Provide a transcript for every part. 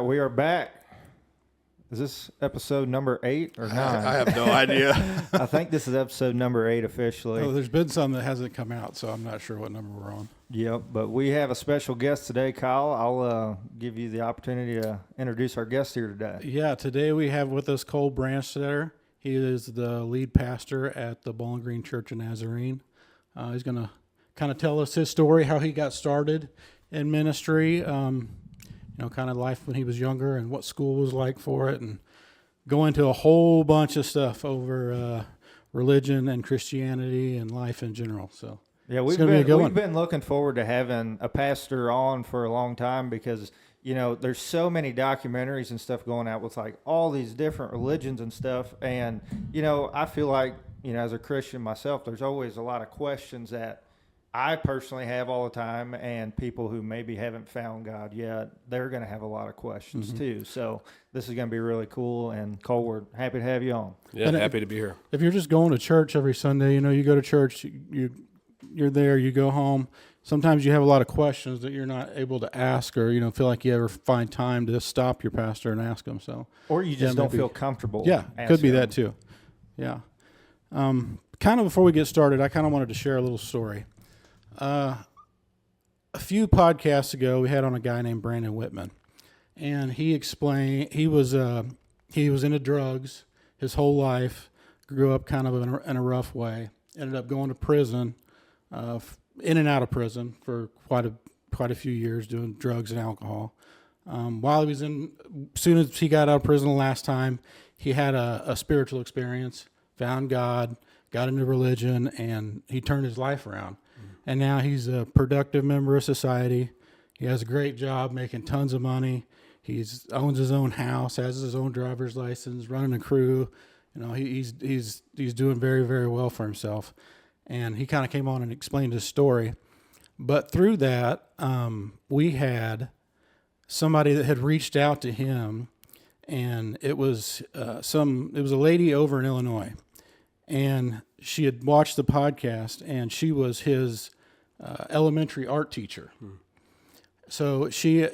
we are back. Is this episode number 8 or 9? I have no idea. I think this is episode number 8 officially. Oh, there's been some that hasn't come out, so I'm not sure what number we're on. Yep, but we have a special guest today, Kyle. I'll give you the opportunity to introduce our guest here today. Yeah, today we have with us Cole Branstetter. He is the lead pastor at the Bowling Green Church of Nazarene. He's going to kind of tell us his story, how he got started in ministry, kind of life when he was younger and what school was like for it, and go into a whole bunch of stuff over religion and Christianity and life in general. So yeah, we've been looking forward to having a pastor on for a long time because, there's so many documentaries and stuff going out with like all these different religions and stuff. And, I feel like, as a Christian myself, there's always a lot of questions that I personally have all the time, and people who maybe haven't found God yet, they're going to have a lot of questions too. So this is going to be really cool, and Cole, we're happy to have you on. Yeah, and happy to be here. If you're just going to church every Sunday, you go to church, you're there, you go home. Sometimes you have a lot of questions that you're not able to ask, or feel like you ever find time to stop your pastor and ask them. So, or you just don't feel comfortable. Yeah, could be that too. Yeah. Kind of before we get started, I kind of wanted to share a little story. A few podcasts ago, we had on a guy named Brandon Whitman, and he explained he was into drugs his whole life, grew up kind of in a rough way, ended up going to prison, in and out of prison for quite a few years doing drugs and alcohol. While he was as soon as he got out of prison the last time, he had a spiritual experience, found God, got into religion, and he turned his life around. And now he's a productive member of society. He has a great job, making tons of money. He owns his own house, has his own driver's license, running a crew. He's doing very, very well for himself. And he kind of came on and explained his story. But through that, we had somebody that had reached out to him, and it was a lady over in Illinois. And she had watched the podcast, and she was his elementary art teacher. So she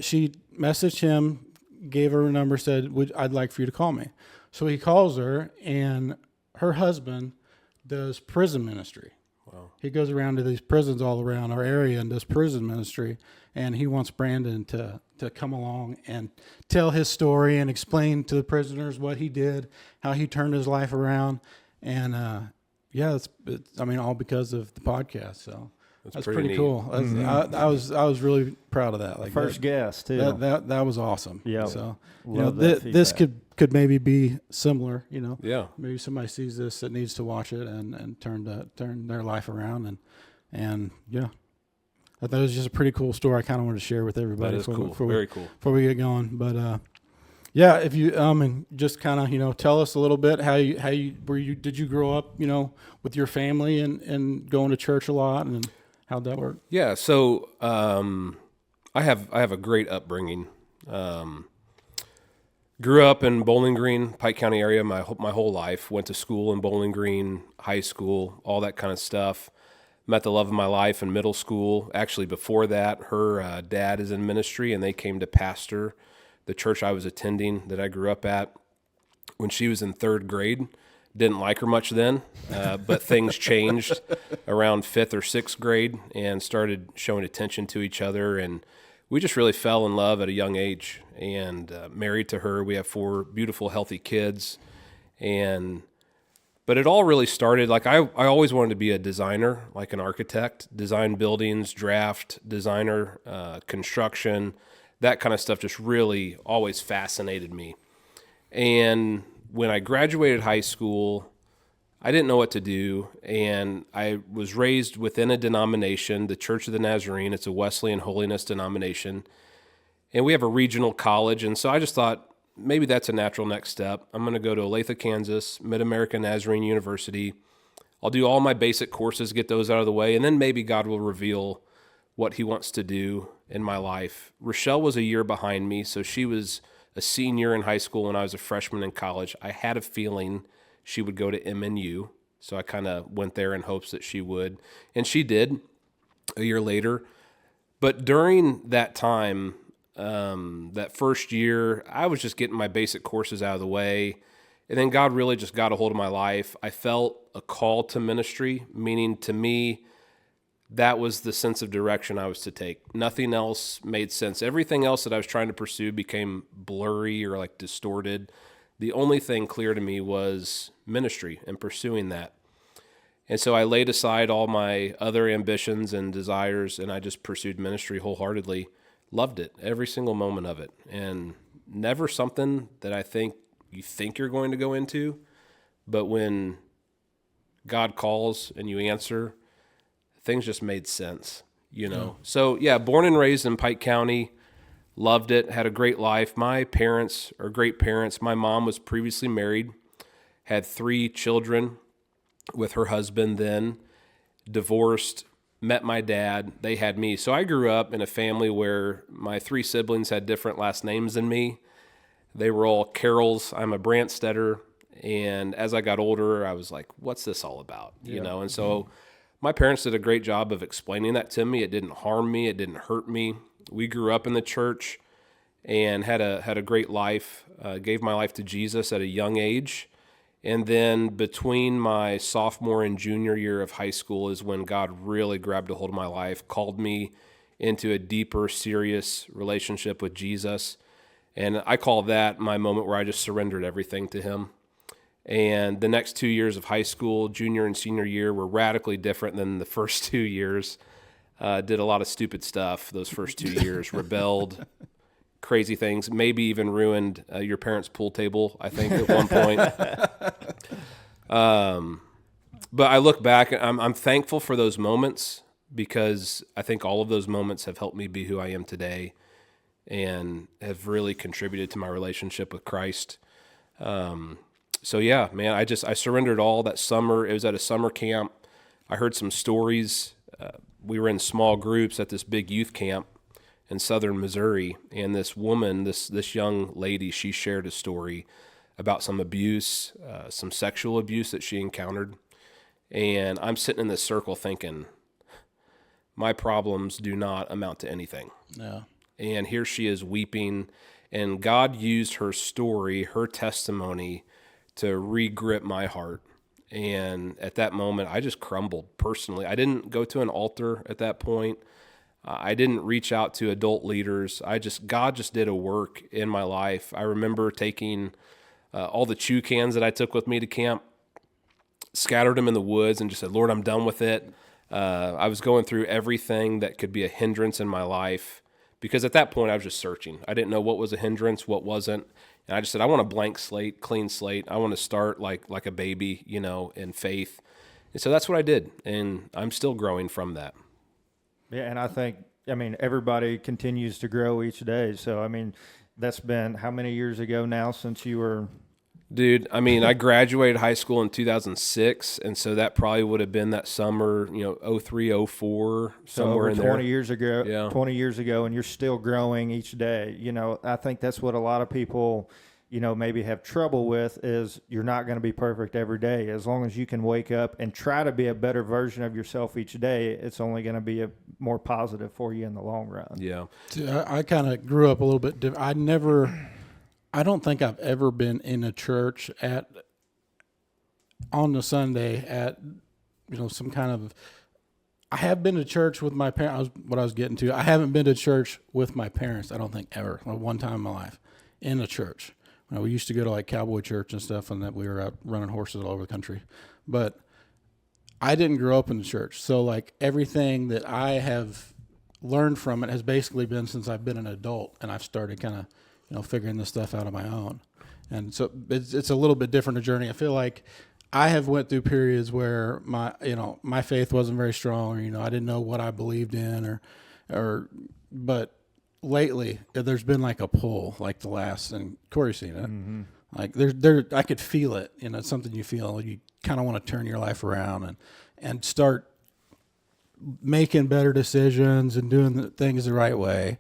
messaged him, gave her a number, said, I'd like for you to call me. So he calls her, and her husband does prison ministry. Wow. He goes around to these prisons all around our area and does prison ministry, and he wants Brandon to come along and tell his story and explain to the prisoners what he did, how he turned his life around. And it's all because of the podcast. So that's pretty cool. I was really proud of that. Like first guest too. That was awesome. Yeah. So this could maybe be similar. Yeah. Maybe somebody sees this that needs to watch it and turn their life around and yeah. I thought it was just a pretty cool story. I kind of wanted to share with everybody. That is cool. Very cool. Before we get going, but. Yeah, if you and just kind of tell us a little bit how you did you grow up with your family and going to church a lot, and how'd that work? Yeah, so I have a great upbringing. Grew up in Bowling Green, Pike County area my whole life. Went to school in Bowling Green, high school, all that kind of stuff. Met the love of my life in middle school. Actually, before that, her dad is in ministry, and they came to pastor the church I was attending that I grew up at when she was in third grade. Didn't like her much then, but things changed around fifth or sixth grade and started showing attention to each other. And we just really fell in love at a young age, and married to her. We have 4 beautiful, healthy kids. But it all really started, like I always wanted to be a designer, like an architect, design buildings, draft, designer, construction. That kind of stuff just really always fascinated me. And when I graduated high school, I didn't know what to do. And I was raised within a denomination, the Church of the Nazarene. It's a Wesleyan holiness denomination. And we have a regional college. And so I just thought, maybe that's a natural next step. I'm going to go to Olathe, Kansas, Mid-America Nazarene University. I'll do all my basic courses, get those out of the way. And then maybe God will reveal what he wants to do in my life. Rochelle was a year behind me, so she was a senior in high school when I was a freshman in college. I had a feeling she would go to MNU, so I kind of went there in hopes that she would. And she did a year later. But during that time, That first year, I was just getting my basic courses out of the way. And then God really just got a hold of my life. I felt a call to ministry, meaning to me, that was the sense of direction I was to take. Nothing else made sense. Everything else that I was trying to pursue became blurry or like distorted. The only thing clear to me was ministry and pursuing that. And so I laid aside all my other ambitions and desires, and I just pursued ministry wholeheartedly. Loved it, every single moment of it. And never something that I think you think you're going to go into, but when God calls and you answer, things just made sense, you know? Yeah. So yeah, born and raised in Pike County, loved it, had a great life. My parents are great parents. My mom was previously married, had 3 children with her husband then, divorced, met my dad, they had me. So I grew up in a family where my 3 siblings had different last names than me. They were all Carrolls. I'm a Branstetter. And as I got older, I was like, what's this all about? Yeah. You know? And so my parents did a great job of explaining that to me. It didn't harm me. It didn't hurt me. We grew up in the church and had a great life, gave my life to Jesus at a young age. And then between my sophomore and junior year of high school is when God really grabbed a hold of my life, called me into a deeper, serious relationship with Jesus. And I call that my moment where I just surrendered everything to him. And the next 2 years of high school, junior and senior year, were radically different than the first 2 years. Did a lot of stupid stuff those first 2 years, rebelled, crazy things, maybe even ruined your parents' pool table, I think, at one point. But I look back, I'm thankful for those moments because I think all of those moments have helped me be who I am today and have really contributed to my relationship with Christ. So yeah, man, I surrendered all that summer. It was at a summer camp. I heard some stories. We were in small groups at this big youth camp in southern Missouri, and this woman, this young lady, she shared a story about some abuse, some sexual abuse that she encountered. And I'm sitting in this circle thinking, my problems do not amount to anything. Yeah. And here she is weeping, and God used her story, her testimony, to re-grip my heart. And at that moment, I just crumbled personally. I didn't go to an altar at that point. I didn't reach out to adult leaders. God just did a work in my life. I remember taking all the chew cans that I took with me to camp, scattered them in the woods, and just said, Lord, I'm done with it. I was going through everything that could be a hindrance in my life. Because at that point, I was just searching. I didn't know what was a hindrance, what wasn't. And I just said, I want a blank slate, clean slate. I want to start like a baby, you know, in faith. And so that's what I did. And I'm still growing from that. Yeah, and I think, everybody continues to grow each day. So, that's been how many years ago now since you were... Dude, I graduated high school in 2006, and so that probably would have been that summer, 03, 04, somewhere in there. 20 years ago, yeah. 20 years ago, and you're still growing each day. I think that's what a lot of people, maybe have trouble with is you're not going to be perfect every day. As long as you can wake up and try to be a better version of yourself each day, it's only going to be a more positive for you in the long run. Yeah. See, I kind of grew up a little bit different. I don't think I've ever been in a church on the Sunday at, some kind of, I have been to church with my parents, what I was getting to. I haven't been to church with my parents, I don't think ever, one time in my life, in a church. We used to go to like cowboy church and stuff, and that we were out running horses all over the country. But I didn't grow up in the church. So like everything that I have learned from it has basically been since I've been an adult, and I've started kind of, figuring this stuff out on my own. And so it's a little bit different a journey. I feel like I have went through periods where my faith wasn't very strong, or, I didn't know what I believed in but lately there's been like a pull, like the last, and Corey's seen it. Mm-hmm. Like I could feel it, it's something you feel, you kind of want to turn your life around and start making better decisions and doing the things the right way.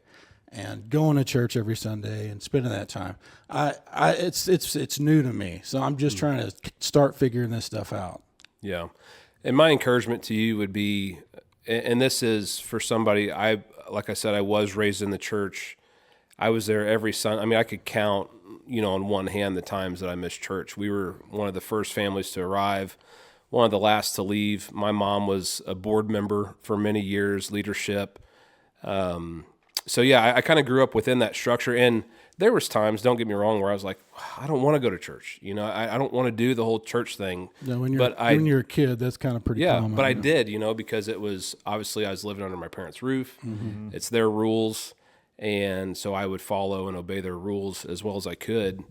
And going to church every Sunday and spending that time, it's new to me. So I'm just trying to start figuring this stuff out. Yeah, and my encouragement to you would be, and this is for somebody. Like I said, I was raised in the church. I was there every Sunday. I mean, I could count, on one hand the times that I missed church. We were one of the first families to arrive, one of the last to leave. My mom was a board member for many years, leadership. So yeah, I kind of grew up within that structure, and there was times, don't get me wrong, where I was like, I don't want to go to church. I don't want to do the whole church thing. No, when you're a kid, that's kind of pretty common. But I did, because it was, obviously I was living under my parents' roof. Mm-hmm. It's their rules. And so I would follow and obey their rules as well as I could.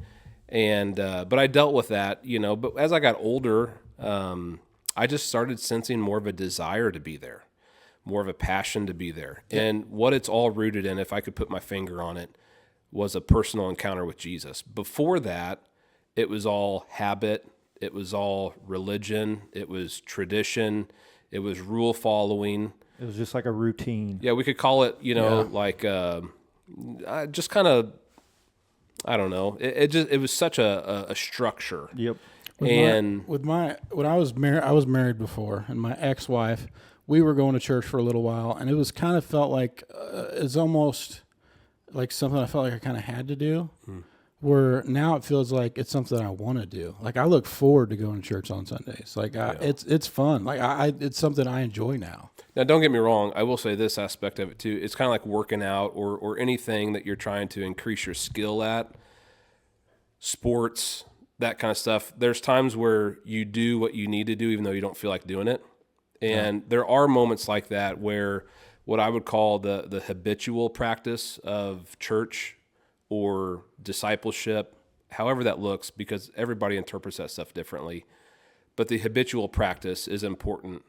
And, but I dealt with that, but as I got older, I just started sensing more of a desire to be there, more of a passion to be there. Yeah. And what it's all rooted in, if I could put my finger on it, was a personal encounter with Jesus. Before that, it was all habit. It was all religion. It was tradition. It was rule following. It was just like a routine. Yeah, we could call it, like just kind of, I don't know. It was such a structure. Yep. When I was married before, and my ex-wife, we were going to church for a little while, and it was kind of felt like it's almost like something I felt like I kind of had to do. Where now it feels like it's something I want to do. Like I look forward to going to church on Sundays. Like it's fun. Like it's something I enjoy now. Now, don't get me wrong. I will say this aspect of it too. It's kind of like working out or anything that you're trying to increase your skill at, sports, that kind of stuff. There's times where you do what you need to do, even though you don't feel like doing it. And there are moments like that where what I would call the habitual practice of church or discipleship, however that looks, because everybody interprets that stuff differently. But the habitual practice is important,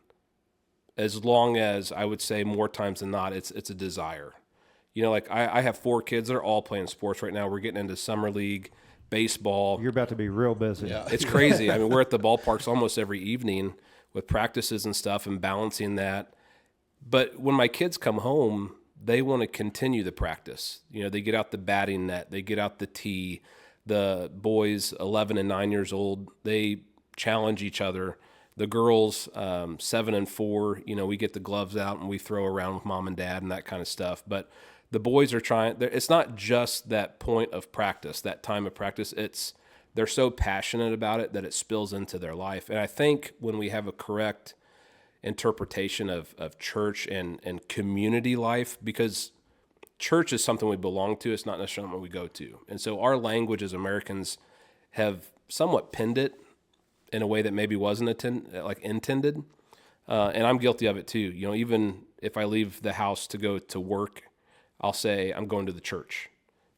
as long as, I would say more times than not, it's a desire. Like I have 4 kids that are all playing sports right now. We're getting into summer league, baseball. You're about to be real busy. Yeah. It's crazy. I mean, we're at the ballparks almost every evening with practices and stuff and balancing that. But when my kids come home, they want to continue the practice. They get out the batting net, they get out the tee. The boys, 11 and 9 years old, they challenge each other. The girls, 7 and 4, we get the gloves out and we throw around with mom and dad and that kind of stuff. But the boys are trying. It's not just that point of practice, that time of practice. They're so passionate about it that it spills into their life. And I think when we have a correct interpretation of church and community life, because church is something we belong to, it's not necessarily something we go to. And so our language as Americans have somewhat pinned it in a way that maybe wasn't intended. And I'm guilty of it too. Even if I leave the house to go to work, I'll say I'm going to the church,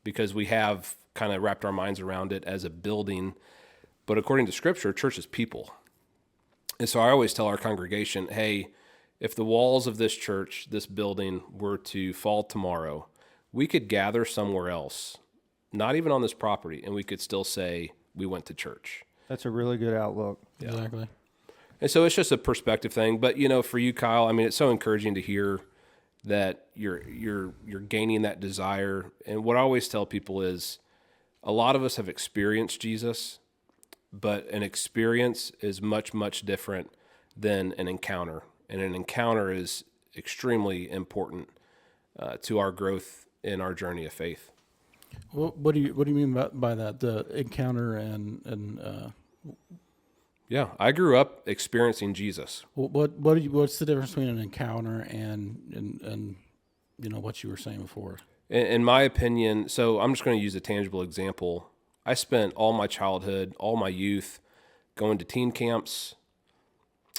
because we have kind of wrapped our minds around it as a building. But according to Scripture, church is people. And so I always tell our congregation, hey, if the walls of this church, this building, were to fall tomorrow, we could gather somewhere else, not even on this property, and we could still say we went to church. That's a really good outlook. Yeah. Exactly. And so it's just a perspective thing. But, for you, Kyle, I mean, it's so encouraging to hear that you're gaining that desire. And what I always tell people is a lot of us have experienced Jesus, but an experience is much, much different than an encounter. And an encounter is extremely important to our growth in our journey of faith. What do you mean by that? The encounter and Yeah, I grew up experiencing Jesus. What's the difference between an encounter and what you were saying before? In my opinion, so I'm just going to use a tangible example. I spent all my childhood, all my youth, going to teen camps,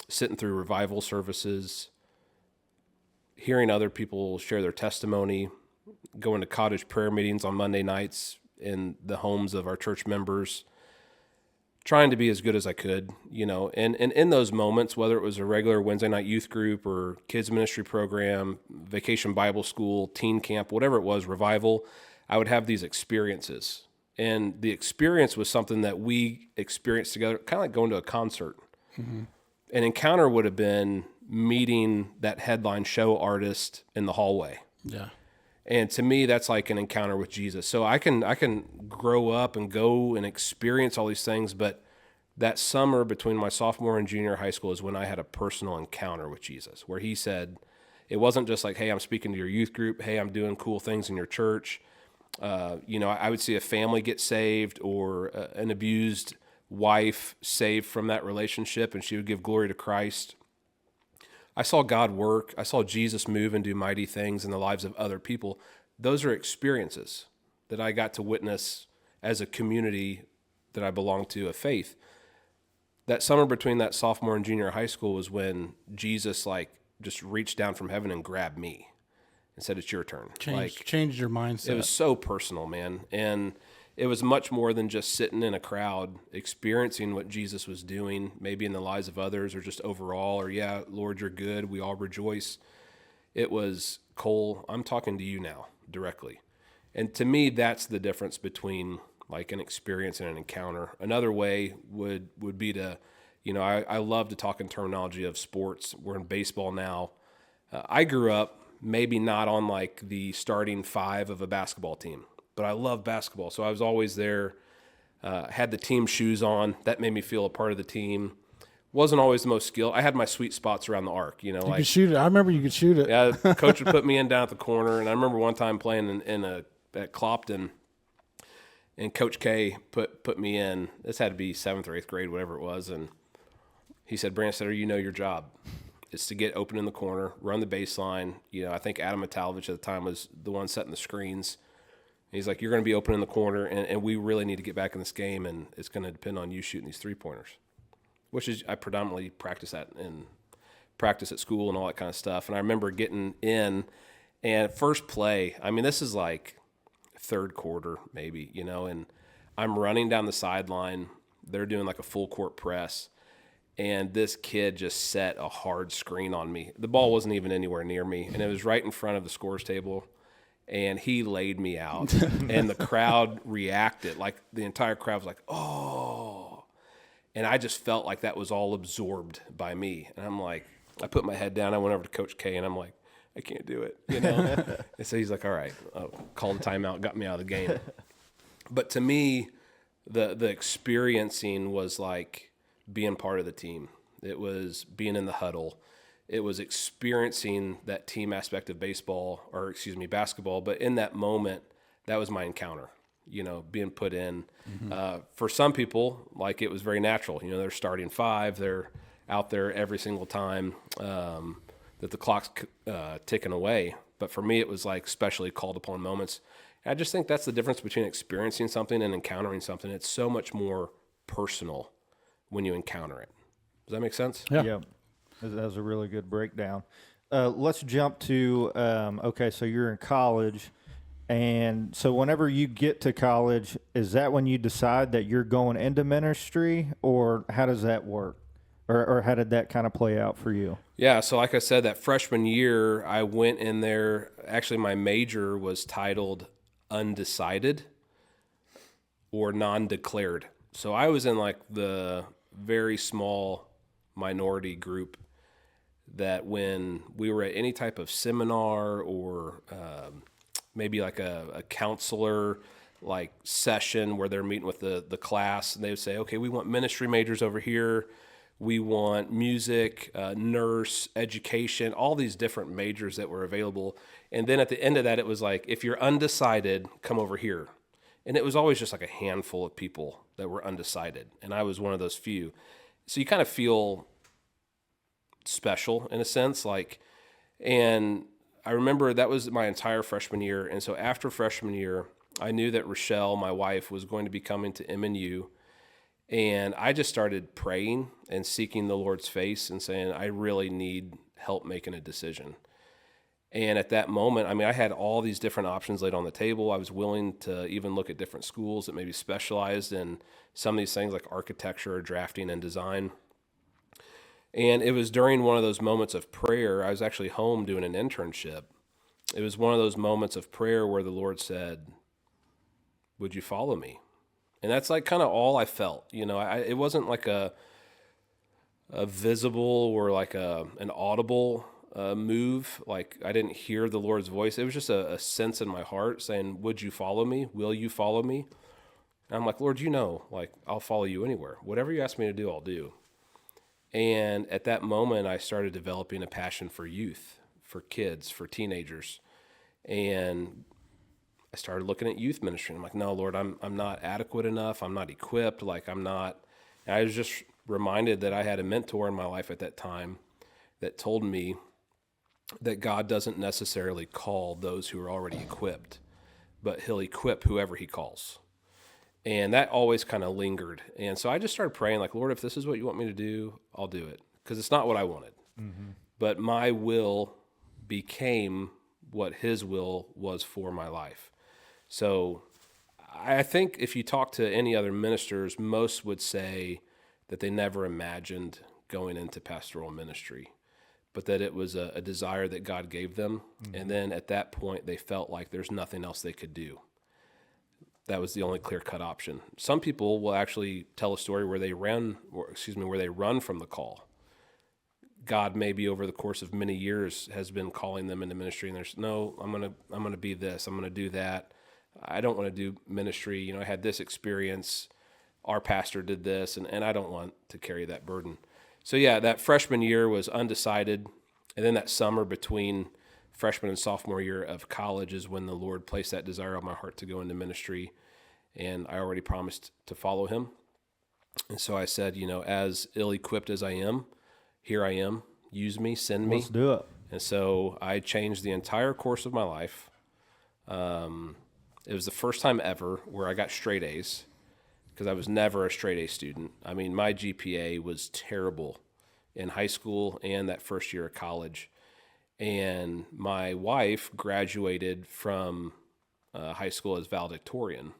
sitting through revival services, hearing other people share their testimony, going to cottage prayer meetings on Monday nights in the homes of our church members, trying to be as good as I could, and in those moments, whether it was a regular Wednesday night youth group or kids ministry program, vacation Bible school, teen camp, whatever it was, revival, I would have these experiences. And the experience was something that we experienced together, kind of like going to a concert. Mm-hmm. An encounter would have been meeting that headline show artist in the hallway. Yeah. And to me, that's like an encounter with Jesus. So I can grow up and go and experience all these things, but that summer between my sophomore and junior high school is when I had a personal encounter with Jesus, where he said, it wasn't just like, hey, I'm speaking to your youth group. Hey, I'm doing cool things in your church. I would see a family get saved or an abused wife saved from that relationship, and she would give glory to Christ. I saw God work. I saw Jesus move and do mighty things in the lives of other people. Those are experiences that I got to witness as a community that I belong to of faith. That summer between that sophomore and junior high school was when Jesus just reached down from heaven and grabbed me and said, "It's your turn." Changed your mindset. It was so personal, man. And it was much more than just sitting in a crowd experiencing what Jesus was doing, maybe in the lives of others or just overall, or, yeah, Lord, you're good. We all rejoice. It was, Cole, I'm talking to you now directly. And to me, that's the difference between an experience and an encounter. Another way would be to, I love to talk in terminology of sports. We're in baseball now. I grew up maybe not on the starting five of a basketball team, but I love basketball. So I was always there, had the team shoes on. That made me feel a part of the team. Wasn't always the most skilled. I had my sweet spots around the arc, You could shoot it. I remember you could shoot it. Yeah, coach would put me in down at the corner. And I remember one time playing at Clopton, and Coach K put me in. This had to be 7th or 8th grade, whatever it was. And he said, "Branstetter, you know your job. It's to get open in the corner, run the baseline." I think Adam Matalovich at the time was the one setting the screens. And he's like, "You're going to be open in the corner, and we really need to get back in this game, and it's going to depend on you shooting these three-pointers," which is I predominantly practice at school and all that kind of stuff. And I remember getting in, and first play, this is third quarter maybe, and I'm running down the sideline. They're doing a full court press, and this kid just set a hard screen on me. The ball wasn't even anywhere near me, and it was right in front of the scores table, and he laid me out. And the crowd reacted. The entire crowd was like, "Oh." And I just felt like that was all absorbed by me. And I'm like, I put my head down. I went over to Coach K, and I'm like, "I can't do it," And so he's like, "All right," called a timeout, got me out of the game. But to me, the experiencing was being part of the team. It was being in the huddle. It was experiencing that team aspect of basketball. But in that moment, that was my encounter, being put in. Mm-hmm. For some people, it was very natural. They're starting five. They're out there every single time that the clock's ticking away. But for me, it was specially called upon moments. And I just think that's the difference between experiencing something and encountering something. It's so much more personal when you encounter it. Does that make sense? Yeah. That was a really good breakdown. Let's jump to, so you're in college. And so whenever you get to college, is that when you decide that you're going into ministry, or how does that work? Or how did that kind of play out for you? Yeah, so like I said, that freshman year, I went in there. Actually, my major was titled undecided or non-declared. So I was in the very small minority group that when we were at any type of seminar or maybe a counselor session where they're meeting with the class, and they would say, "Okay, we want ministry majors over here. We want music, nurse, education," all these different majors that were available. And then at the end of that, it was if you're undecided, come over here. And it was always just a handful of people that were undecided. And I was one of those few. So you kind of feel special in a sense. And I remember that was my entire freshman year. And so after freshman year, I knew that Rochelle, my wife, was going to be coming to MNU. And I just started praying and seeking the Lord's face and saying, I really need help making a decision. And at that moment, I had all these different options laid on the table. I was willing to even look at different schools that maybe specialized in some of these things like architecture, drafting, and design. And it was during one of those moments of prayer. I was actually home doing an internship. It was one of those moments of prayer where the Lord said, "Would you follow me?" And that's kind of all I felt. It wasn't a visible or an audible move. I didn't hear the Lord's voice. It was just a sense in my heart saying, "Would you follow me? Will you follow me?" And I'm like, "Lord, I'll follow you anywhere. Whatever you ask me to do, I'll do." And at that moment, I started developing a passion for youth, for kids, for teenagers. And I started looking at youth ministry. And I'm like, no, Lord, I'm not adequate enough. I'm not equipped. Like I'm not. And I was just reminded that I had a mentor in my life at that time that told me that God doesn't necessarily call those who are already equipped, but he'll equip whoever he calls. And that always kind of lingered. And so I just started praying like, Lord, if this is what you want me to do, I'll do it. Because it's not what I wanted. Mm-hmm. But my will became what his will was for my life. So I think if you talk to any other ministers, most would say that they never imagined going into pastoral ministry, but that it was a desire that God gave them. Mm-hmm. And then at that point, they felt like there's nothing else they could do. That was the only clear-cut option. Some people will actually tell a story where they run from the call. God, maybe over the course of many years, has been calling them into ministry, and there's no, I'm gonna be this, I'm gonna do that. I don't want to do ministry. I had this experience. Our pastor did this, and I don't want to carry that burden. So yeah, that freshman year was undecided, and then that summer between freshman and sophomore year of college is when the Lord placed that desire on my heart to go into ministry, and I already promised to follow him. And so I said, as ill-equipped as I am, here I am, use me, send me. Let's do it. And so I changed the entire course of my life. It was the first time ever where I got straight A's, because I was never a straight A student. I mean, my GPA was terrible in high school and that first year of college. And my wife graduated from high school as valedictorian.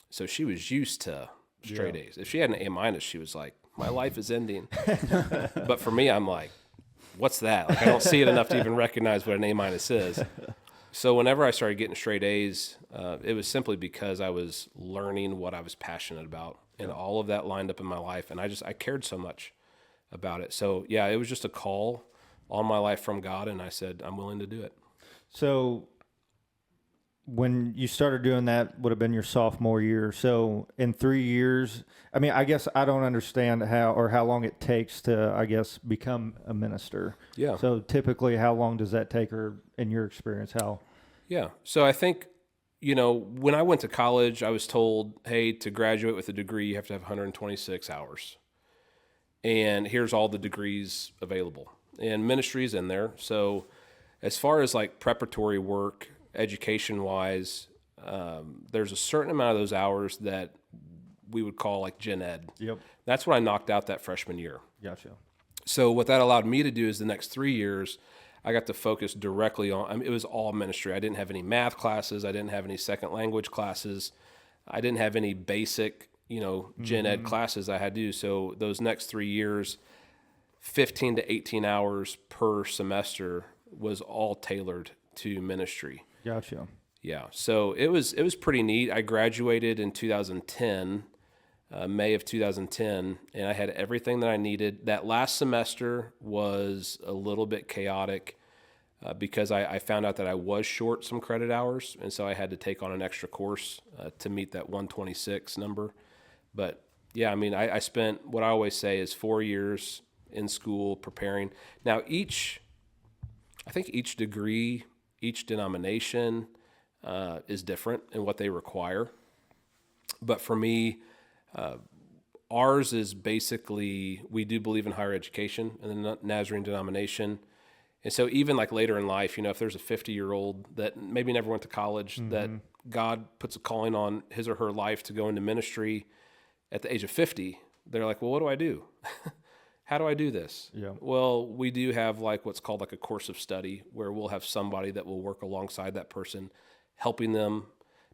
So she was used to straight A's. If she had an A-, she was like, my life is ending. But for me, I'm like, what's that? Like, I don't see it enough to even recognize what an A- is. So whenever I started getting straight A's, it was simply because I was learning what I was passionate about. And all of that lined up in my life. And I cared so much about it. So yeah, it was just a call on my life from God, and I said, I'm willing to do it. So when you started doing that would have been your sophomore year. So in 3 years, I mean, I guess I don't understand how long it takes to, become a minister. Yeah. So typically, how long does that take, or in your experience, how? Yeah. So I think, when I went to college, I was told, hey, to graduate with a degree, you have to have 126 hours. And here's all the degrees available. And ministry's in there. So as far as like preparatory work, education-wise, there's a certain amount of those hours that we would call like gen ed. Yep. That's what I knocked out that freshman year. Gotcha. So what that allowed me to do is the next 3 years, I got to focus directly on, it was all ministry. I didn't have any math classes. I didn't have any second language classes. I didn't have any basic, gen ed classes I had to do. So those next 3 years, 15 to 18 hours per semester was all tailored to ministry. Gotcha. Yeah. So it was pretty neat. I graduated in 2010, May of 2010, and I had everything that I needed. That last semester was a little bit chaotic because I found out that I was short some credit hours, and so I had to take on an extra course to meet that 126 number. But yeah, I mean, I spent what I always say is 4 years in school preparing. Now I think each degree, each denomination is different in what they require. But for me, ours is basically, we do believe in higher education in the Nazarene denomination. And so even like later in life, if there's a 50-year-old that maybe never went to college, that God puts a calling on his or her life to go into ministry at the age of 50, they're like, well, what do I do? How do I do this? Yeah. Well, we do have like what's called like a course of study where we'll have somebody that will work alongside that person, helping them,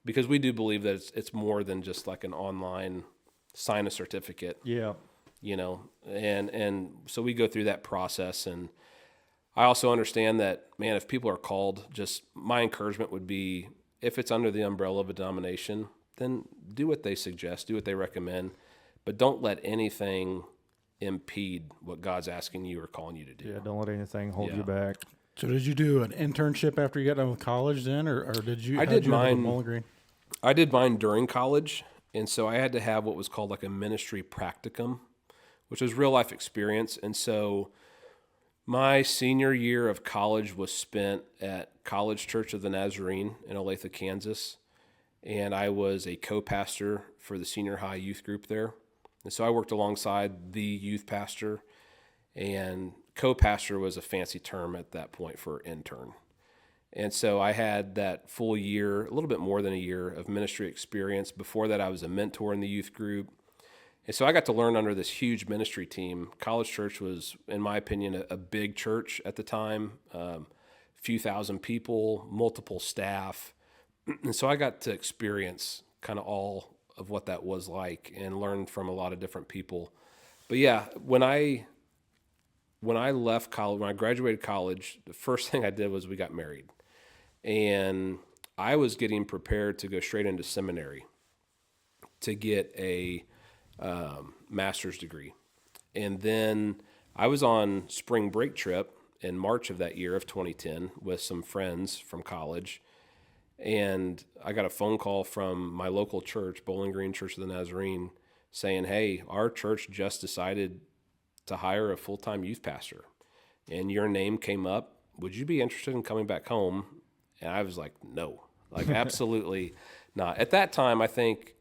because we do believe that it's more than just like an online sign a certificate. Yeah. And so we go through that process. And I also understand that, man, if people are called, just my encouragement would be, if it's under the umbrella of a denomination, then do what they suggest, do what they recommend, but don't let anything impede what God's asking you or calling you to do. Yeah, don't let anything hold you back. So did you do an internship after you got done with college then, or did you? I did mine. Bowling Green? I did mine during college, and so I had to have what was called like a ministry practicum, which was real life experience. And so my senior year of college was spent at College Church of the Nazarene in Olathe, Kansas. and I was a co-pastor for the senior high youth group there. And so I worked alongside the youth pastor, and co-pastor was a fancy term at that point for intern. And so I had that full year, a little bit more than a year of ministry experience. Before that, I was a mentor in the youth group. And so I got to learn under this huge ministry team. College Church was, in my opinion, a big church at the time, few thousand people, multiple staff. And so I got to experience kind of all of what that was like and learn from a lot of different people. But yeah, when I left college, when I graduated college, the first thing I did was we got married. And I was getting prepared to go straight into seminary to get a master's degree. And then I was on spring break trip in March of that year of 2010 with some friends from college. And I got a phone call from my local church, Bowling Green Church of the Nazarene, saying, hey, our church just decided to hire a full-time youth pastor. And your name came up. Would you be interested in coming back home? And I was like, no, like absolutely not. At that time, I think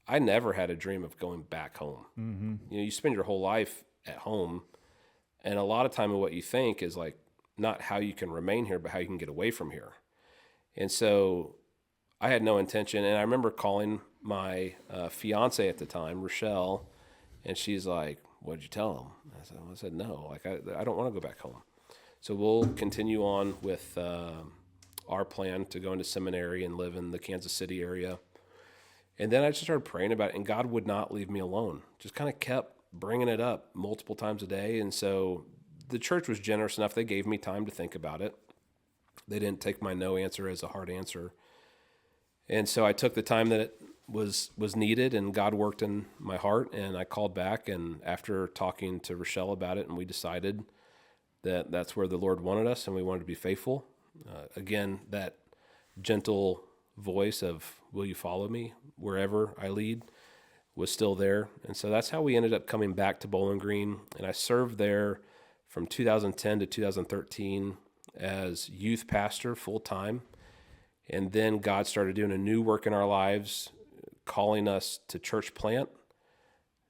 I never had a dream of going back home. Mm-hmm. You know, you spend your whole life at home, and a lot of time of what you think is like not how you can remain here, but how you can get away from here. And so I had no intention. And I remember calling my fiance at the time, Rochelle, and she's like, what'd you tell him? I said, no, like I don't want to go back home. So we'll continue on with our plan to go into seminary and live in the Kansas City area. And then I just started praying about it, and God would not leave me alone. Just kind of kept bringing it up multiple times a day. And so the church was generous enough. They gave me time to think about it. They didn't take my no answer as a hard answer. And so I took the time that it was needed, and God worked in my heart, and I called back. And after talking to Rochelle about it, and we decided that that's where the Lord wanted us, and we wanted to be faithful. Again, that gentle voice of, will you follow me wherever I lead, was still there. And so that's how we ended up coming back to Bowling Green. And I served there from 2010 to 2013 as youth pastor full time. And then God started doing a new work in our lives, calling us to church plant,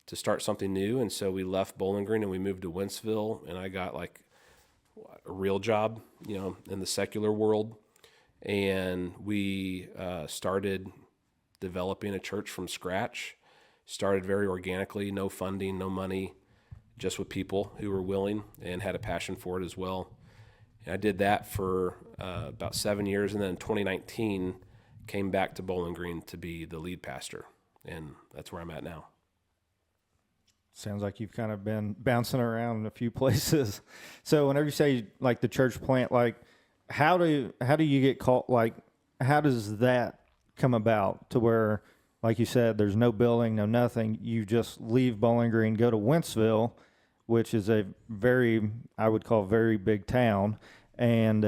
to start something new. And so we left Bowling Green and we moved to Wentzville, and I got like a real job, you know, in the secular world. And we started developing a church from scratch. Started very organically, no funding, no money, just with people who were willing and had a passion for it as well. And I did that for about 7 years, and then in 2019 came back to Bowling Green to be the lead pastor, and that's where I'm at now. Sounds like you've kind of been bouncing around in a few places. So whenever you say like the church plant, like how do you get called? Like how does that come about to where, like you said, there's no building, no nothing. You just leave Bowling Green, go to Wentzville, which is a very, I would call very big town. And,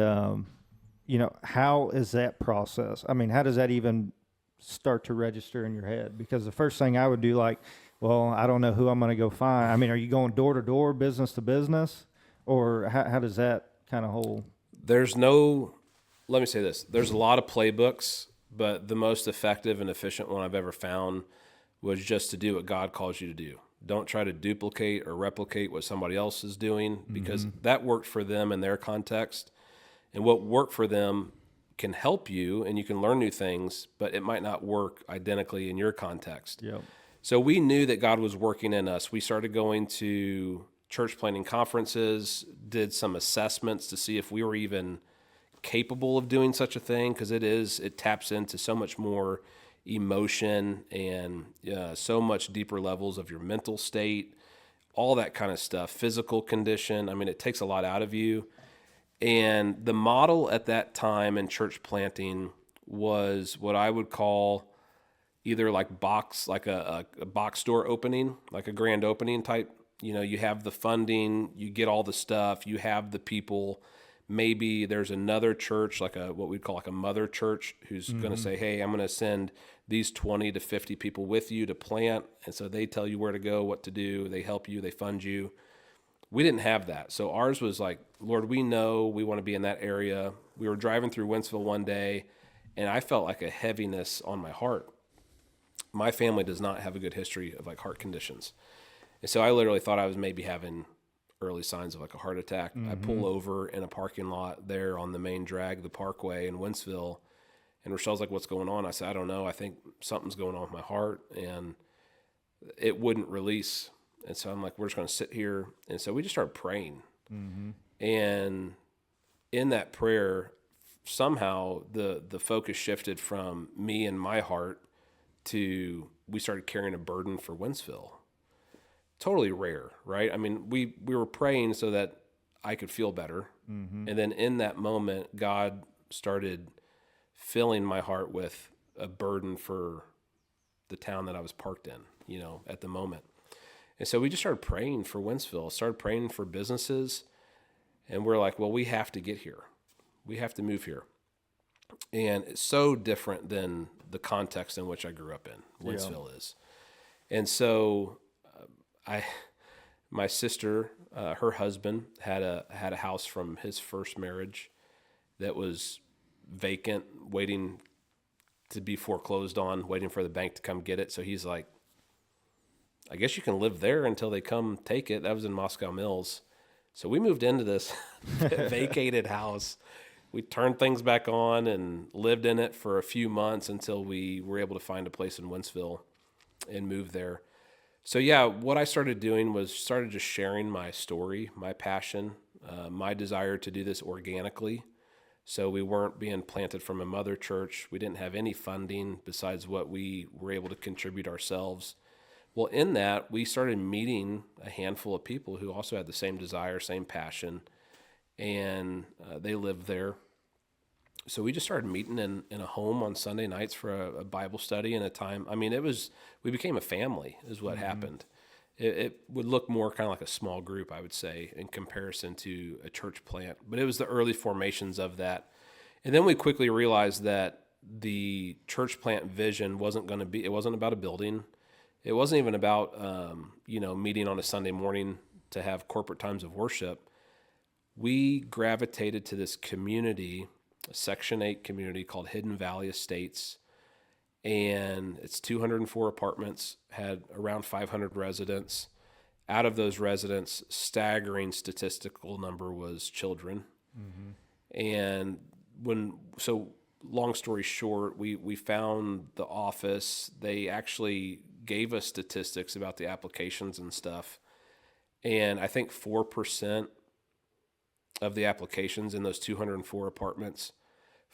you know, how is that process? I mean, how does that even start to register in your head? Because the first thing I would do, like, well, I don't know who I'm going to go find. I mean, are you going door to door, business to business? Or how does that kind of whole? Let me say this. There's a lot of playbooks, but the most effective and efficient one I've ever found was just to do what God calls you to do. Don't try to duplicate or replicate what somebody else is doing, because that worked for them in their context. And what worked for them can help you and you can learn new things, but it might not work identically in your context. Yep. So we knew that God was working in us. We started going to church planting conferences, did some assessments to see if we were even capable of doing such a thing, because it taps into so much more emotion and so much deeper levels of your mental state, all that kind of stuff, physical condition. I mean, it takes a lot out of you. And the model at that time in church planting was what I would call either like a box store opening, like a grand opening type. You know, you have the funding, you get all the stuff, you have the people. Maybe there's another church, like what we'd call like a mother church, who's going to say, hey, I'm going to send these 20 to 50 people with you to plant. And so they tell you where to go, what to do. They help you, they fund you. We didn't have that. So ours was like, Lord, we know we want to be in that area. We were driving through Wentzville one day, and I felt like a heaviness on my heart. My family does not have a good history of like heart conditions. And so I literally thought I was maybe having early signs of like a heart attack. I pull over in a parking lot there on the main drag, the Parkway in Wentzville. And Rochelle's like, what's going on? I said, I don't know. I think something's going on with my heart. And it wouldn't release. And so I'm like, we're just going to sit here. And so we just started praying. And in that prayer, somehow the focus shifted from me and my heart to we started carrying a burden for Wentzville. Totally rare, right? I mean, we were praying so that I could feel better. And then in that moment, God started filling my heart with a burden for the town that I was parked in, you know, at the moment. And so we just started praying for Wentzville, started praying for businesses. And we're like, well, we have to get here. We have to move here. And it's so different than the context in which I grew up in, Wentzville is. And so my sister, her husband had a house from his first marriage that was vacant, waiting to be foreclosed on, waiting for the bank to come get it. So he's like, I guess you can live there until they come take it. That was in Moscow Mills. So we moved into this vacated house. We turned things back on and lived in it for a few months until we were able to find a place in Wentzville and move there. So yeah, what I started doing was started just sharing my story, my passion, my desire to do this organically. So we weren't being planted from a mother church. We didn't have any funding besides what we were able to contribute ourselves. Well, in that, we started meeting a handful of people who also had the same desire, same passion, and they lived there. So we just started meeting in a home on Sunday nights for a Bible study and a time. I mean, we became a family is what happened. It would look more kind of like a small group, I would say, in comparison to a church plant. But it was the early formations of that. And then we quickly realized that the church plant vision it wasn't about a building. It wasn't even about, meeting on a Sunday morning to have corporate times of worship. We gravitated to this community, a Section 8 community called Hidden Valley Estates. And it's 204 apartments, had around 500 residents. Out of those residents, staggering statistical number was children. And long story short, we found the office. They actually gave us statistics about the applications and stuff. And I think 4% of the applications in those 204 apartments,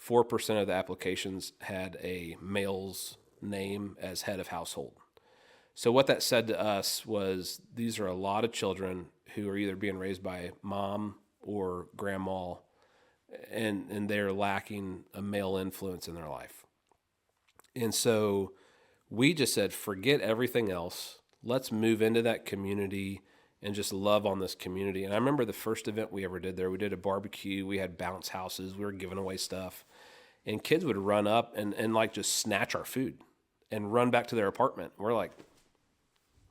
4% of the applications had a male's name as head of household. So what that said to us was these are a lot of children who are either being raised by mom or grandma, and they're lacking a male influence in their life. And so we just said, forget everything else. Let's move into that community and just love on this community. And I remember the first event we ever did there, we did a barbecue, we had bounce houses, we were giving away stuff. And kids would run up and like just snatch our food and run back to their apartment. We're like,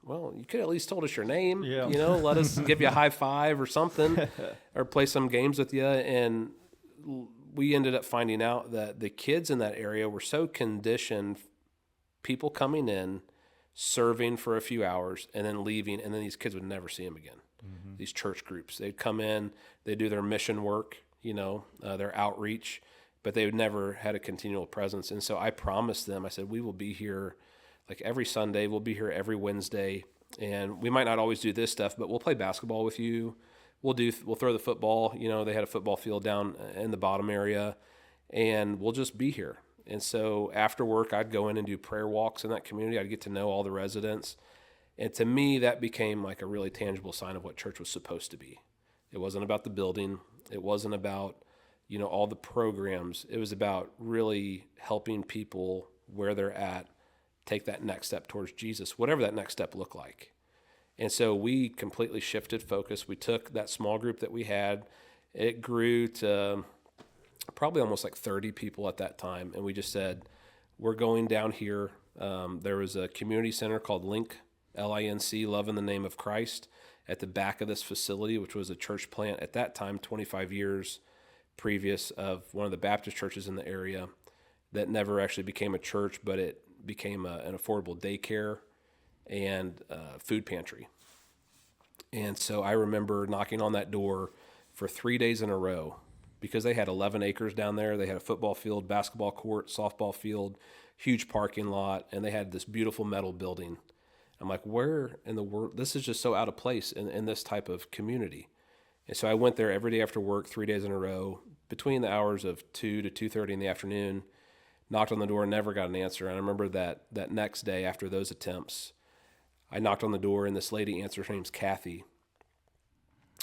well, you could at least told us your name, let us give you a high five or something, or play some games with you. And we ended up finding out that the kids in that area were so conditioned, people coming in, serving for a few hours, and then leaving, and then these kids would never see them again. These church groups, they'd come in, they'd do their mission work, their outreach, but they would never had a continual presence. And so I promised them, I said, we will be here like every Sunday, we'll be here every Wednesday, and we might not always do this stuff, but we'll play basketball with you. We'll throw the football, they had a football field down in the bottom area, and we'll just be here. And so after work, I'd go in and do prayer walks in that community. I'd get to know all the residents. And to me, that became like a really tangible sign of what church was supposed to be. It wasn't about the building. It wasn't about, all the programs. It was about really helping people where they're at take that next step towards Jesus, whatever that next step looked like. And so we completely shifted focus. We took that small group that we had. It grew to probably almost like 30 people at that time. And we just said, we're going down here. There was a community center called LINC, L-I-N-C, Love in the Name of Christ, at the back of this facility, which was a church plant at that time, 25 years previous, of one of the Baptist churches in the area. that never actually became a church, but it became an affordable daycare and food pantry. And so I remember knocking on that door for 3 days in a row because they had 11 acres down there. They had a football field, basketball court, softball field, huge parking lot, and they had this beautiful metal building. I'm like, where in the world? This is just so out of place in this type of community. And so I went there every day after work, 3 days in a row, between the hours of 2 to 2:30 in the afternoon, knocked on the door, never got an answer. And I remember that next day after those attempts, I knocked on the door, and this lady answered. Her name's Kathy.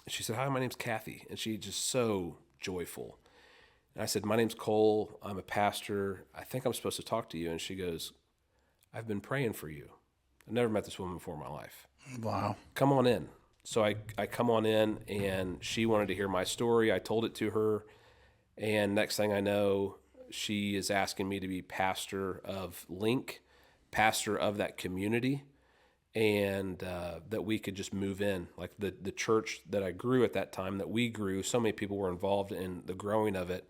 She said, "Hi, my name's Kathy." And she just so joyful. And I said, "My name's Cole. I'm a pastor. I think I'm supposed to talk to you." And she goes, "I've been praying for you. I've never met this woman before in my life. Wow. Come on in." So I come on in, and she wanted to hear my story. I told it to her. And next thing I know, she is asking me to be pastor of Link, pastor of that community, and that we could just move in. Like the church that I grew at that time, that we grew, so many people were involved in the growing of it.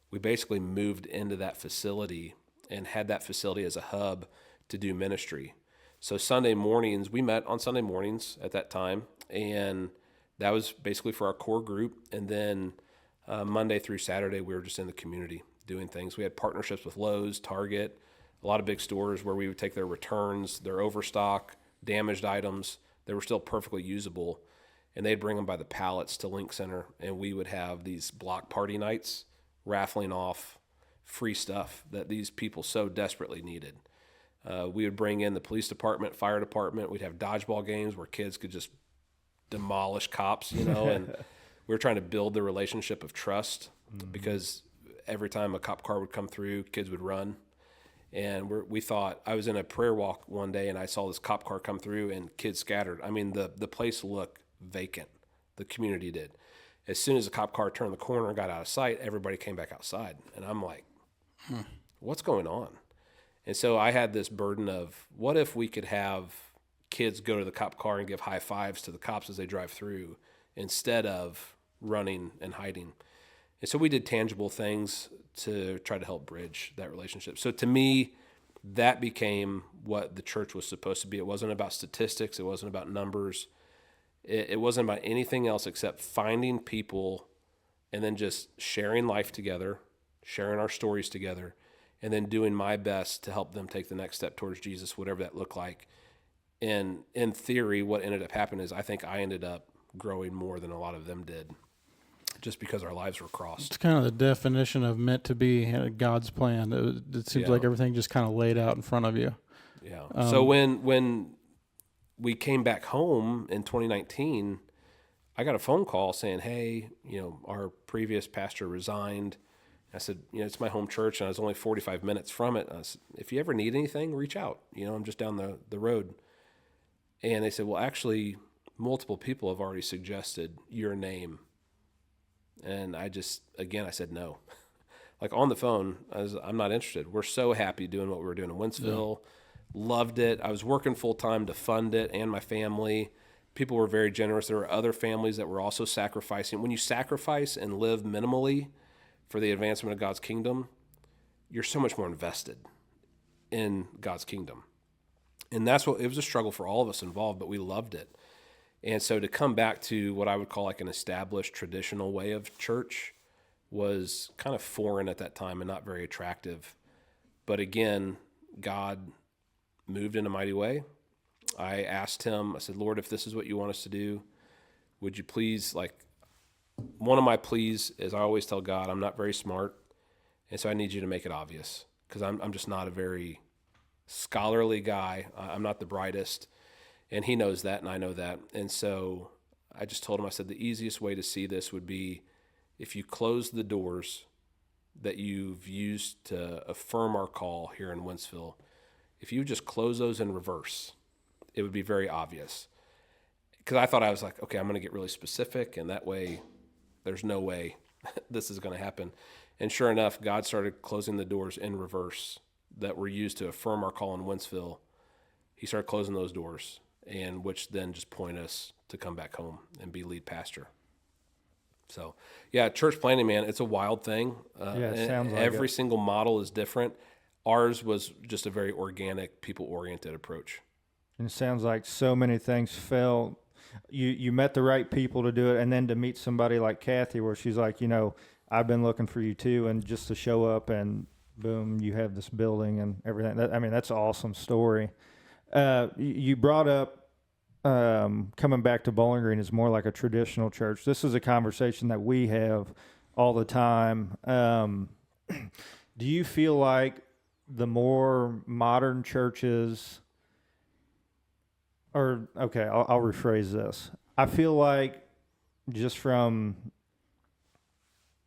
We basically moved into that facility and had that facility as a hub to do ministry. So Sunday mornings, we met on Sunday mornings at that time, and that was basically for our core group. And then Monday through Saturday, we were just in the community doing things. We had partnerships with Lowe's, Target, a lot of big stores where we would take their returns, their overstock, damaged items that were still perfectly usable, and they'd bring them by the pallets to Link Center, and we would have these block party nights raffling off free stuff that these people so desperately needed. We would bring in the police department, fire department. We'd have dodgeball games where kids could just demolish cops, and we were trying to build the relationship of trust because every time a cop car would come through, kids would run. And we thought, I was in a prayer walk one day and I saw this cop car come through and kids scattered. I mean, the place looked vacant. The community did. As soon as the cop car turned the corner and got out of sight, everybody came back outside. And I'm like, what's going on? And so I had this burden of, what if we could have kids go to the cop car and give high fives to the cops as they drive through instead of running and hiding? And so we did tangible things to try to help bridge that relationship. So to me, that became what the church was supposed to be. It wasn't about statistics. It wasn't about numbers. It wasn't about anything else except finding people and then just sharing life together, sharing our stories together, and then doing my best to help them take the next step towards Jesus, whatever that looked like. And in theory, what ended up happening is I think I ended up growing more than a lot of them did, just because our lives were crossed. It's kind of the definition of meant to be God's plan. It seems like everything just kind of laid out in front of you. Yeah. So when we came back home in 2019, I got a phone call saying, "Hey, our previous pastor resigned." I said, "It's my home church, and I was only 45 minutes from it." I said, "If you ever need anything, reach out. I'm just down the road." And they said, "Well, actually, multiple people have already suggested your name." And I said no. Like on the phone, I'm not interested. We're so happy doing what we were doing in Wentzville. Yeah. Loved it. I was working full time to fund it and my family. People were very generous. There were other families that were also sacrificing. When you sacrifice and live minimally for the advancement of God's kingdom, you're so much more invested in God's kingdom. And it was a struggle for all of us involved, but we loved it. And so to come back to what I would call like an established traditional way of church was kind of foreign at that time and not very attractive. But again, God moved in a mighty way. I asked him, I said, "Lord, if this is what you want us to do, would you please," one of my pleas is I always tell God, I'm not very smart. And so I need you to make it obvious because I'm just not a very scholarly guy. I'm not the brightest. And he knows that, and I know that. And so I just told him, I said, the easiest way to see this would be if you close the doors that you've used to affirm our call here in Wentzville, if you just close those in reverse, it would be very obvious. Because I thought I was like, okay, I'm going to get really specific, and that way there's no way this is going to happen. And sure enough, God started closing the doors in reverse that were used to affirm our call in Wentzville. He started closing those doors, and which then just point us to come back home and be lead pastor. So, yeah, church planting, man, it's a wild thing. Yeah, it and sounds like every it. single model is different. Ours was just a very organic, people-oriented approach. And it sounds like so many things fell. You met the right people to do it, and then to meet somebody like Kathy, where she's like, I've been looking for you too, and just to show up and boom, you have this building and everything. That's an awesome story. You brought up coming back to Bowling Green is more like a traditional church. This is a conversation that we have all the time. Do you feel like the more modern churches, or okay, I'll rephrase this. I feel like just from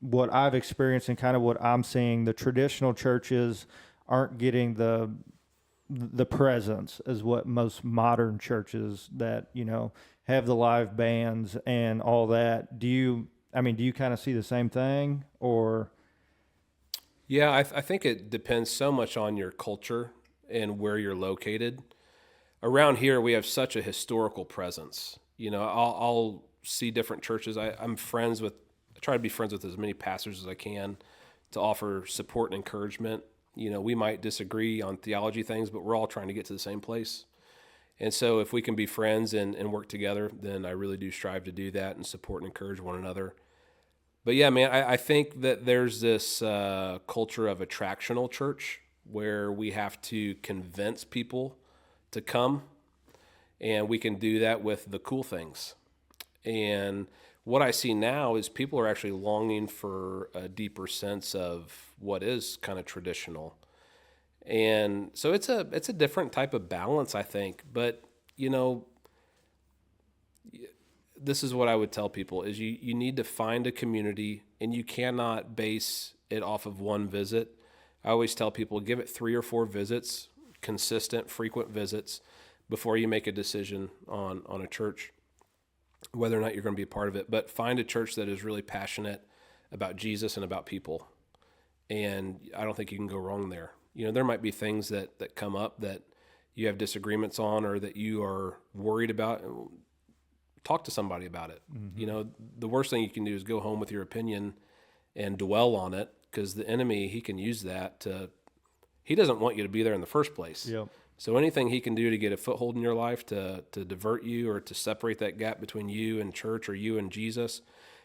what I've experienced and kind of what I'm seeing, the traditional churches aren't getting the presence as what most modern churches that have the live bands and all that. Do you kind of see the same thing, or? Yeah, I think it depends so much on your culture and where you're located. Around here, we have such a historical presence. I'll see different churches. I try to be friends with as many pastors as I can to offer support and encouragement. We might disagree on theology things, but we're all trying to get to the same place. And so if we can be friends and work together, then I really do strive to do that and support and encourage one another. But yeah, man, I think that there's this culture of attractional church where we have to convince people to come, and we can do that with the cool things. And what I see now is people are actually longing for a deeper sense of what is kind of traditional. And so it's a different type of balance, I think. But, this is what I would tell people is you need to find a community, and you cannot base it off of one visit. I always tell people, give it 3 or 4 visits, consistent, frequent visits, before you make a decision on a church, whether or not you're going to be a part of it. But find a church that is really passionate about Jesus and about people. And I don't think you can go wrong there. There might be things that come up that you have disagreements on or that you are worried about. Talk to somebody about it. Mm-hmm. The worst thing you can do is go home with your opinion and dwell on it, because the enemy, he can use that he doesn't want you to be there in the first place. Yep. So anything he can do to get a foothold in your life to divert you or to separate that gap between you and church or you and Jesus,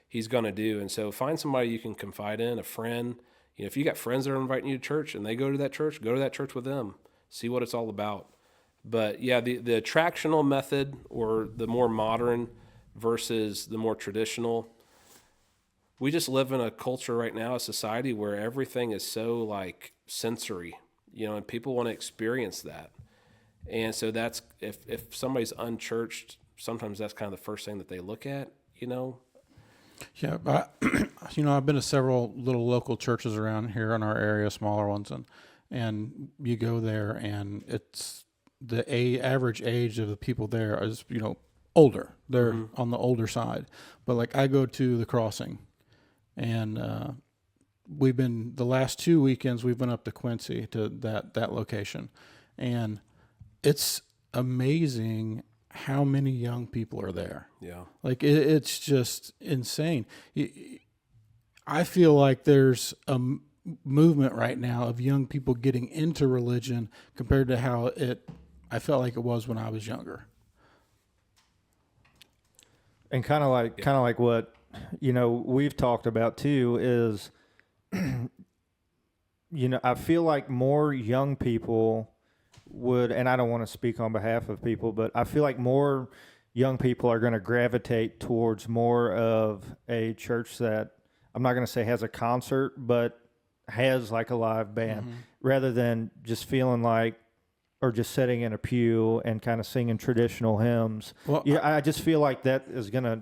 he's going to do. And so find somebody you can confide in, a friend. If you got friends that are inviting you to church and they go to that church with them. See what it's all about. But yeah, the attractional method, or the more modern versus the more traditional, we just live in a culture right now, a society where everything is so like sensory, and people want to experience that. And so that's, if somebody's unchurched, sometimes that's kind of the first thing that they look at, Yeah, but I've been to several little local churches around here in our area, smaller ones, and you go there, and it's the average age of the people there is older. They're mm-hmm. on the older side. But like I go to the Crossing, and we've been the last 2 weekends we've been up to Quincy to that location, and it's amazing how many young people are there. Yeah. Like it's just insane. I feel like there's a movement right now of young people getting into religion compared to how I felt like it was when I was younger. And kind of like what, we've talked about too is, I feel like more young people would, and I don't want to speak on behalf of people, but I feel like more young people are going to gravitate towards more of a church that, I'm not going to say has a concert, but has like a live band, mm-hmm. rather than just feeling like, or just sitting in a pew and kind of singing traditional hymns. Well, I just feel like that is going to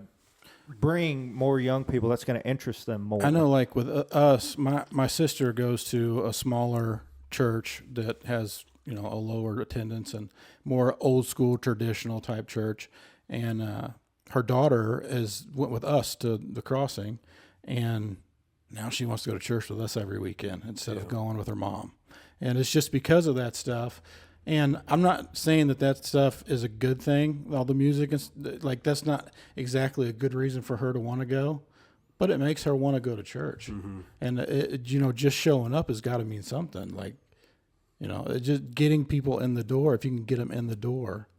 bring more young people. That's going to interest them more. I know, like with us, my sister goes to a smaller church that has, a lower attendance and more old school traditional type church. And her daughter went with us to the Crossing, and now she wants to go to church with us every weekend instead of going with her mom. And it's just because of that stuff. And I'm not saying that stuff is a good thing. All the music is like, that's not exactly a good reason for her to want to go. but it makes her want to go to church. And just showing up has got to mean something. Like, just getting people in the door. If you can get them in the door,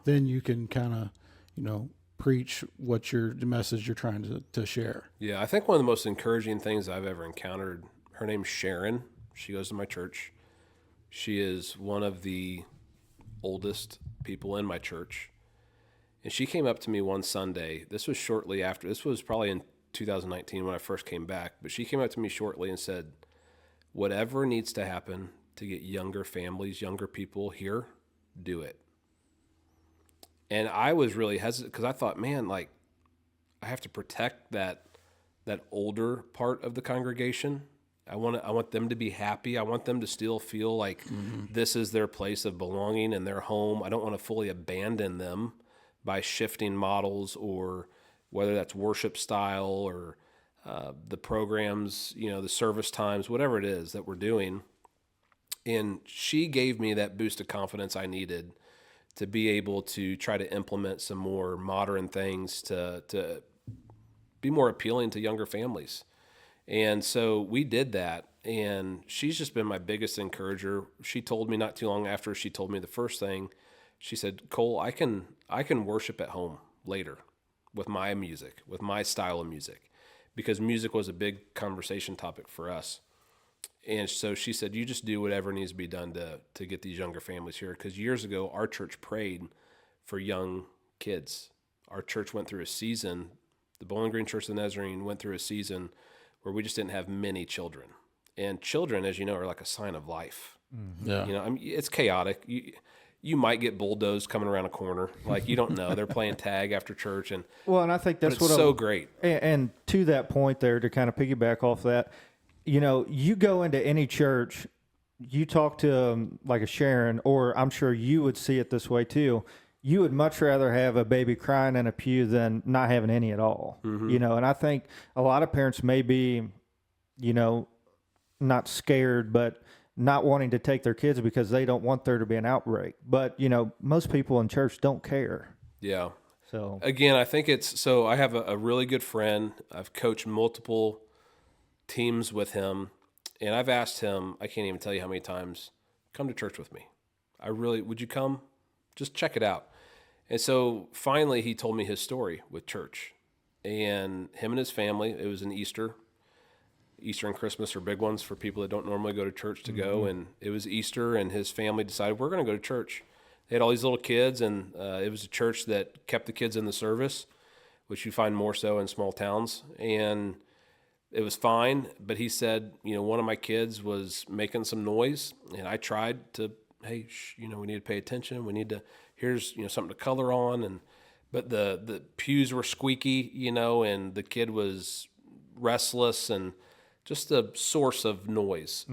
then you can kind of, preach the message you're trying to share. Yeah, I think one of the most encouraging things I've ever encountered, her name's Sharon. She goes to my church. She is one of the oldest people in my church. And she came up to me one Sunday. This was probably in 2019 when I first came back. But she came up to me shortly and said, whatever needs to happen to get younger families, younger people here, do it. And I was really hesitant because I thought, man, like, I have to protect that older part of the congregation. I want them to be happy. I want them to still feel like this is their place of belonging and their home. I don't want to fully abandon them by shifting models, or whether that's worship style or the programs, the service times, whatever it is that we're doing. And she gave me that boost of confidence I needed to be able to try to implement some more modern things to be more appealing to younger families. And so we did that, and she's just been my biggest encourager. She told me not too long after she told me the first thing, she said, Cole, I can worship at home later with my music, with my style of music, because music was a big conversation topic for us. And so she said, you just do whatever needs to be done to get these younger families here. Because years ago, our church prayed for young kids. Our church went through a season, the Bowling Green Church of the Nazarene went through a season where we just didn't have many children. And children, as you know, are like a sign of life. Yeah. It's chaotic. You might get bulldozed coming around a corner. Like, you don't know. They're playing tag after church. And I think that's what so great. And to that point there, to kind of piggyback off that, you go into any church, you talk to like a Sharon, or I'm sure you would see it this way too. You would much rather have a baby crying in a pew than not having any at all. And I think a lot of parents may be, not scared, but not wanting to take their kids because they don't want there to be an outbreak. But, most people in church don't care. Yeah. So again, I think I have a really good friend. I've coached multiple teams with him, and I've asked him, I can't even tell you how many times, come to church with me. Would you come? Just check it out. And so finally he told me his story with church, and him and his family, it was an Easter and Christmas are big ones for people that don't normally go to church to go. And it was Easter, and his family decided, we're going to go to church. They had all these little kids, and it was a church that kept the kids in the service, which you find more so in small towns. And it was fine, but he said, one of my kids was making some noise, and I tried to, hey, we need to pay attention. We need to, here's, something to color on. But the pews were squeaky, and the kid was restless and just a source of noise.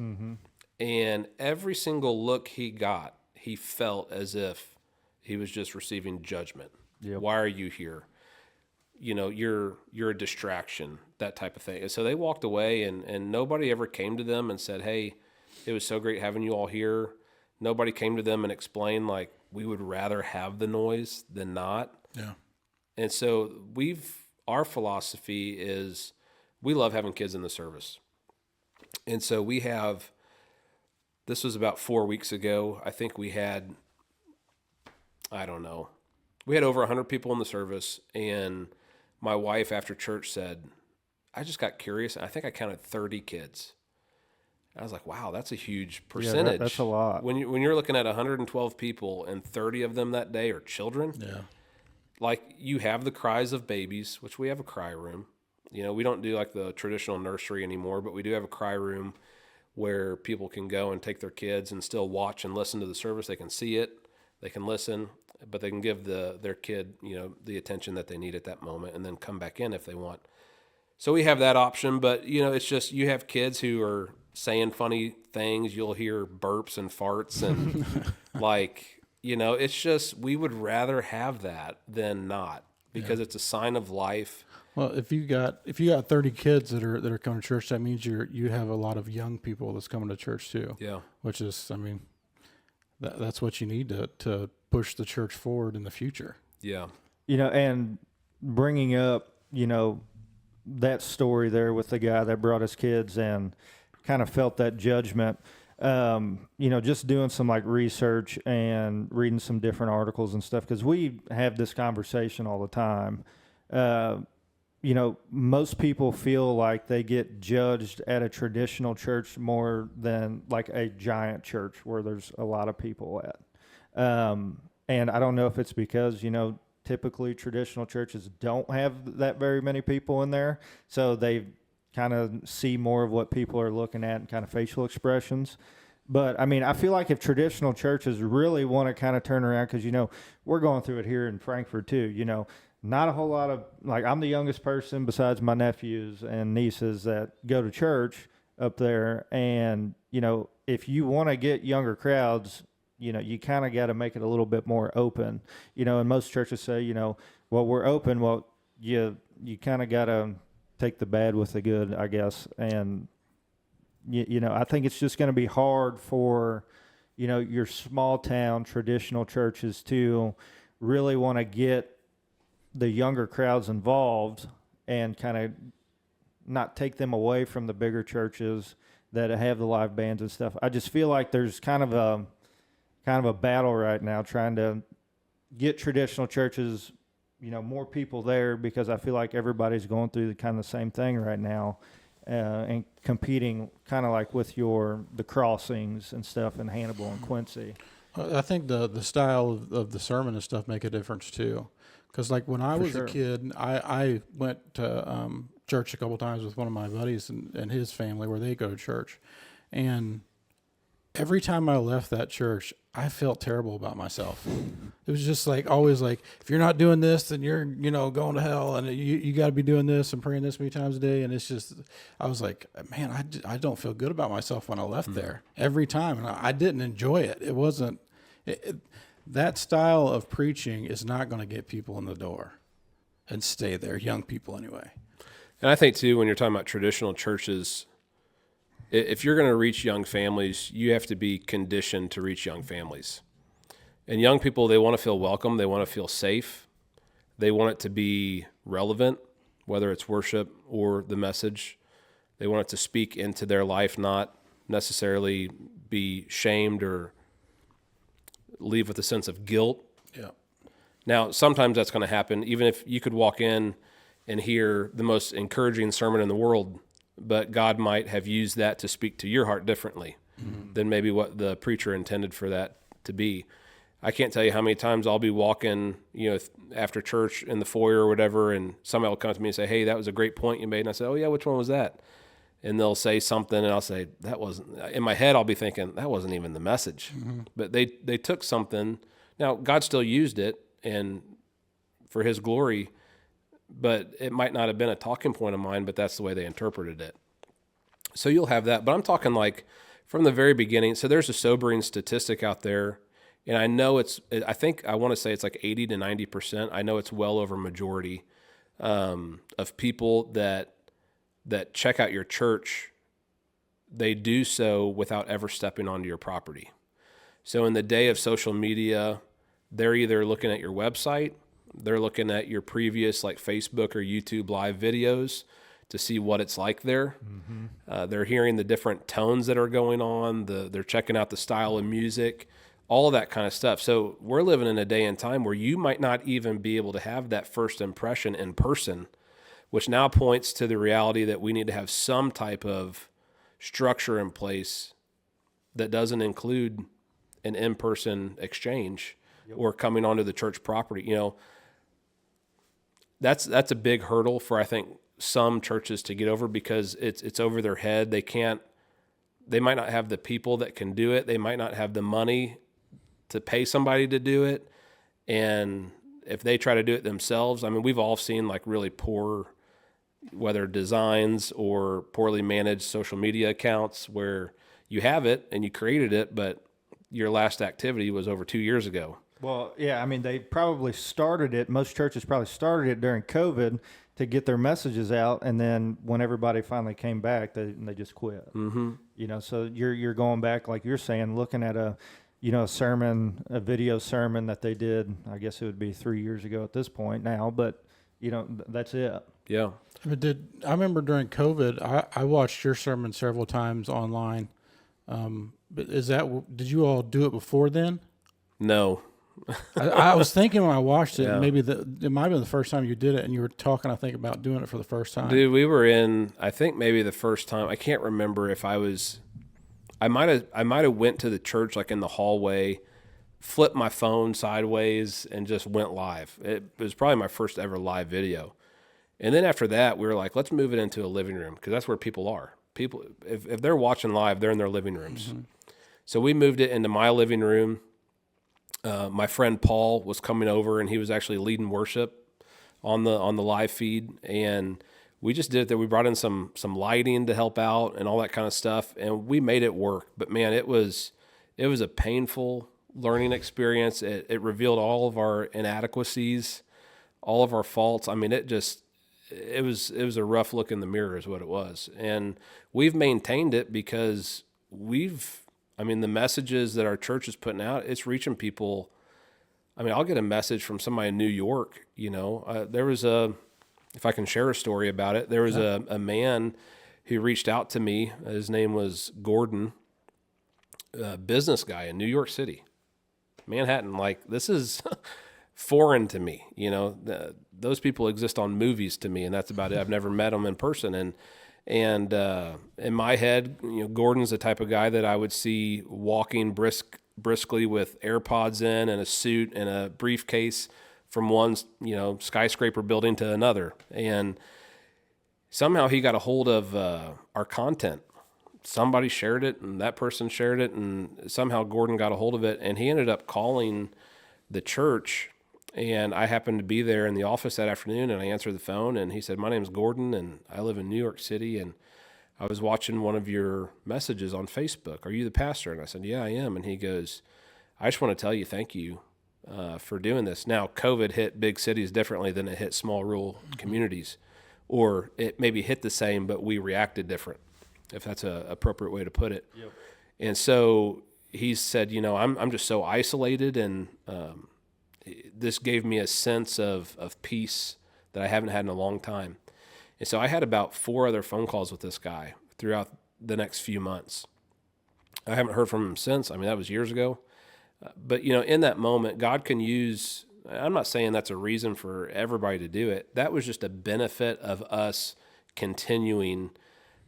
And every single look he got, he felt as if he was just receiving judgment. Yep. Why are you here? You're a distraction, that type of thing. And so they walked away, and nobody ever came to them and said, hey, it was so great having you all here. Nobody came to them and explained, like, we would rather have the noise than not. Yeah. And so our philosophy is we love having kids in the service. And so this was about 4 weeks ago. I think we had over 100 people in the service, and my wife after church said, I just got curious, and I think I counted 30 kids. I was like, wow, that's a huge percentage. Yeah, that's a lot. When you're looking at 112 people and 30 of them that day are children, like, you have the cries of babies, which we have a cry room. We don't do like the traditional nursery anymore, but we do have a cry room where people can go and take their kids and still watch and listen to the service. They can see it, they can listen, but they can give their kid, the attention that they need at that moment, and then come back in if they want. So we have that option, but it's just, you have kids who are saying funny things. You'll hear burps and farts and it's just, we would rather have that than not, because it's a sign of life. Well, if you got 30 kids that are coming to church, that means you have a lot of young people that's coming to church too. Yeah. Which is, that's what you need to push the church forward in the future. Yeah. And bringing up, that story there with the guy that brought his kids and kind of felt that judgment. Just doing some like research and reading some different articles and stuff, because we have this conversation all the time. Most people feel like they get judged at a traditional church more than like a giant church where there's a lot of people at. And I don't know if it's because, typically traditional churches don't have that very many people in there. So they kind of see more of what people are looking at and kind of facial expressions. But I mean, I feel like if traditional churches really want to kind of turn around, because, we're going through it here in Frankfurt too, not a whole lot of, like, I'm the youngest person besides my nephews and nieces that go to church up there. And, if you want to get younger crowds, you kind of got to make it a little bit more open, and most churches say, well, we're open. Well, you kind of got to take the bad with the good, I guess. And, I think it's just going to be hard for, your small town traditional churches to really want to get the younger crowds involved and kind of not take them away from the bigger churches that have the live bands and stuff. I just feel like there's kind of a battle right now trying to get traditional churches, more people there, because I feel like everybody's going through the kind of the same thing right now, and competing kind of like with the crossings and stuff in Hannibal and Quincy. I think the style of the sermon and stuff make a difference too. Because like when I was a kid, I went to church a couple times with one of my buddies and his family where they go to church. And every time I left that church, I felt terrible about myself. It was just like, always like, if you're not doing this, then you're, going to hell, and you got to be doing this and praying this many times a day. And it's just, I was like, man, I don't feel good about myself when I left there every time. And I didn't enjoy it. It wasn't, that style of preaching is not going to get people in the door and stay there, young people anyway. And I think too, when you're talking about traditional churches, if you're going to reach young families, you have to be conditioned to reach young families. And young people, they want to feel welcome. They want to feel safe. They want it to be relevant, whether it's worship or the message. They want it to speak into their life, not necessarily be shamed or leave with a sense of guilt. Yeah. Now, sometimes that's going to happen, even if you could walk in and hear the most encouraging sermon in the world, but God might have used that to speak to your heart differently than maybe what the preacher intended for that to be. I can't tell you how many times I'll be walking, after church in the foyer or whatever, and somebody will come to me and say, hey, that was a great point you made. And I say, oh yeah, which one was that? And they'll say something, and I'll say, that wasn't, in my head, I'll be thinking, that wasn't even the message. But they took something. Now, God still used it and for his glory, but it might not have been a talking point of mine, but that's the way they interpreted it. So you'll have that. But I'm talking like from the very beginning. So there's a sobering statistic out there, and I know I want to say it's like 80 to 90%. I know it's well over majority of people that check out your church, they do so without ever stepping onto your property. So in the day of social media, they're either looking at your website, they're looking at your previous like Facebook or YouTube live videos to see what it's like there. They're hearing the different tones that are going on. They're checking out the style of music, all of that kind of stuff. So we're living in a day and time where you might not even be able to have that first impression in person, which now points to the reality that we need to have some type of structure in place that doesn't include an in-person exchange or coming onto the church property. That's a big hurdle for, I think, some churches to get over, because it's over their head. They might not have the people that can do it. They might not have the money to pay somebody to do it. And if they try to do it themselves, I mean, we've all seen like really poor, whether designs or poorly managed social media accounts where you have it and you created it, but your last activity was over 2 years ago. Well, yeah, I mean, they probably started it. Most churches probably started it during COVID to get their messages out, and then when everybody finally came back, they just quit. So you're going back, like you're saying, looking at a sermon, a video sermon that they did. I guess it would be 3 years ago at this point now, but that's it. Yeah. But I remember during COVID, I watched your sermon several times online. But did you all do it before then? No. I was thinking when I watched it, Yeah. maybe it might have been the first time you did it, and you were talking, I think, about doing it for the first time. Dude, we were in, I think maybe the first time, I can't remember if I might have went to the church like in the hallway, flipped my phone sideways and just went live. It was probably my first ever live video. And then after that, we were like, let's move it into a living room because that's where people are. People, if they're watching live, they're in their living rooms. Mm-hmm. So we moved it into my living room. My friend Paul was coming over, and he was actually leading worship on the live feed. And we just did it there. We brought in some lighting to help out and all that kind of stuff, and we made it work. But man, it was a painful learning experience. It revealed all of our inadequacies, all of our faults. I mean, it was a rough look in the mirror is what it was. And we've maintained it because the messages that our church is putting out, it's reaching people. I mean, I'll get a message from somebody in New York, there was if I can share a story about it, there was a man who reached out to me. His name was Gordon, a business guy in New York City, Manhattan. Like, this is foreign to me. Those people exist on movies to me, and that's about it. I've never met them in person. And in my head, Gordon's the type of guy that I would see walking briskly with AirPods in and a suit and a briefcase from one, skyscraper building to another. And somehow he got a hold of our content. Somebody shared it, and that person shared it, and somehow Gordon got a hold of it, and he ended up calling the church. And I happened to be there in the office that afternoon, and I answered the phone, and he said, "My name's Gordon, and I live in New York City, and I was watching one of your messages on Facebook. Are you the pastor?" And I said, "Yeah, I am." And he goes, "I just want to tell you thank you for doing this." Now, COVID hit big cities differently than it hit small rural communities, or it maybe hit the same, but we reacted different, if that's an appropriate way to put it. Yep. And so he said, I'm just so isolated, and this gave me a sense of peace that I haven't had in a long time. And so I had about 4 other phone calls with this guy throughout the next few months. I haven't heard from him since. I mean, that was years ago. But, in that moment, God can use, I'm not saying that's a reason for everybody to do it. That was just a benefit of us continuing,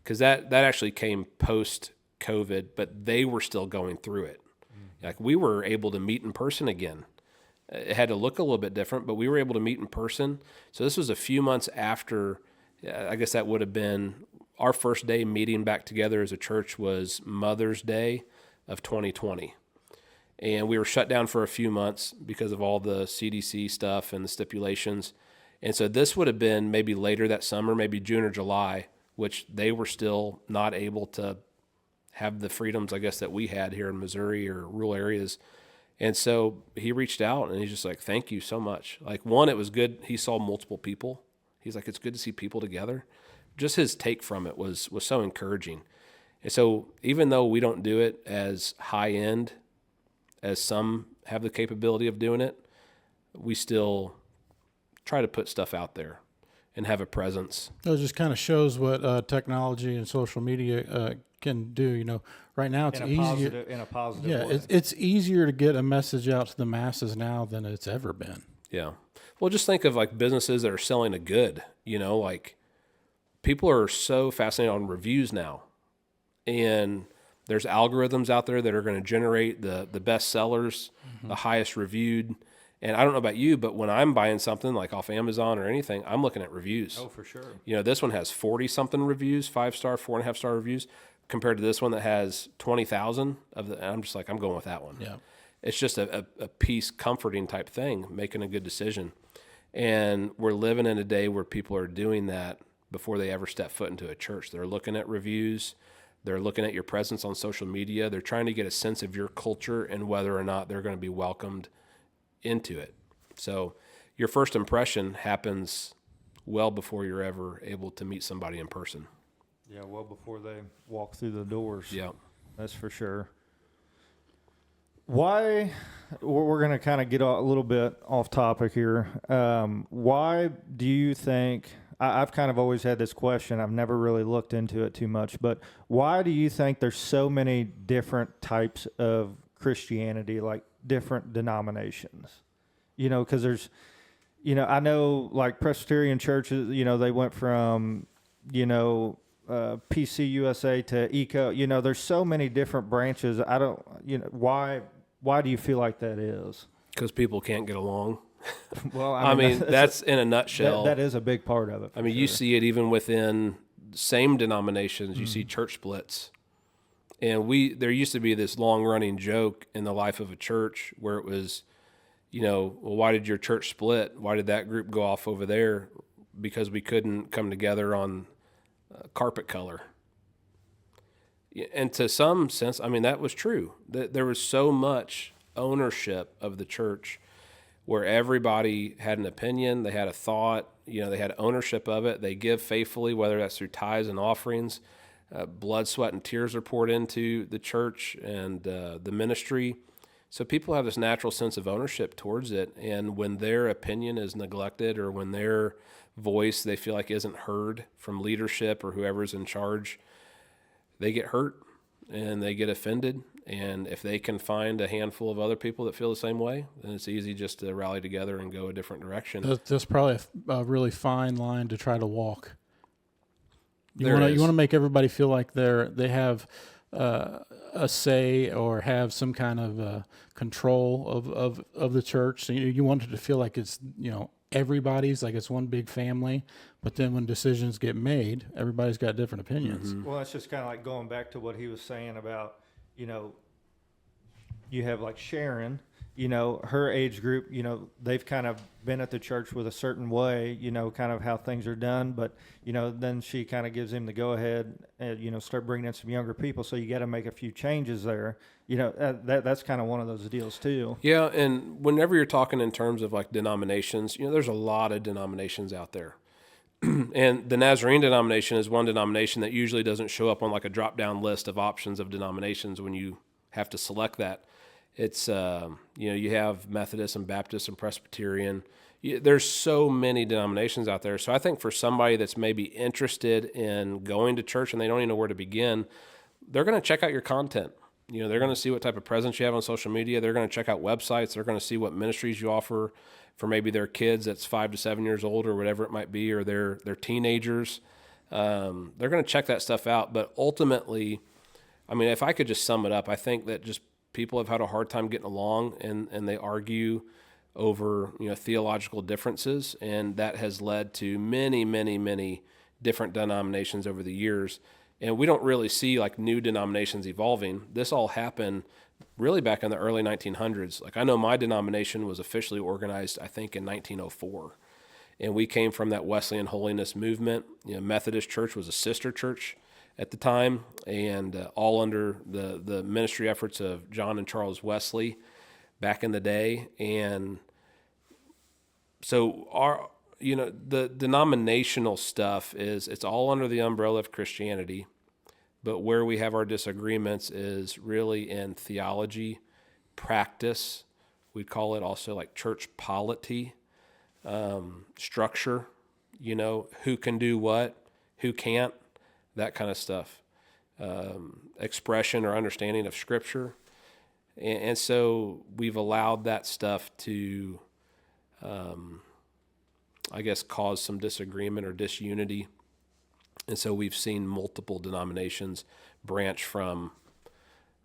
because that actually came post-COVID, but they were still going through it. Mm-hmm. Like, we were able to meet in person again. It had to look a little bit different, but we were able to meet in person. So this was a few months after, I guess that would have been our first day meeting back together as a church was Mother's Day of 2020. And we were shut down for a few months because of all the CDC stuff and the stipulations. And so this would have been maybe later that summer, maybe June or July, which they were still not able to have the freedoms, I guess, that we had here in Missouri or rural areas. And so he reached out, and he's just like, "Thank you so much." Like, one, it was good. He saw multiple people. He's like, "It's good to see people together." Just his take from it was so encouraging. And so even though we don't do it as high end as some have the capability of doing it, we still try to put stuff out there and have a presence. It just kind of shows what technology and social media can do. Right now it's easier in a positive way. It's easier to get a message out to the masses now than it's ever been. Yeah. Well, just think of like businesses that are selling a good, like people are so fascinated on reviews now, and there's algorithms out there that are going to generate the best sellers, mm-hmm. the highest reviewed. And I don't know about you, but when I'm buying something like off Amazon or anything, I'm looking at reviews. Oh, for sure. This one has 40-something reviews, 5-star, 4.5-star reviews, compared to this one that has 20,000 of the. I'm just like, I'm going with that one. Yeah. It's just a peace comforting type thing, making a good decision. And we're living in a day where people are doing that before they ever step foot into a church. They're looking at reviews. They're looking at your presence on social media. They're trying to get a sense of your culture and whether or not they're going to be welcomed into it. So your first impression happens well before you're ever able to meet somebody in person. Yeah, well before they walk through the doors. Yeah. That's for sure. Why? We're going to kind of get a little bit off topic here. Why do you think? I've kind of always had this question. I've never really looked into it too much, but why do you think there's so many different types of Christianity, like different denominations? You know, because there's, you know, I know like Presbyterian churches, you know, they went from, you know, PC USA to Eco. You know, there's so many different branches. I don't, you know, why do you feel like that is? Because people can't get along. Well, I mean that's in a nutshell. That is a big part of it. I mean, you see it even within same denominations. You see church splits. And there used to be this long running joke in the life of a church where it was, you know, well, why did your church split? Why did that group go off over there? Because we couldn't come together on carpet color. And to some sense, I mean, that was true. There was so much ownership of the church where everybody had an opinion, they had a thought, you know, they had ownership of it. They give faithfully, whether that's through tithes and offerings. Blood, sweat, and tears are poured into the church and the ministry. So people have this natural sense of ownership towards it. And when their opinion is neglected or when their voice they feel like isn't heard from leadership or whoever's in charge, they get hurt and they get offended. And if they can find a handful of other people that feel the same way, then it's easy just to rally together and go a different direction. That's probably a really fine line to try to walk. You There want is. to make everybody feel like they have a say or have some kind of control of the church. So you want it to feel like it's, you know, everybody's, like it's one big family. But then when decisions get made, everybody's got different opinions. Mm-hmm. Well, it's just kind of like going back to what he was saying about, you know, you have like Sharon, you know, her age group, you know, they've kind of been at the church with a certain way, you know, kind of how things are done. But, you know, then she kind of gives him the go ahead and, you know, start bringing in some younger people. So you got to make a few changes there. You know, that's kind of one of those deals too. Yeah, and whenever you're talking in terms of like denominations, you know, there's a lot of denominations out there. And the Nazarene denomination is one denomination that usually doesn't show up on like a drop-down list of options of denominations when you have to select that. It's, you know, you have Methodist and Baptist and Presbyterian. There's so many denominations out there. So I think for somebody that's maybe interested in going to church and they don't even know where to begin, they're going to check out your content. You know, they're going to see what type of presence you have on social media. They're going to check out websites. They're going to see what ministries you offer for maybe their kids that's 5 to 7 years old or whatever it might be, or their teenagers. They're going to check that stuff out. But ultimately, I mean, if I could just sum it up, I think that just people have had a hard time getting along and they argue over, you know, theological differences. And that has led to many, many, many different denominations over the years. And we don't really see like new denominations evolving. This all happened really back in the early 1900s. Like I know my denomination was officially organized, I think, in 1904. And we came from that Wesleyan holiness movement. You know, Methodist Church was a sister church at the time, and all under the ministry efforts of John and Charles Wesley back in the day. And so our, you know, the denominational stuff it's all under the umbrella of Christianity. But where we have our disagreements is really in theology, practice. We'd call it also like church polity, structure, you know, who can do what, who can't, that kind of stuff. Expression or understanding of Scripture. And so we've allowed that stuff to, I guess, cause some disagreement or disunity. And so we've seen multiple denominations branch from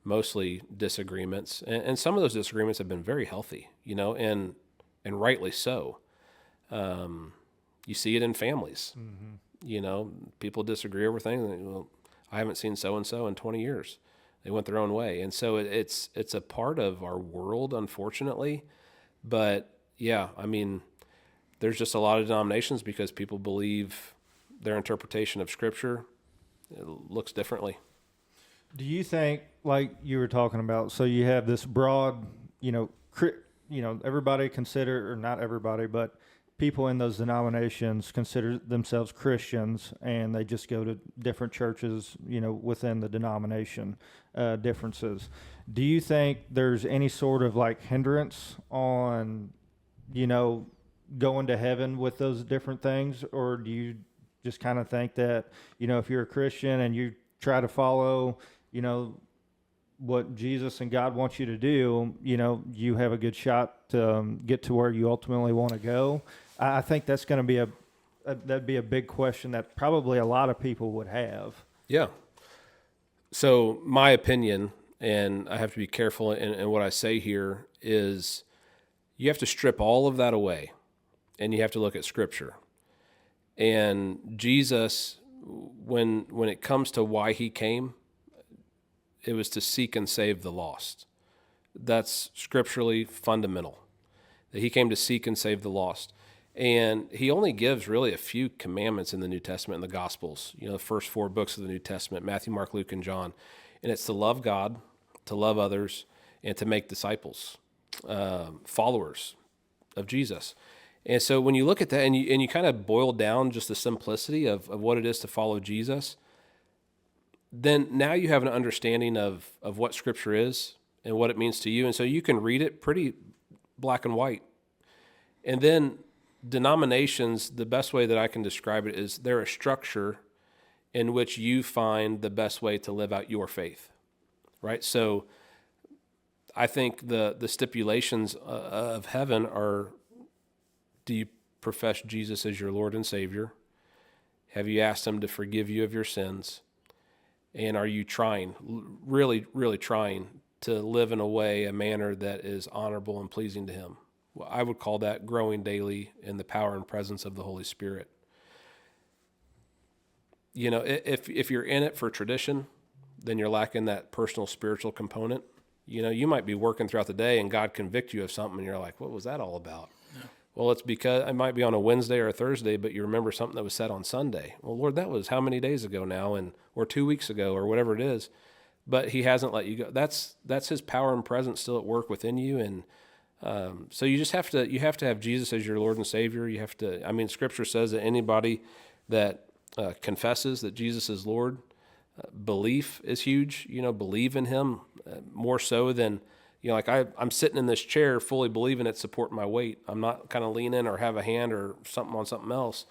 mostly disagreements. And some of those disagreements have been very healthy, you know, and rightly so. You see it in families. Mm-hmm. You know, people disagree over things. Well, I haven't seen so-and-so in 20 years. They went their own way. And so it's a part of our world, unfortunately. But, yeah, I mean, there's just a lot of denominations because people believe their interpretation of Scripture looks differently. Do you think, like you were talking about, so you have this broad, you know, everybody consider, or not everybody, but people in those denominations consider themselves Christians, and they just go to different churches, within the denomination differences. Do you think there's any sort of like hindrance on, going to heaven with those different things, or do you just kind of think that, if you're a Christian and you try to follow, what Jesus and God wants you to do, you have a good shot to get to where you ultimately want to go? I think that's going to be that'd be a big question that probably a lot of people would have. Yeah. So my opinion, and I have to be careful in what I say here, is you have to strip all of that away, and you have to look at Scripture. And Jesus, when it comes to why he came, it was to seek and save the lost. That's scripturally fundamental, that he came to seek and save the lost. And he only gives really a few commandments in the New Testament and the Gospels, the first 4 books of the New Testament, Matthew, Mark, Luke, and John. And it's to love God, to love others, and to make disciples, followers of Jesus. And so when you look at that and you kind of boil down just the simplicity of what it is to follow Jesus, then now you have an understanding of what Scripture is and what it means to you. And so you can read it pretty black and white. And then denominations, the best way that I can describe it is they're a structure in which you find the best way to live out your faith, right? So I think the stipulations of heaven are, do you profess Jesus as your Lord and Savior? Have you asked him to forgive you of your sins? And are you trying, really, really trying to live in a manner that is honorable and pleasing to him? Well, I would call that growing daily in the power and presence of the Holy Spirit. If you're in it for tradition, then you're lacking that personal spiritual component. You might be working throughout the day and God convict you of something and you're like, what was that all about? Yeah. Well, it's because it might be on a Wednesday or a Thursday, but you remember something that was said on Sunday. Well, Lord, that was how many days ago now, or 2 weeks ago, or whatever it is. But he hasn't let you go. That's his power and presence still at work within you. And so you just have to have Jesus as your Lord and Savior. You have to. Scripture says that anybody that confesses that Jesus is Lord, belief is huge. Believe in him more so than. I'm sitting in this chair fully believing it's supporting my weight. I'm not kind of leaning or have a hand or something on something else.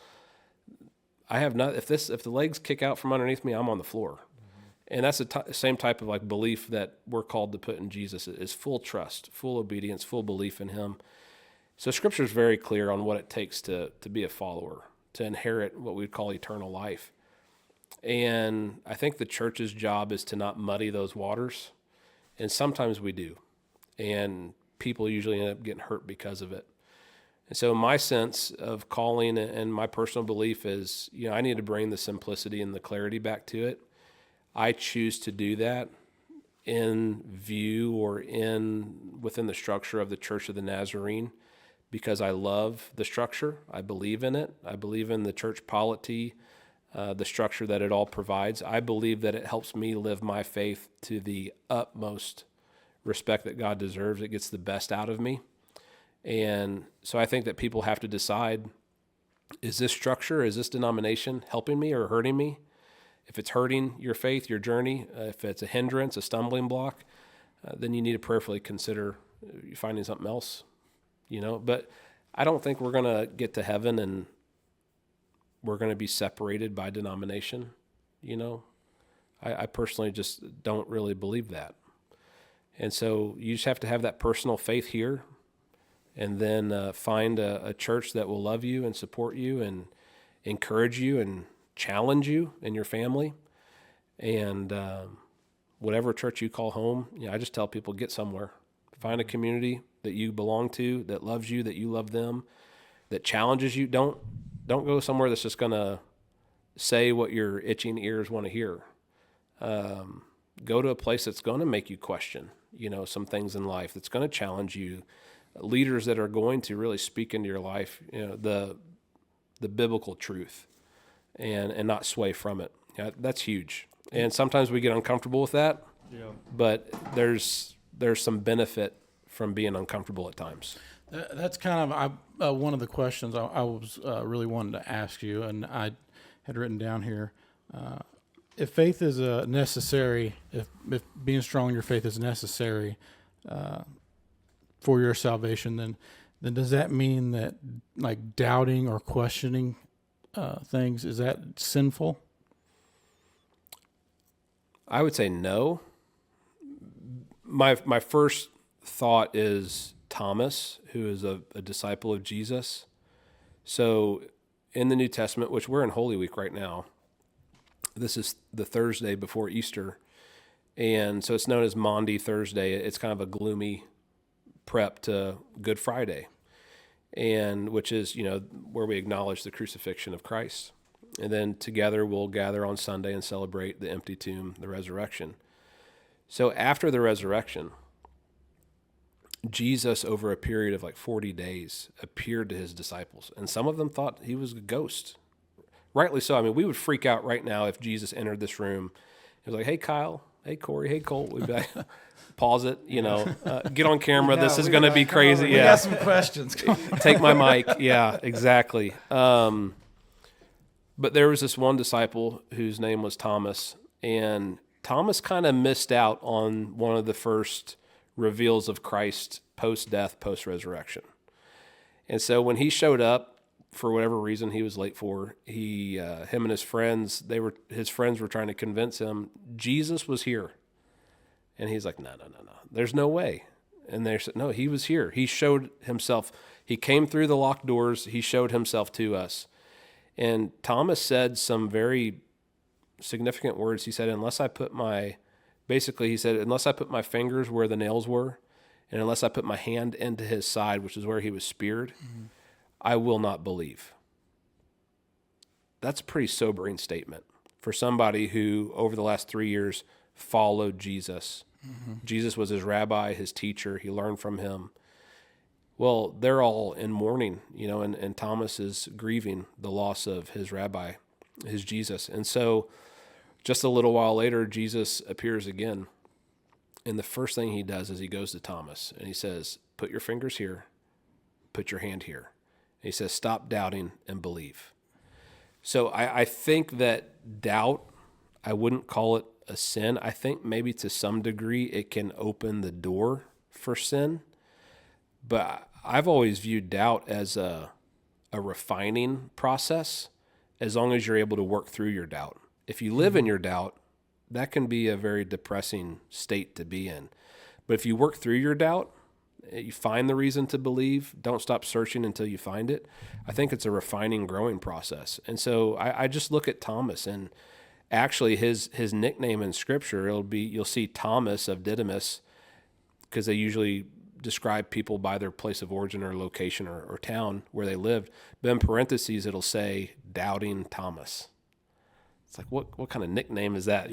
I have not. If the legs kick out from underneath me, I'm on the floor. Mm-hmm. And that's the same type of belief that we're called to put in Jesus, is full trust, full obedience, full belief in him. So Scripture is very clear on what it takes to be a follower, to inherit what we'd call eternal life. And I think the church's job is to not muddy those waters. And sometimes we do. And people usually end up getting hurt because of it. And so my sense of calling and my personal belief is, I need to bring the simplicity and the clarity back to it. I choose to do that in view or within the structure of the Church of the Nazarene because I love the structure. I believe in it. I believe in the church polity, the structure that it all provides. I believe that it helps me live my faith to the utmost respect that God deserves. It gets the best out of me. And so I think that people have to decide, is this structure, is this denomination helping me or hurting me? If it's hurting your faith, your journey, if it's a hindrance, a stumbling block, then you need to prayerfully consider finding something else, But I don't think we're going to get to heaven and we're going to be separated by denomination, I personally just don't really believe that. And so you just have to have that personal faith here and then find a church that will love you and support you and encourage you and challenge you and your family. And whatever church you call home, I just tell people, get somewhere. Find a community that you belong to, that loves you, that you love them, that challenges you. Don't go somewhere that's just going to say what your itching ears want to hear. Go to a place that's going to make you question, some things in life, that's going to challenge you. Leaders that are going to really speak into your life, the biblical truth, and not sway from it. That's huge. And sometimes we get uncomfortable with that. Yeah. But there's some benefit from being uncomfortable at times. That's kind of one of the questions I was really wanting to ask you, and I had written down here. If faith is necessary, if being strong in your faith is necessary for your salvation, then does that mean that like doubting or questioning things, is that sinful? I would say no. My first thought is Thomas, who is a disciple of Jesus. So in the New Testament, which we're in Holy Week right now, this is the Thursday before Easter. And so it's known as Maundy Thursday. It's kind of a gloomy prep to Good Friday, and which is, where we acknowledge the crucifixion of Christ. And then together we'll gather on Sunday and celebrate the empty tomb, the resurrection. So after the resurrection, Jesus, over a period of like 40 days, appeared to his disciples. And some of them thought he was a ghost. Rightly so. I mean, we would freak out right now if Jesus entered this room. He was like, hey, Kyle. Hey, Corey. Hey, Colt. We'd be like, pause it, get on camera. No, this is we going to were be like, crazy. we Yeah. got some questions. Take my mic. Yeah, exactly. But there was this one disciple whose name was Thomas, and Thomas kind of missed out on one of the first reveals of Christ post-death, post-resurrection. And so when he showed up, for whatever reason he was late for, him and his friends, his friends were trying to convince him Jesus was here. And he's like, no, there's no way. And they said, no, he was here. He showed himself. He came through the locked doors. He showed himself to us. And Thomas said some very significant words. He said, unless I put my fingers where the nails were, and unless I put my hand into his side, which is where he was speared, I will not believe. That's a pretty sobering statement for somebody who, over the last 3 years, followed Jesus. Mm-hmm. Jesus was his rabbi, his teacher. He learned from him. Well, they're all in mourning, and Thomas is grieving the loss of his rabbi, his Jesus. And so just a little while later, Jesus appears again. And the first thing he does is he goes to Thomas and he says, put your fingers here, put your hand here. And he says, stop doubting and believe. So I think that doubt, I wouldn't call it a sin. I think maybe to some degree it can open the door for sin. But I've always viewed doubt as a refining process, as long as you're able to work through your doubt. If you live in your doubt, that can be a very depressing state to be in. But if you work through your doubt, you find the reason to believe, don't stop searching until you find it. I think it's a refining, growing process. And so I just look at Thomas, and actually his nickname in Scripture, you'll see Thomas of Didymus, because they usually describe people by their place of origin or location or town where they lived. But in parentheses, it'll say Doubting Thomas. It's like, what kind of nickname is that,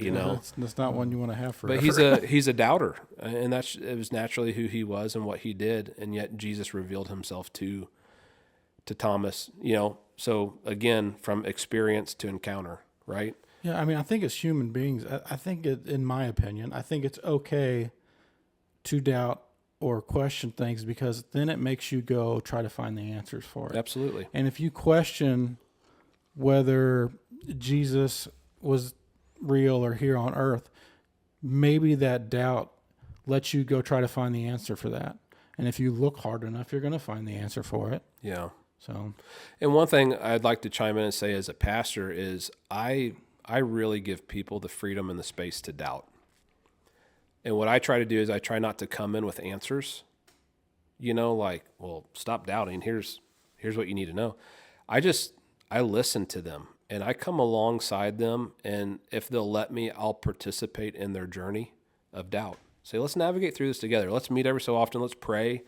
That's not one you want to have forever. But he's a doubter, and it was naturally who he was and what he did, and yet Jesus revealed himself to Thomas, so again, from experience to encounter, right? Yeah, I mean, I think as human beings, I think in my opinion, I think it's okay to doubt or question things, because then it makes you go try to find the answers for it. Absolutely. And if you question whether Jesus was real or here on earth, maybe that doubt lets you go try to find the answer for that. And if you look hard enough, you're going to find the answer for it. Yeah. So, and one thing I'd like to chime in and say as a pastor is I really give people the freedom and the space to doubt. And what I try to do is I try not to come in with answers, well, stop doubting. Here's what you need to know. I listen to them, and I come alongside them, and if they'll let me, I'll participate in their journey of doubt. Say, let's navigate through this together. Let's meet every so often. Let's pray,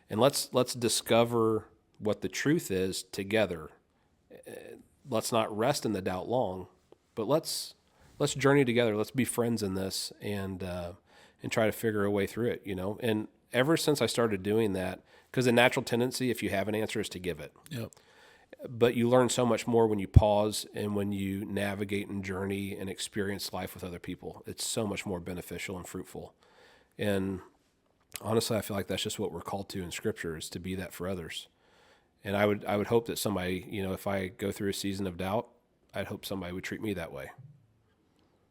and let's discover what the truth is together. Let's not rest in the doubt long, but let's journey together. Let's be friends in this, and try to figure a way through it. And ever since I started doing that, because the natural tendency, if you have an answer, is to give it. yep. But you learn so much more when you pause and when you navigate and journey and experience life with other people. It's so much more beneficial and fruitful. And honestly, I feel like that's just what we're called to in Scripture, is to be that for others. And I would hope that somebody, if I go through a season of doubt, I'd hope somebody would treat me that way.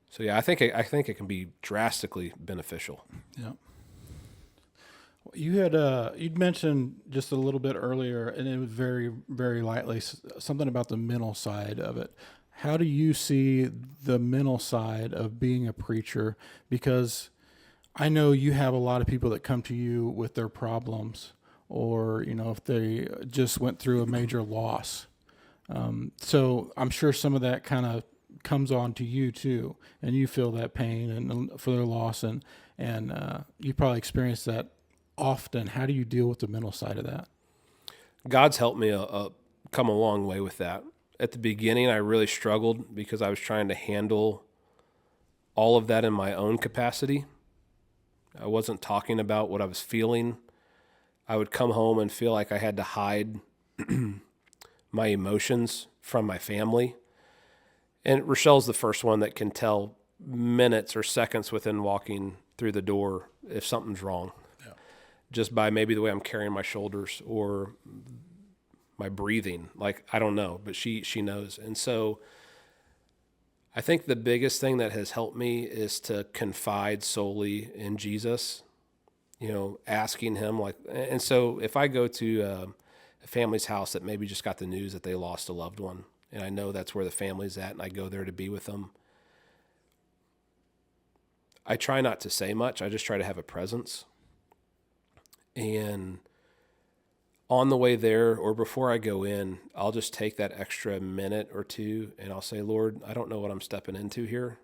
So yeah, I think it can be drastically beneficial. Yeah. You had you'd mentioned just a little bit earlier, and it was very, very lightly, something about the mental side of it. How do you see the mental side of being a preacher? Because I know you have a lot of people that come to you with their problems, or if they just went through a major loss. So I'm sure some of that kind of comes on to you too, and you feel that pain and for their loss, and you probably experience that often. How do you deal with the mental side of that? God's helped me come a long way with that. At the beginning, I really struggled because I was trying to handle all of that in my own capacity. I wasn't talking about what I was feeling. I would come home and feel like I had to hide my emotions from my family. And Rochelle's the first one that can tell minutes or seconds within walking through the door if something's wrong. Yeah. Just by maybe the way I'm carrying my shoulders or my breathing. Like, I don't know, but she knows. And so I think the biggest thing that has helped me is to confide solely in Jesus, asking him and so if I go to a family's house that maybe just got the news that they lost a loved one, and I know that's where the family's at, and I go there to be with them, I try not to say much. I just try to have a presence. And on the way there or before I go in, I'll just take that extra minute or two and I'll say, Lord, I don't know what I'm stepping into here.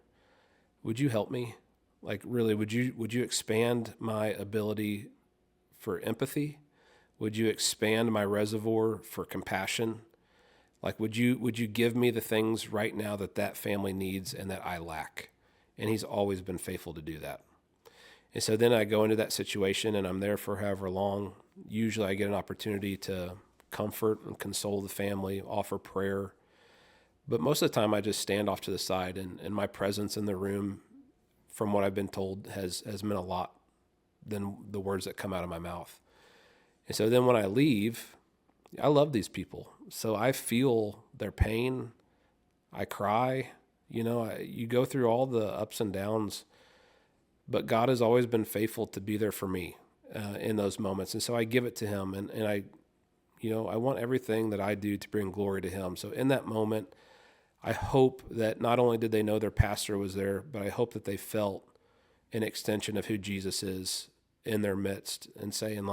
Would you help me? Like, really, would you expand my ability for empathy? Would you expand my reservoir for compassion? Like, would you give me the things right now that family needs and that I lack? And he's always been faithful to do that. And so then I go into that situation and I'm there for however long. Usually I get an opportunity to comfort and console the family, offer prayer. But most of the time I just stand off to the side, and my presence in the room, from what I've been told, has meant a lot than the words that come out of my mouth. And so then when I leave, I love these people. So I feel their pain. I cry. You go through all the ups and downs, but God has always been faithful to be there for me in those moments. And so I give it to him, and I want everything that I do to bring glory to him. So in that moment, I hope that not only did they know their pastor was there, but I hope that they felt an extension of who Jesus is in their midst, and saying,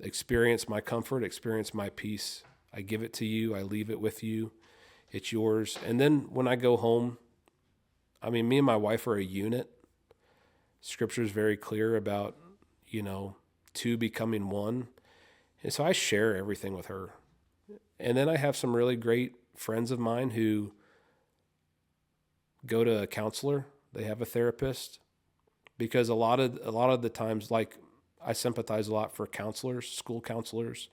experience my comfort, experience my peace. I give it to you. I leave it with you. It's yours. And then when I go home, me and my wife are a unit. Scripture is very clear about, two becoming one. And so I share everything with her. And then I have some really great friends of mine who go to a counselor. They have a therapist, because a lot of the times, I sympathize a lot for counselors, school counselors,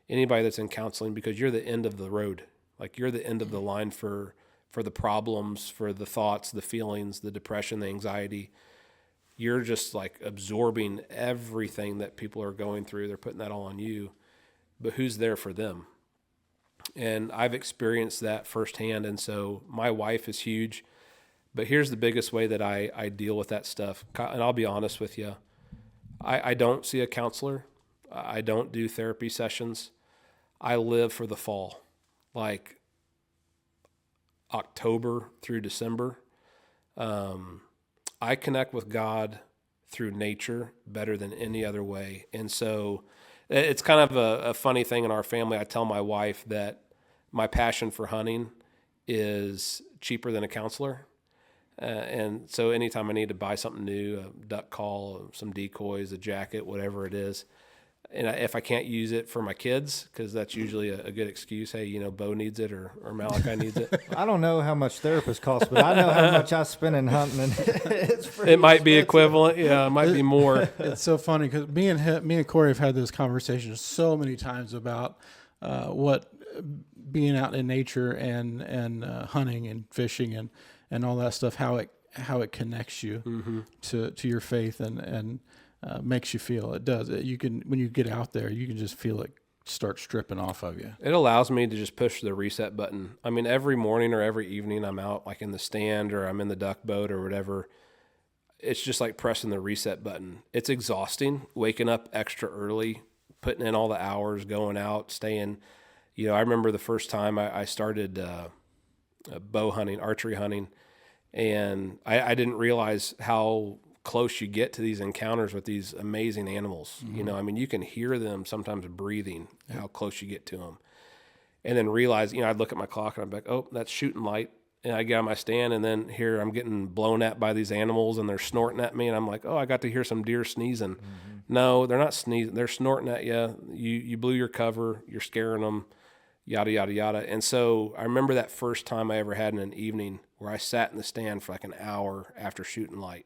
anybody that's in counseling, because you're the end of the road. Like, you're the end of the line for the problems, for the thoughts, the feelings, the depression, the anxiety. You're just absorbing everything that people are going through. They're putting that all on you, but who's there for them? And I've experienced that firsthand. And so my wife is huge, but here's the biggest way that I deal with that stuff. And I'll be honest with you. I don't see a counselor. I don't do therapy sessions. I live for the fall, like October through December. I connect with God through nature better than any other way. And so it's kind of a funny thing in our family. I tell my wife that my passion for hunting is cheaper than a counselor. And so anytime I need to buy something new, a duck call, some decoys, a jacket, whatever it is, and if I can't use it for my kids, because that's usually a good excuse. Hey, Bo needs it, or Malachi needs it. I don't know how much therapists cost, but I know how much I spend in hunting, and it's pretty It might be expensive. equivalent. Yeah, it might be more. It's so funny because me and Corey have had this conversation so many times about what being out in nature and hunting and fishing and all that stuff, how it connects you to your faith, and makes you feel. It does. You can, when you get out there, you can just feel it start stripping off of you. It allows me to just push the reset button. I mean, every morning or every evening I'm out like in the stand or I'm in the duck boat or whatever. It's just like pressing the reset button. It's exhausting, waking up extra early, putting in all the hours, going out, staying. You know, I remember the first time I started bow hunting, archery hunting, and I didn't realize how close you get to these encounters with these amazing animals. Mm-hmm. You know, I mean, you can hear them sometimes breathing, how close you get to them. And then realize, you know, I'd look at my clock and I'd be like, oh, that's shooting light. And I get on my stand, and then here I'm getting blown at by these animals, and they're snorting at me, and I'm like, oh, I got to hear some deer sneezing. Mm-hmm. No, they're not sneezing. They're snorting at you. You blew your cover. You're scaring them, yada, yada, yada. And so I remember that first time I ever had in an evening where I sat in the stand for like an hour after shooting light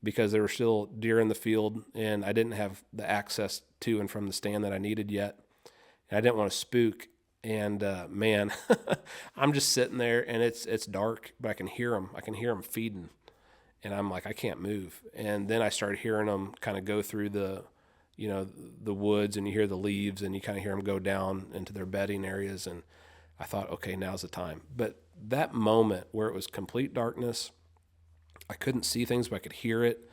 because there were still deer in the field, and I didn't have the access to and from the stand that I needed yet. And I didn't want to spook. And man, I'm just sitting there, and it's dark, but I can hear them. I can hear them feeding, and I'm like, I can't move. And then I started hearing them kind of go through the woods, and you hear the leaves, and you kind of hear them go down into their bedding areas. And I thought, okay, now's the time. But that moment where it was complete darkness, I couldn't see things, but I could hear it.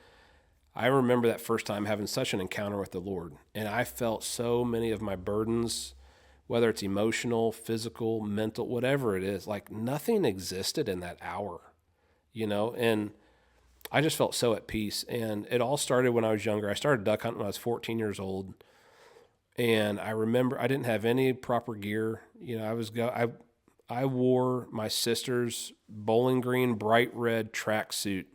I remember that first time having such an encounter with the Lord, and I felt so many of my burdens, whether it's emotional, physical, mental, whatever it is, like nothing existed in that hour, you know, and I just felt so at peace. And it all started when I was younger. I started duck hunting when I was 14 years old. And I remember I didn't have any proper gear. You know, I wore my sister's Bowling Green bright red tracksuit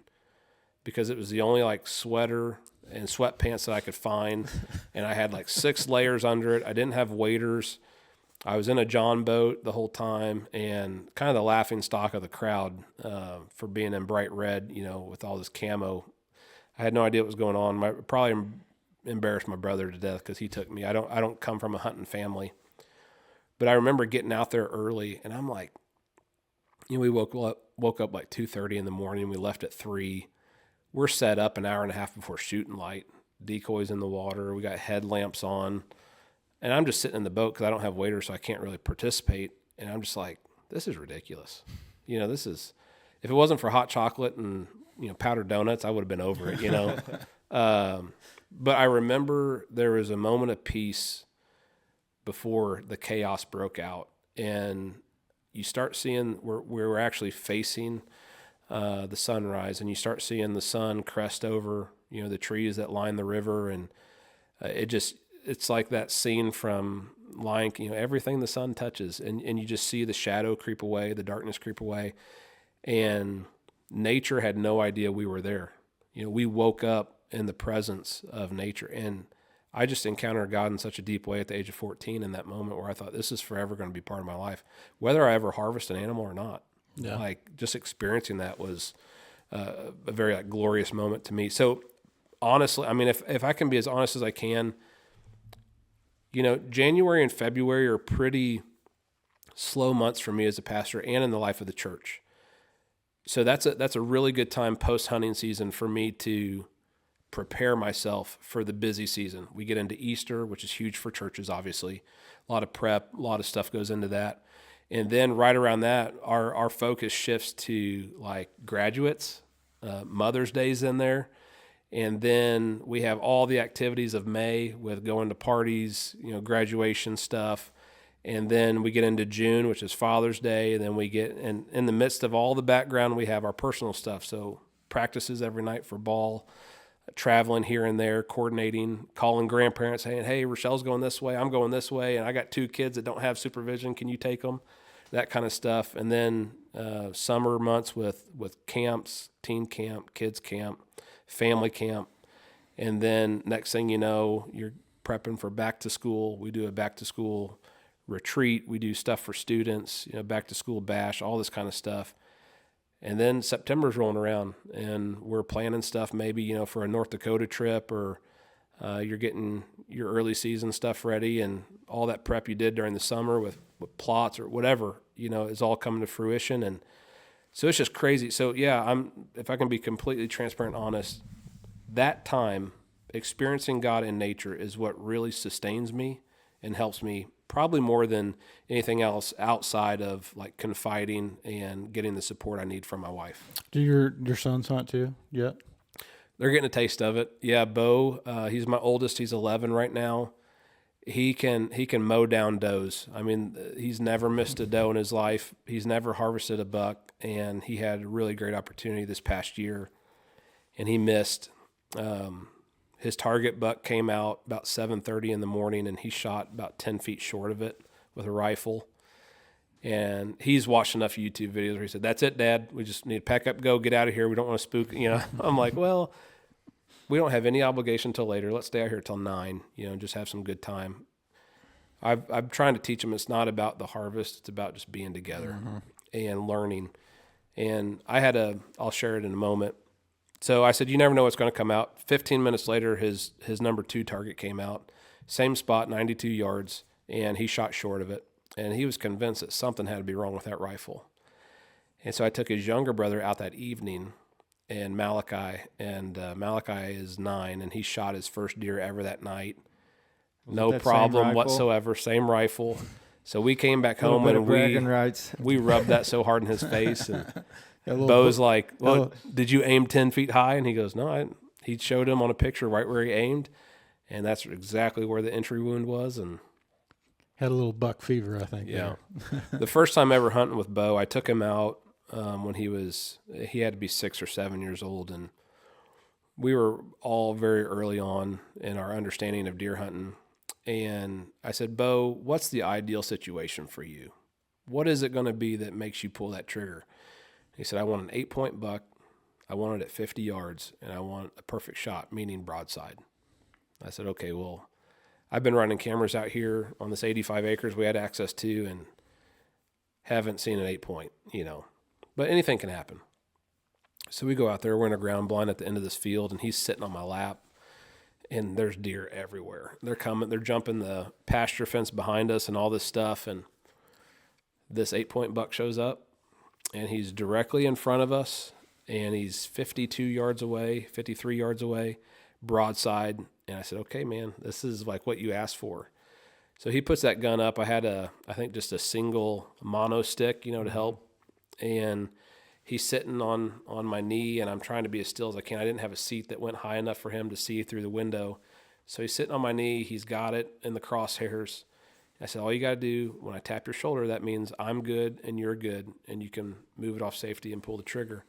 because it was the only like sweater and sweatpants that I could find. And I had like 6 layers under it. I didn't have waders. I was in a John boat the whole time, and kind of the laughing stock of the crowd for being in bright red, you know, with all this camo. I had no idea what was going on. Probably embarrassed my brother to death because he took me. I don't come from a hunting family, but I remember getting out there early, and I'm like, you know, we woke up like 2:30 in the morning. We left at 3. We're set up an hour and a half before shooting light. Decoys in the water. We got headlamps on. And I'm just sitting in the boat because I don't have waders, so I can't really participate. And I'm just like, this is ridiculous. You know, if it wasn't for hot chocolate and, you know, powdered donuts, I would have been over it, you know. But I remember there was a moment of peace before the chaos broke out. And you start seeing we're actually facing the sunrise, and you start seeing the sun crest over, you know, the trees that line the river. And it's like that scene from Lion King, you know, everything the sun touches, and you just see the shadow creep away, the darkness creep away, and nature had no idea we were there. You know, we woke up in the presence of nature, and I just encountered God in such a deep way at the age of 14 in that moment where I thought this is forever going to be part of my life, whether I ever harvest an animal or not. Yeah. Like just experiencing that was a very like glorious moment to me. So honestly, I mean, if I can be as honest as I can, you know, January and February are pretty slow months for me as a pastor and in the life of the church. So that's a really good time post-hunting season for me to prepare myself for the busy season. We get into Easter, which is huge for churches, obviously. A lot of prep, a lot of stuff goes into that. And then right around that, our focus shifts to like graduates, Mother's Day's in there. And then we have all the activities of May with going to parties, you know, graduation stuff. And then we get into June, which is Father's Day. And then we get, and in the midst of all the background, we have our personal stuff. So practices every night for ball, traveling here and there, coordinating, calling grandparents, saying, hey, Rochelle's going this way, I'm going this way. And I got 2 kids that don't have supervision. Can you take them? That kind of stuff. And then summer months with camps, teen camp, kids camp, family camp. And then next thing you know, you're prepping for back to school. We do a back to school retreat. We do stuff for students, you know, back to school bash, all this kind of stuff. And then September's rolling around, and we're planning stuff maybe, you know, for a North Dakota trip, or you're getting your early season stuff ready, and all that prep you did during the summer with plots or whatever, you know, is all coming to fruition. And so it's just crazy. So yeah, if I can be completely transparent and honest, that time experiencing God in nature is what really sustains me and helps me probably more than anything else outside of like confiding and getting the support I need from my wife. Do your sons hunt too yet? They're getting a taste of it. Yeah, Bo, he's my oldest. He's 11 right now. He can mow down does. I mean, he's never missed a doe in his life. He's never harvested a buck, and he had a really great opportunity this past year, and he missed. His target buck came out about 7:30 in the morning, and he shot about 10 feet short of it with a rifle. And he's watched enough YouTube videos where he said, "That's it, Dad. We just need to pack up, go, get out of here. We don't want to spook." I'm like, well, we don't have any obligation till later. Let's stay out here till 9, and just have some good time. I'm trying to teach them it's not about the harvest. It's about just being together and learning. And I'll share it in a moment. So I said, you never know what's going to come out. 15 minutes later, his number 2 target came out. Same spot, 92 yards, and he shot short of it. And he was convinced that something had to be wrong with that rifle. And so I took his younger brother out that evening, and Malachi is 9, and he shot his first deer ever that night. No problem whatsoever, same rifle. So we came back home and we rubbed that so hard in his face. And Bo's like, well, did you aim 10 feet high? And he goes, no, he showed him on a picture right where he aimed. And that's exactly where the entry wound was. And had a little buck fever, I think. Yeah. The first time ever hunting with Bo, I took him out when he had to be 6 or 7 years old. And we were all very early on in our understanding of deer hunting. And I said, Bo, what's the ideal situation for you? What is it going to be that makes you pull that trigger? He said, I want an 8-point buck. I want it at 50 yards, and I want a perfect shot, meaning broadside. I said, okay, well, I've been running cameras out here on this 85 acres we had access to and haven't seen an 8-point, But anything can happen. So we go out there, we're in a ground blind at the end of this field, and he's sitting on my lap, and there's deer everywhere. They're coming, they're jumping the pasture fence behind us and all this stuff, and this 8-point buck shows up. And he's directly in front of us, and he's 52 yards away, 53 yards away, broadside. And I said, okay, man, this is like what you asked for. So he puts that gun up. I had I think just a single mono stick, to help. And he's sitting on my knee, and I'm trying to be as still as I can. I didn't have a seat that went high enough for him to see through the window. So he's sitting on my knee. He's got it in the crosshairs. I said, all you got to do when I tap your shoulder, that means I'm good and you're good, and you can move it off safety and pull the trigger.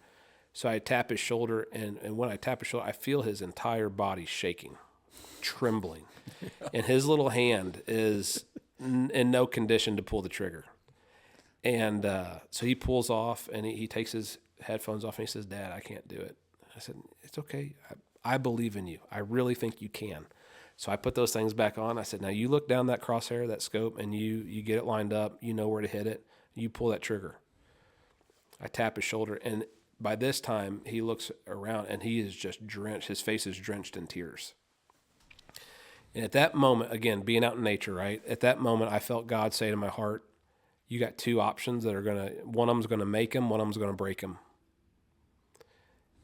So I tap his shoulder, and when I tap his shoulder, I feel his entire body shaking, trembling. And his little hand is in no condition to pull the trigger. And so he pulls off, and he takes his headphones off, and he says, Dad, I can't do it. I said, it's okay. I believe in you. I really think you can. So I put those things back on. I said, now you look down that crosshair, that scope, and you get it lined up. You know where to hit it. You pull that trigger. I tap his shoulder, and by this time, he looks around, and he is just drenched. His face is drenched in tears. And at that moment, again, being out in nature, right? At that moment, I felt God say to my heart, you got 2 options that are one of them's going to make him, one of them's going to break him.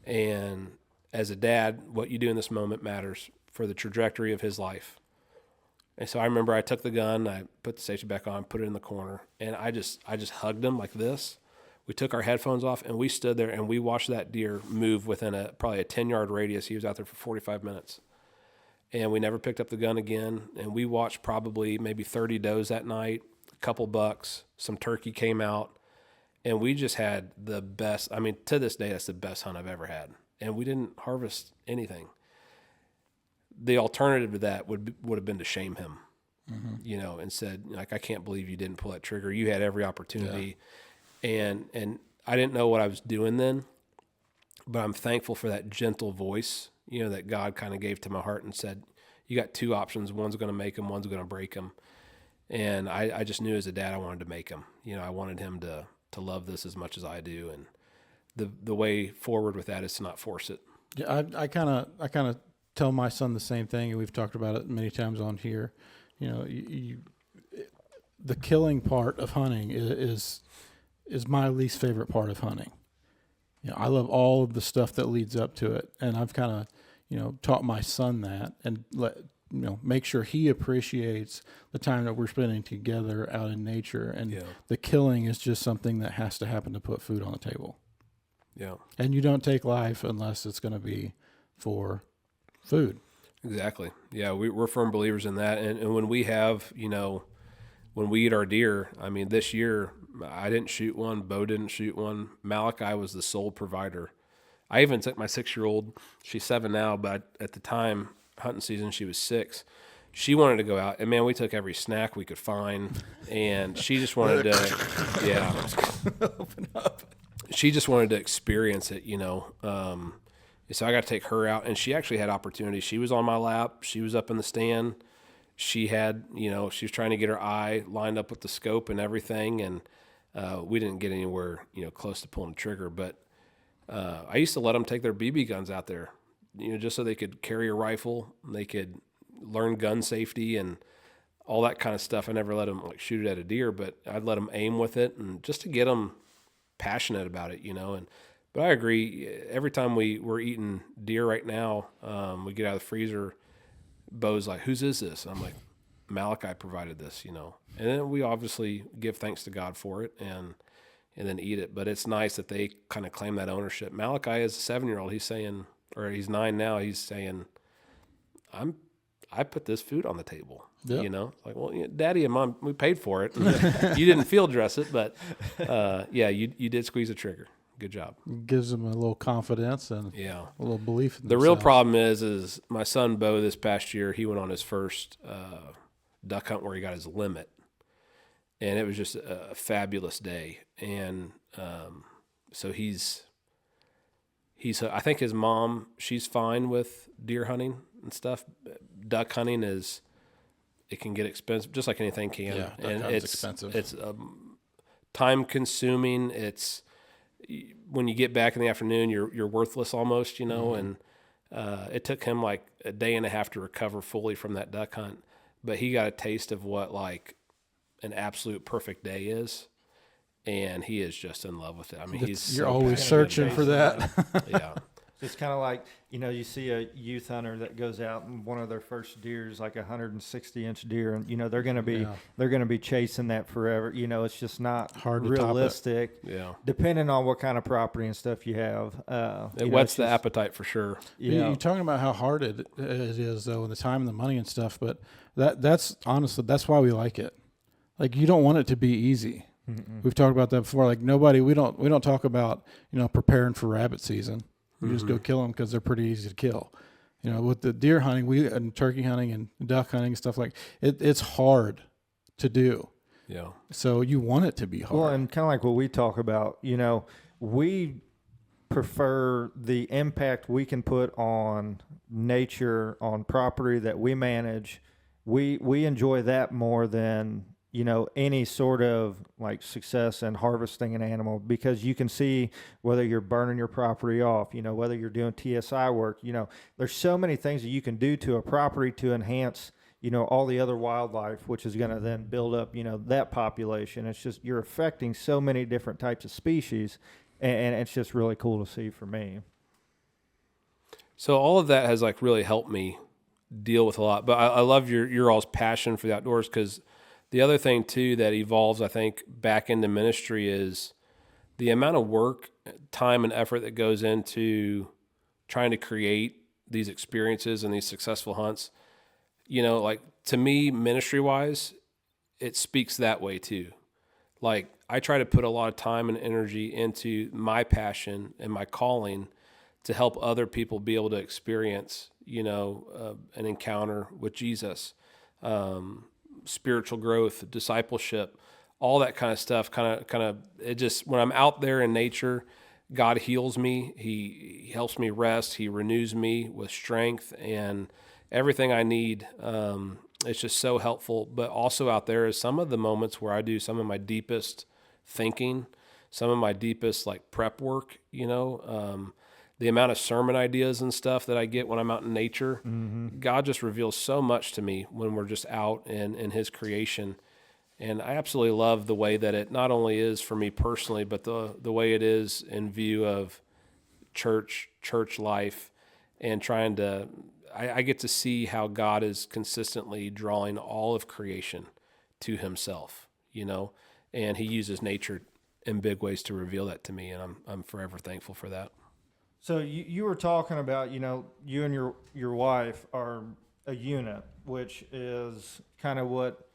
And as a dad, what you do in this moment matters for the trajectory of his life. And so I remember I took the gun, I put the safety back on, put it in the corner, and I just hugged him like this. We took our headphones off, and we stood there, and we watched that deer move within probably a 10-yard radius. He was out there for 45 minutes. And we never picked up the gun again, and we watched probably maybe 30 does that night, a couple bucks, some turkey came out, and we just had the best. I mean, to this day, that's the best hunt I've ever had. And we didn't harvest anything. The alternative to that would have been to shame him, and said, like, I can't believe you didn't pull that trigger. You had every opportunity. Yeah. And I didn't know what I was doing then, but I'm thankful for that gentle voice, that God kind of gave to my heart and said, you got 2 options. One's going to make him, one's going to break him. And I just knew as a dad, I wanted to make him. I wanted him to love this as much as I do. And the way forward with that is to not force it. Yeah, I kind of tell my son the same thing, and we've talked about it many times on here. The killing part of hunting is my least favorite part of hunting. I love all of the stuff that leads up to it, and I've kind of, taught my son that, and make sure he appreciates the time that we're spending together out in nature. And the killing is just something that has to happen to put food on the table. Yeah. And you don't take life unless it's going to be for food. Exactly. Yeah, we're firm believers in that. And when we have, when we eat our deer, I mean, this year I didn't shoot one, Bo didn't shoot one. Malachi was the sole provider. I even took my 6-year-old, she's 7 now, but at the time, hunting season, she was 6. She wanted to go out, and man, we took every snack we could find, and she just wanted to, Open up. she just wanted to experience it, So I got to take her out, and she actually had opportunities. She was on my lap. She was up in the stand. She had, she was trying to get her eye lined up with the scope and everything, and we didn't get anywhere, close to pulling the trigger. But I used to let them take their BB guns out there, just so they could carry a rifle, and they could learn gun safety and all that kind of stuff. I never let them shoot it at a deer, but I'd let them aim with it, and just to get them passionate about it, But I agree. Every time we're eating deer right now, we get out of the freezer, Bo's like, "Whose is this?" And I'm like, "Malachi provided this," And then we obviously give thanks to God for it and then eat it. But it's nice that they kind of claim that ownership. Malachi is a 7-year-old. He's saying, or he's 9 now. He's saying, I put this food on the table. Yep. Like, well, Daddy and Mom, we paid for it. You didn't field dress it, but you did squeeze the trigger. Good job. Gives them a little confidence and a little belief in The real themselves. problem is my son Bo this past year, he went on his first duck hunt where he got his limit. And it was just a fabulous day. And so he's I think his mom, she's fine with deer hunting and stuff. Duck hunting it can get expensive, just like anything can. Yeah, and it's expensive. It's time consuming. It's when you get back in the afternoon, you're worthless almost, And it took him like a day and a half to recover fully from that duck hunt, but he got a taste of what like an absolute perfect day is, and he is just in love with it. I mean, You're always searching for that. Yeah. It's kind of like, you see a youth hunter that goes out and one of their first deer is like a 160-inch deer, and they're going to be chasing that forever. It's just not hard to top it. realistic. Yeah. Depending on what kind of property and stuff you have, It whets the appetite for sure. You're talking about how hard it is, though, and the time and the money and stuff. But that's honestly, that's why we like it. Like, you don't want it to be easy. Mm-mm. We've talked about that before. Like, we don't talk about preparing for rabbit season. We just go kill them because they're pretty easy to kill. With the deer hunting, and turkey hunting and duck hunting and stuff like it's hard to do. Yeah. So you want it to be hard. Well, and kind of like what we talk about, we prefer the impact we can put on nature, on property that we manage. We enjoy that more than any sort of like success in harvesting an animal, because you can see whether you're burning your property off, whether you're doing TSI work, there's so many things that you can do to a property to enhance, all the other wildlife, which is going to then build up, that population. It's just, you're affecting so many different types of species, and it's just really cool to see for me. So all of that has like really helped me deal with a lot, but I love your all's passion for the outdoors, because the other thing, too, that evolves, I think, back into ministry is the amount of work, time, and effort that goes into trying to create these experiences and these successful hunts. Like, to me, ministry-wise, it speaks that way, too. Like, I try to put a lot of time and energy into my passion and my calling to help other people be able to experience, an encounter with Jesus, spiritual growth, discipleship, all that kind of stuff. Kind of, it just, when I'm out there in nature, God heals me. He helps me rest. He renews me with strength and everything I need. It's just so helpful. But also out there is some of the moments where I do some of my deepest thinking, some of my deepest like prep work, the amount of sermon ideas and stuff that I get when I'm out in nature. Mm-hmm. God just reveals so much to me when we're just out in his creation. And I absolutely love the way that it not only is for me personally, but the way it is in view of church life, and trying to, I get to see how God is consistently drawing all of creation to himself, and he uses nature in big ways to reveal that to me. And I'm forever thankful for that. So you were talking about, you and your wife are a unit, which is kind of what,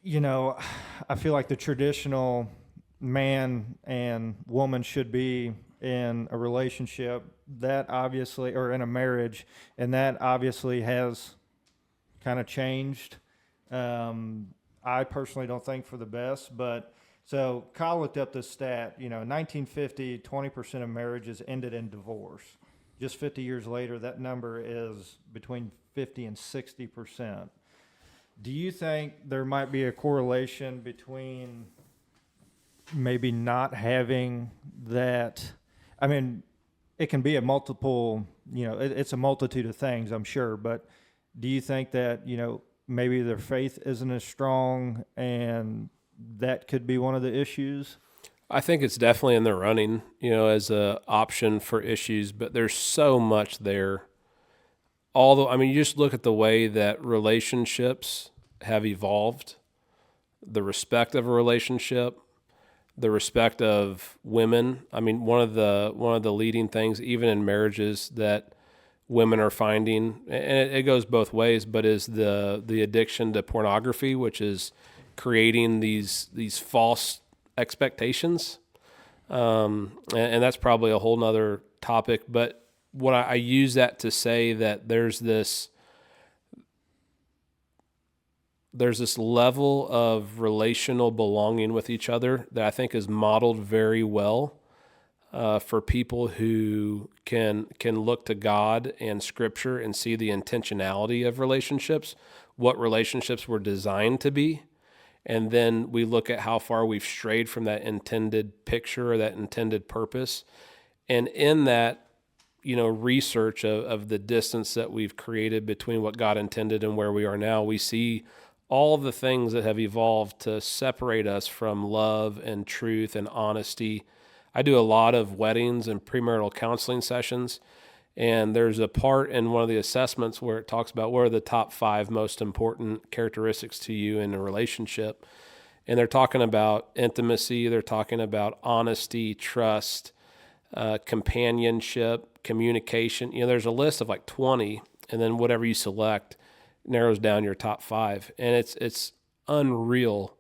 I feel like the traditional man and woman should be in a relationship, that obviously, or in a marriage, and that obviously has kind of changed. I personally don't think for the best, but so Kyle looked up this stat, 1950, 20% of marriages ended in divorce. Just 50 years later, that number is between 50 and 60%. Do you think there might be a correlation between maybe not having that? I mean, it can be a multiple, it's a multitude of things, I'm sure, but do you think that, maybe their faith isn't as strong and that could be one of the issues? I think it's definitely in the running, as a option for issues, but there's so much there. Although, you just look at the way that relationships have evolved, the respect of a relationship, the respect of women. One of the leading things, even in marriages, that women are finding, and it goes both ways, but is the addiction to pornography, which is creating these false expectations. And that's probably a whole nother topic. But what I use that to say that there's this level of relational belonging with each other that I think is modeled very well for people who can look to God and Scripture and see the intentionality of relationships, what relationships were designed to be. And then we look at how far we've strayed from that intended picture or that intended purpose. And in that, research of the distance that we've created between what God intended and where we are now, we see all the things that have evolved to separate us from love and truth and honesty. I do a lot of weddings and premarital counseling sessions, and there's a part in one of the assessments where it talks about what are the top 5 most important characteristics to you in a relationship. And they're talking about intimacy, they're talking about honesty, trust, companionship, communication. There's a list of like 20, and then whatever you select narrows down your top 5. And it's unreal,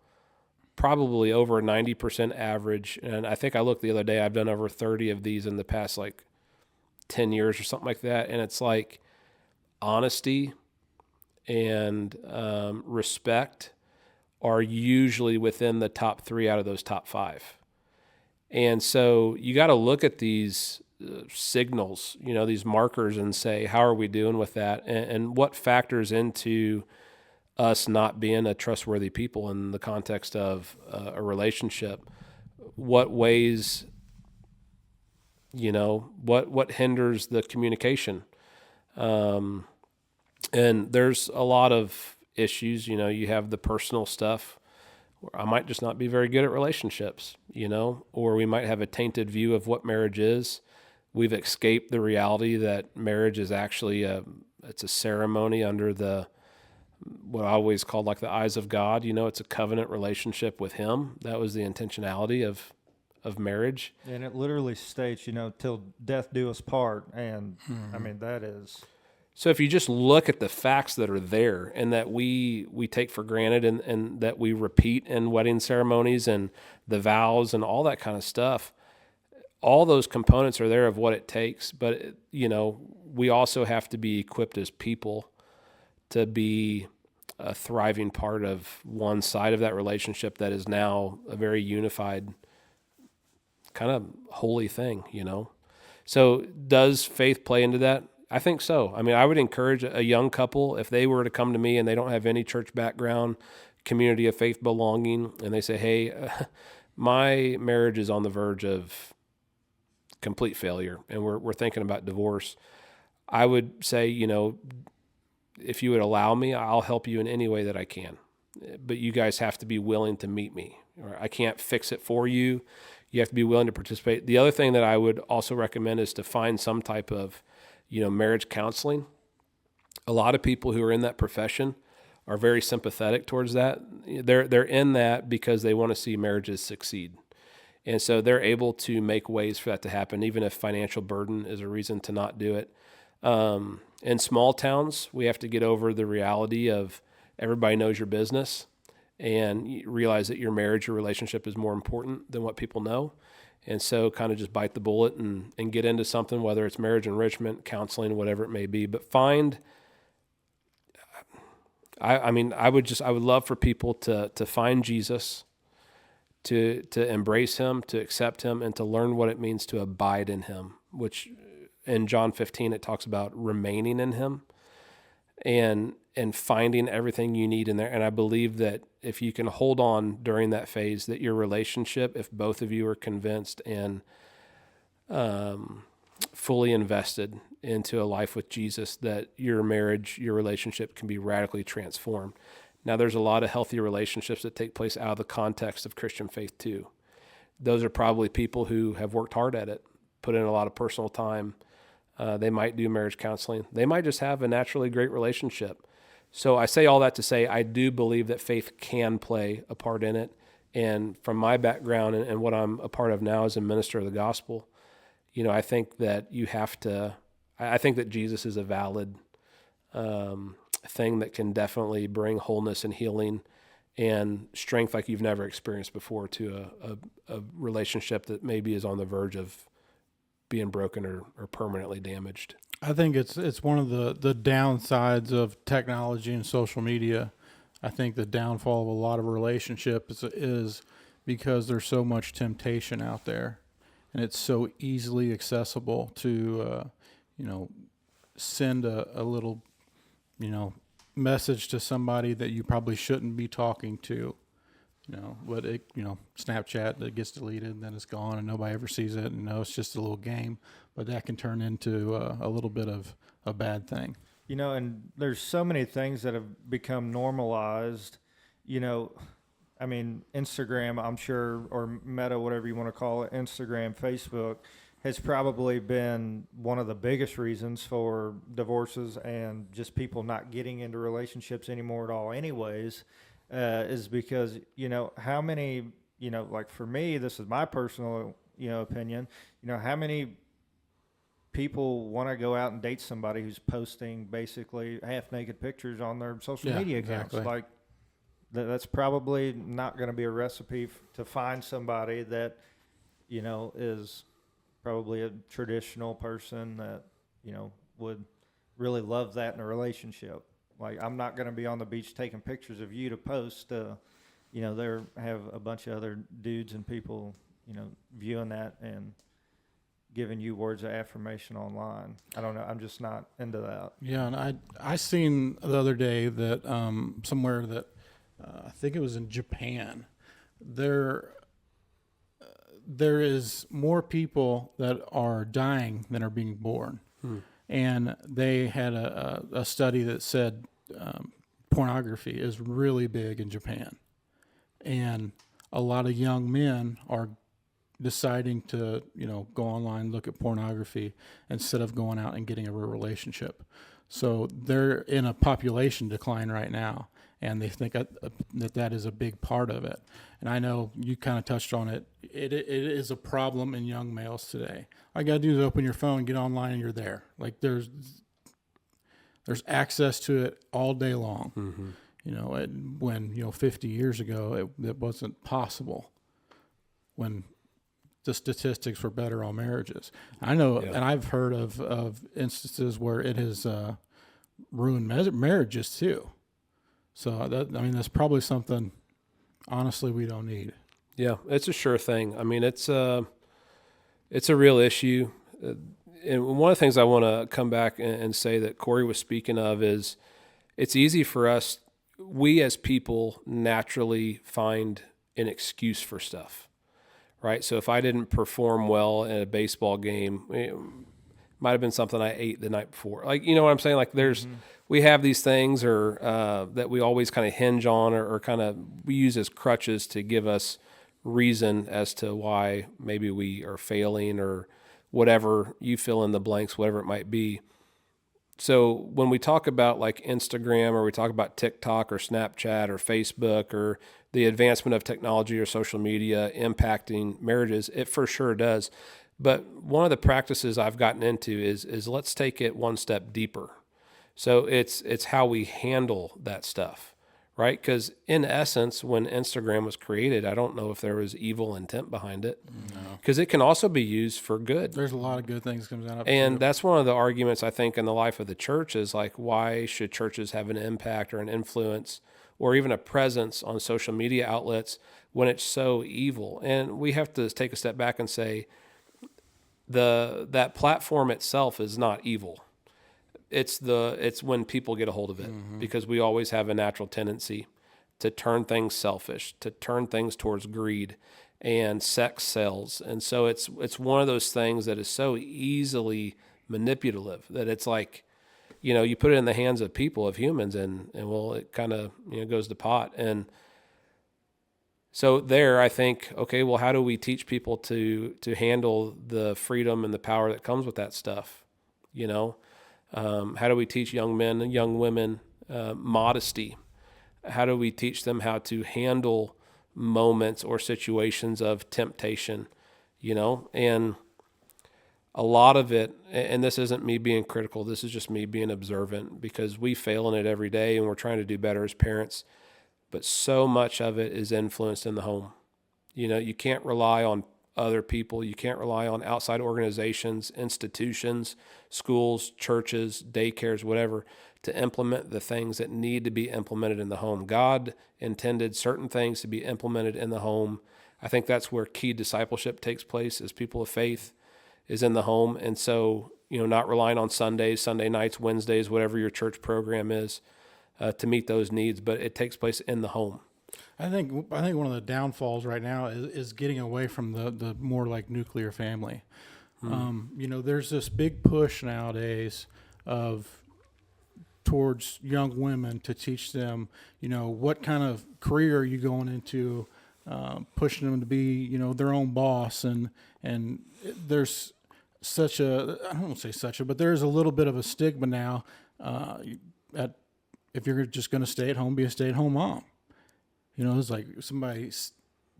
probably over 90% average. And I think I looked the other day, I've done over 30 of these in the past 10 years or something like that. And it's like honesty and respect are usually within the top 3 out of those top 5. And so you got to look at these signals, these markers, and say, how are we doing with that? And what factors into us not being a trustworthy people in the context of a relationship? What ways, what hinders the communication? And there's a lot of issues. You have the personal stuff. I might just not be very good at relationships, or we might have a tainted view of what marriage is. We've escaped the reality that marriage is actually it's a ceremony under what I always called like the eyes of God. It's a covenant relationship with Him. That was the intentionality of marriage. And it literally states, till death do us part. And that is. So if you just look at the facts that are there and that we take for granted and that we repeat in wedding ceremonies and the vows and all that kind of stuff, all those components are there of what it takes. But, we also have to be equipped as people to be a thriving part of one side of that relationship that is now a very unified kind of holy thing, So does faith play into that? I think so. I would encourage a young couple, if they were to come to me and they don't have any church background, community of faith belonging, and they say, hey, my marriage is on the verge of complete failure and we're thinking about divorce. I would say, if you would allow me, I'll help you in any way that I can. But you guys have to be willing to meet me. I can't fix it for you. You have to be willing to participate. The other thing that I would also recommend is to find some type of marriage counseling. A lot of people who are in that profession are very sympathetic towards that. They're in that because they want to see marriages succeed. And so they're able to make ways for that to happen, even if financial burden is a reason to not do it. In small towns, we have to get over the reality of everybody knows your business, and you realize that your marriage, your relationship is more important than what people know. And so kind of just bite the bullet and get into something, whether it's marriage enrichment, counseling, whatever it may be. But I would love for people to find Jesus, to embrace him, to accept him, and to learn what it means to abide in him, which in John 15, it talks about remaining in him and finding everything you need in there. And I believe that if you can hold on during that phase, that your relationship, if both of you are convinced and fully invested into a life with Jesus, that your marriage, your relationship can be radically transformed. Now, there's a lot of healthy relationships that take place out of the context of Christian faith too. Those are probably people who have worked hard at it, put in a lot of personal time. They might do marriage counseling. They might just have a naturally great relationship. So I say all that to say I do believe that faith can play a part in it. And from my background and what I'm a part of now as a minister of the gospel, I think that I think that Jesus is a valid thing that can definitely bring wholeness and healing and strength like you've never experienced before to a relationship that maybe is on the verge of being broken or permanently damaged. I think it's one of the downsides of technology and social media. I think the downfall of a lot of relationships is because there's so much temptation out there, and it's so easily accessible to, send a little, message to somebody that you probably shouldn't be talking to. But Snapchat that gets deleted and then it's gone and nobody ever sees it. And it's just a little game, but that can turn into a little bit of a bad thing. And there's so many things that have become normalized. Instagram, I'm sure, or Meta, whatever you want to call it, Instagram, Facebook, has probably been one of the biggest reasons for divorces and just people not getting into relationships anymore at all anyways. Is because, how many, like for me, this is my personal, opinion, how many people want to go out and date somebody who's posting basically half naked pictures on their social media accounts? Exactly. Like that's probably not going to be a recipe to find somebody that, is probably a traditional person that, would really love that in a relationship. Like, I'm not going to be on the beach taking pictures of you to post. There have a bunch of other dudes and people, viewing that and giving you words of affirmation online. I don't know. I'm just not into that. Yeah, and I seen the other day that somewhere that I think it was in Japan, there is more people that are dying than are being born. And they had a study that said pornography is really big in Japan. And a lot of young men are deciding to, go online, look at pornography instead of going out and getting a real relationship. So they're in a population decline right now. And they think that is a big part of it. And I know you kind of touched on it. It is a problem in young males today. All you got to do is open your phone, get online, and you're there. Like there's access to it all day long. Mm-hmm. When 50 years ago, it wasn't possible. When the statistics were better on marriages. I know, and I've heard of instances where it has ruined marriages too. So that's probably something, honestly, we don't need. Yeah, it's a sure thing. It's a real issue. And one of the things I want to come back and say that Corey was speaking of is it's easy for us, we as people naturally find an excuse for stuff, right? So if I didn't perform well in a baseball game, it might have been something I ate the night before. Like, you know what I'm saying? Like we have these things that we always kind of hinge on or kind of we use as crutches to give us reason as to why maybe we are failing or whatever, you fill in the blanks, whatever it might be. So when we talk about like Instagram, or we talk about TikTok or Snapchat or Facebook, or the advancement of technology or social media impacting marriages, it for sure does. But one of the practices I've gotten into is let's take it one step deeper. So it's how we handle that stuff, right? Because in essence, when Instagram was created, I don't know if there was evil intent behind it, because it can also be used for good. There's a lot of good things comes out of it. And that's one of the arguments I think in the life of the church is like, why should churches have an impact or an influence or even a presence on social media outlets when it's so evil? And we have to take a step back and say that platform itself is not evil. It's when people get a hold of it, because we always have a natural tendency to turn things selfish, to turn things towards greed, and sex sells. And so it's one of those things that is so easily manipulative that it's like, you put it in the hands of people, of humans, and well, it kind of goes to pot. And so there, I think, okay, well, how do we teach people to handle the freedom and the power that comes with that stuff? How do we teach young men and young women modesty? How do we teach them how to handle moments or situations of temptation? And a lot of it, and this isn't me being critical, this is just me being observant, because we fail in it every day and we're trying to do better as parents. But so much of it is influenced in the home. You can't rely on other people. You can't rely on outside organizations, institutions, schools, churches, daycares, whatever, to implement the things that need to be implemented in the home. God intended certain things to be implemented in the home. I think that's where key discipleship takes place as people of faith, is in the home. And so, not relying on Sundays, Sunday nights, Wednesdays, whatever your church program is, to meet those needs, but it takes place in the home. I think one of the downfalls right now is getting away from the more like nuclear family. There's this big push nowadays towards young women to teach them, what kind of career are you going into, pushing them to be, their own boss. And there's I don't want to say such a, but there's a little bit of a stigma now, if you're just going to stay at home, be a stay-at-home mom. It's like somebody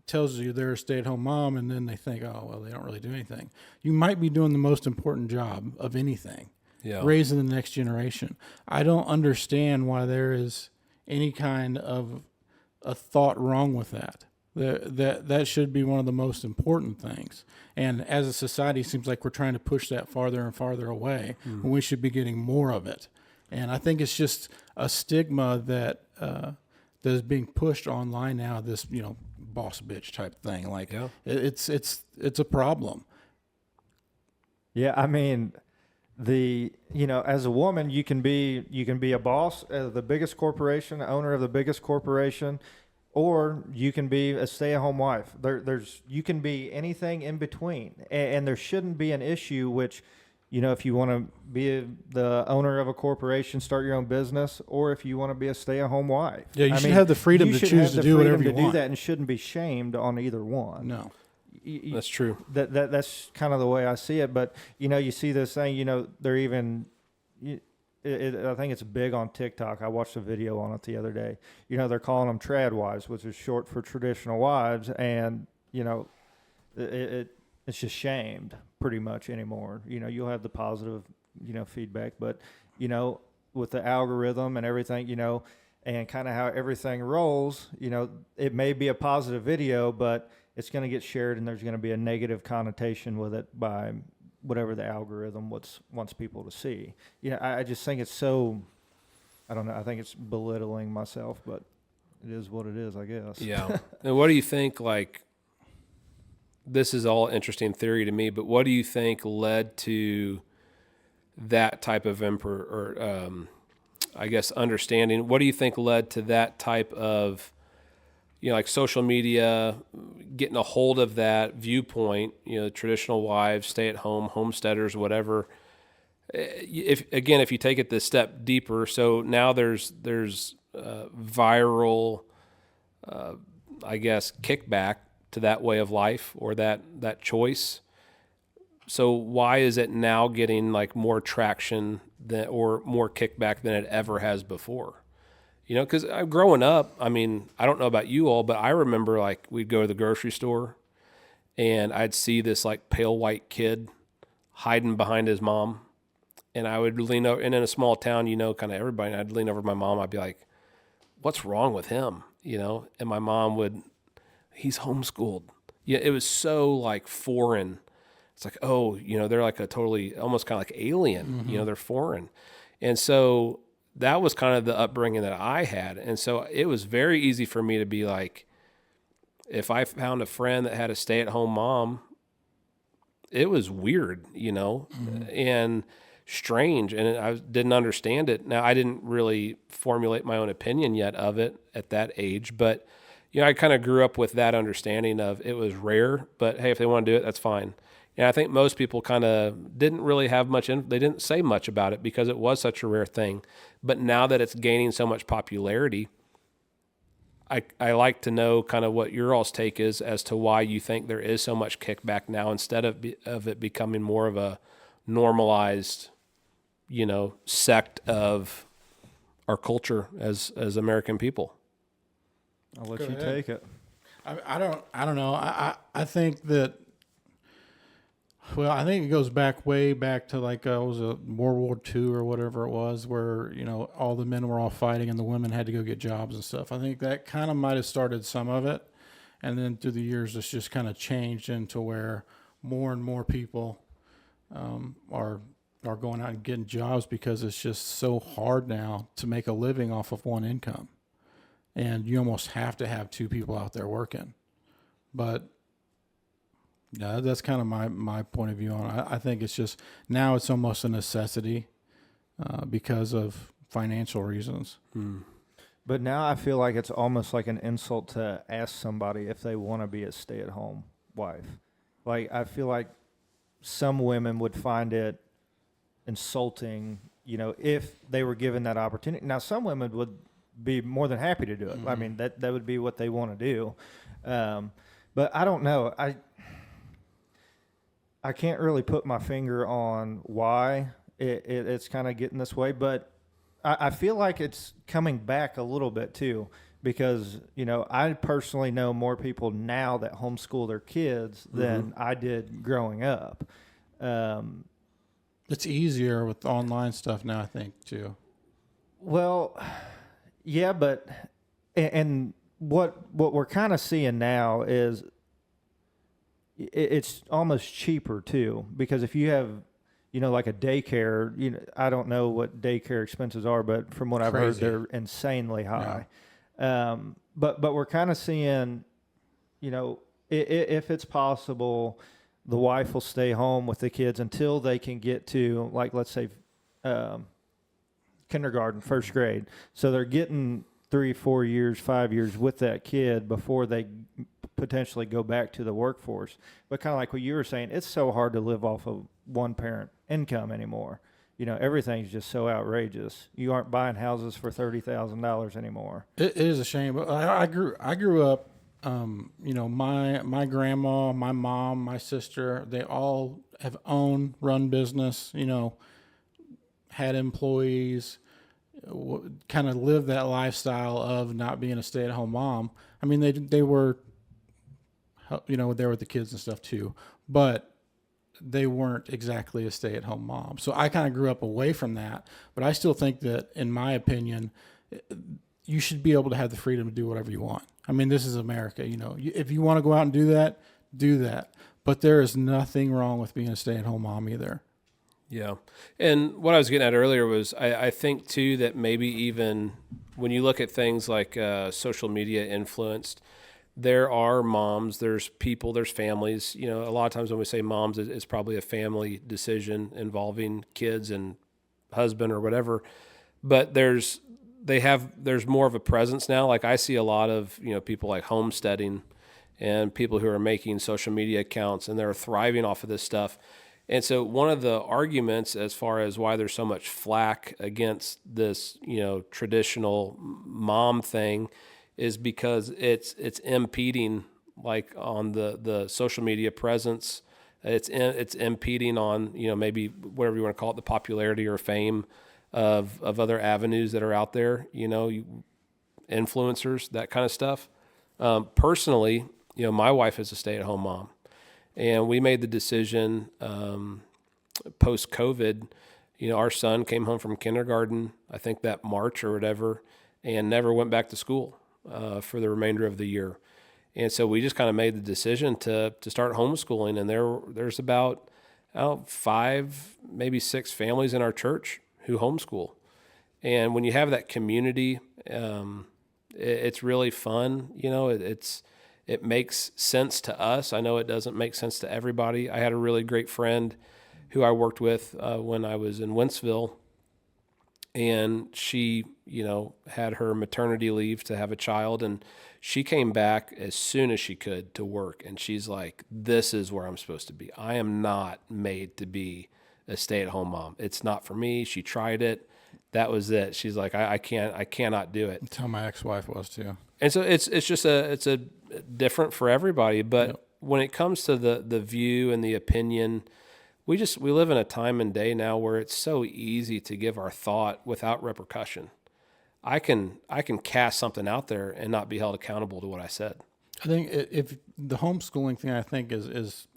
tells you they're a stay-at-home mom, and then they think, oh, well, they don't really do anything. You might be doing the most important job of anything, raising the next generation. I don't understand why there is any kind of a thought wrong with that. That should be one of the most important things. And as a society, it seems like we're trying to push that farther and farther away, when we should be getting more of it. And I think it's just a stigma that is being pushed online now. This boss bitch type thing. Like it's a problem. Yeah, I mean, as a woman, you can be a boss of the biggest corporation, owner of the biggest corporation, or you can be a stay-at-home wife. You can be anything in between, and there shouldn't be an issue. Which, if you want to be the owner of a corporation, start your own business, or if you want to be a stay-at-home wife. Yeah, you should have the freedom to choose to do whatever you want. Do that, and shouldn't be shamed on either one. No. That's true. That's kind of the way I see it. But you see this thing. They're even. I think it's big on TikTok. I watched a video on it the other day. They're calling them trad wives, which is short for traditional wives, and it's just shamed pretty much anymore. You'll have the positive feedback, but with the algorithm and everything, and kind of how everything rolls, it may be a positive video, but it's going to get shared, and there's going to be a negative connotation with it by whatever the algorithm wants people to see. I just think it's so, I don't know, I think it's belittling myself, but it is what it is, I guess. Yeah. And what do you think, this is all interesting theory to me, but what do you think led to that type of understanding? What do you think led to that type of, social media getting a hold of that viewpoint, traditional wives, stay at home, homesteaders, whatever. If you take it this step deeper, so now there's viral, kickback to that way of life or that choice. So why is it now getting more traction or more kickback than it ever has before. You know, because growing up, I mean, I don't know about you all, but I remember like we'd go to the grocery store and I'd see this like pale white kid hiding behind his mom. And I would lean over, and in a small town, you know, kind of everybody, and I'd lean over to my mom. I'd be like, what's wrong with him? You know, and my mom would, he's homeschooled. Yeah, it was so like foreign. It's like, oh, you know, they're like a totally, almost kind of like alien, you know, they're foreign. And so that was kind of the upbringing that I had. And so it was very easy for me to be like, if I found a friend that had a stay-at-home mom, it was weird, you know, and strange. And I didn't understand it. Now, I didn't really formulate my own opinion yet of it at that age, but, you know, I kind of grew up with that understanding of it was rare, but hey, if they want to do it, that's fine. And I think most people kind of didn't really have much, they didn't say much about it because it was such a rare thing. But now that it's gaining so much popularity, I like to know kind of what your all's take is as to why you think there is so much kickback now instead of it becoming more of a normalized, you know, sect of our culture as American people. I'll let Go you ahead. take it. I don't know. I think that, well, I think it goes way back to like, was it World War II or whatever it was, where, you know, all the men were all fighting and the women had to go get jobs and stuff. I think that kind of might have started some of it. And then through the years, it's just kind of changed into where more and more people are going out and getting jobs because it's just so hard now to make a living off of one income. And you almost have to have two people out there working. But yeah, that's kind of my point of view on it. I think it's just, now it's almost a necessity because of financial reasons. But now I feel like it's almost like an insult to ask somebody if they want to be a stay-at-home wife. Like, I feel like some women would find it insulting, you know, if they were given that opportunity. Now, some women would be more than happy to do it. I mean, that would be what they want to do. But I don't know. I can't really put my finger on why it's kind of getting this way, but I feel like it's coming back a little bit too, because, you know, I personally know more people now that homeschool their kids than I did growing up. It's easier with online stuff now, I think, too. Well, yeah, but and what we're kind of seeing now is it's almost cheaper too, because if you have, you know, like a daycare, you know, I don't know what daycare expenses are, but from what I've heard, Crazy. they're insanely high. But we're kind of seeing, you know, if it's possible, the wife will stay home with the kids until they can get to, like, let's say, kindergarten, first grade. So they're getting 3, 4 years, 5 years with that kid before they potentially go back to the workforce. But kind of like what you were saying, it's so hard to live off of one parent income anymore. You know, everything's just so outrageous. You aren't buying houses for $30,000 anymore. It is a shame. But I grew up, you know, my grandma, my mom, my sister, they all have run business, you know, had employees, kind of lived that lifestyle of not being a stay-at-home mom. I mean, they were, you know, there with the kids and stuff too, but they weren't exactly a stay-at-home mom. So I kind of grew up away from that, but I still think that, in my opinion, you should be able to have the freedom to do whatever you want. I mean, this is America, you know. If you want to go out and do that, do that. But there is nothing wrong with being a stay-at-home mom either. Yeah. And what I was getting at earlier was I think, too, that maybe even when you look at things like social media influenced, there are moms, there's people, there's families. You know, a lot of times when we say moms, it's probably a family decision involving kids and husband or whatever. But there's more of a presence now. Like I see a lot of, you know, people like homesteading and people who are making social media accounts, and they're thriving off of this stuff. And so one of the arguments as far as why there's so much flack against this, you know, traditional mom thing is because it's impeding, like, on the social media presence It's impeding on, maybe whatever you want to call it, the popularity or fame of other avenues that are out there, influencers, that kind of stuff. Personally, my wife is a stay-at-home mom, and we made the decision post-COVID. Our son came home from kindergarten, I think that March or whatever, and never went back to school for the remainder of the year. And so we just kind of made the decision to start homeschooling. And there's about 5, maybe 6 families in our church who homeschool. And when you have that community, it's really fun. It makes sense to us. I know it doesn't make sense to everybody. I had a really great friend who I worked with when I was in Wentzville, and she, had her maternity leave to have a child, and she came back as soon as she could to work. And she's like, this is where I'm supposed to be. I am not made to be a stay-at-home mom. It's not for me. She tried it. That was it. She's like, I cannot do it. That's how my ex-wife was too. And so it's just it's a different for everybody. But when it comes to the view and the opinion, we live in a time and day now where it's so easy to give our thought without repercussion. I can cast something out there and not be held accountable to what I said. I think if the homeschooling thing, I think is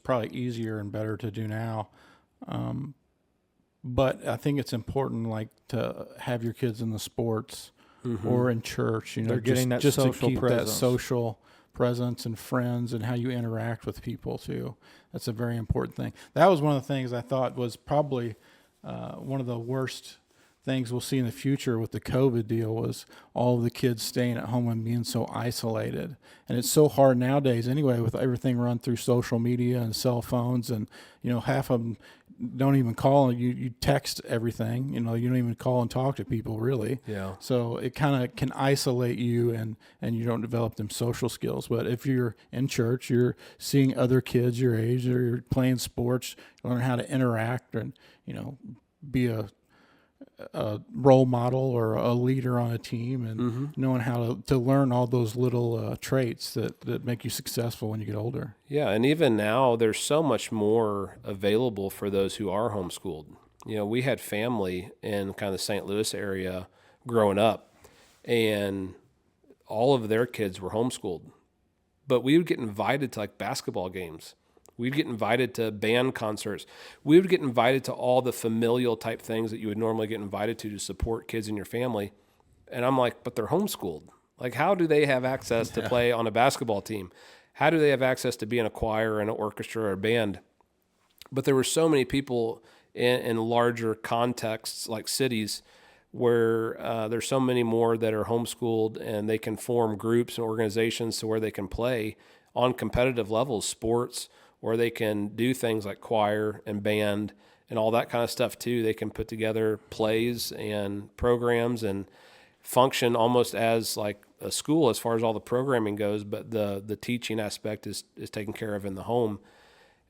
probably easier and better to do now. But I think it's important, like, to have your kids in the sports or in church. They're getting that just social to keep presence. that social presence and friends and how you interact with people too. That's a very important thing. That was one of the things I thought was probably one of the worst things we'll see in the future with the COVID deal was all of the kids staying at home and being so isolated. And it's so hard nowadays anyway with everything run through social media and cell phones, and half of them don't even call. You text everything. You don't even call and talk to people really. Yeah. So it kind of can isolate you, and you don't develop them social skills. But if you're in church, you're seeing other kids your age, or you're playing sports, learn how to interact and be a role model or a leader on a team, and knowing how to learn all those little traits that make you successful when you get older. Yeah, and even now there's so much more available for those who are homeschooled. We had family in kind of the St. Louis area growing up, and all of their kids were homeschooled. But we would get invited to like basketball games. We'd get invited to band concerts. We would get invited to all the familial type things that you would normally get invited to support kids in your family. And I'm like, but they're homeschooled. Like, how do they have access to play on a basketball team? How do they have access to be in a choir and an orchestra or a band? But there were so many people in larger contexts like cities where there's so many more that are homeschooled, and they can form groups and organizations to where they can play on competitive levels, sports, or they can do things like choir and band and all that kind of stuff too. They can put together plays and programs and function almost as like a school as far as all the programming goes, but the teaching aspect is taken care of in the home.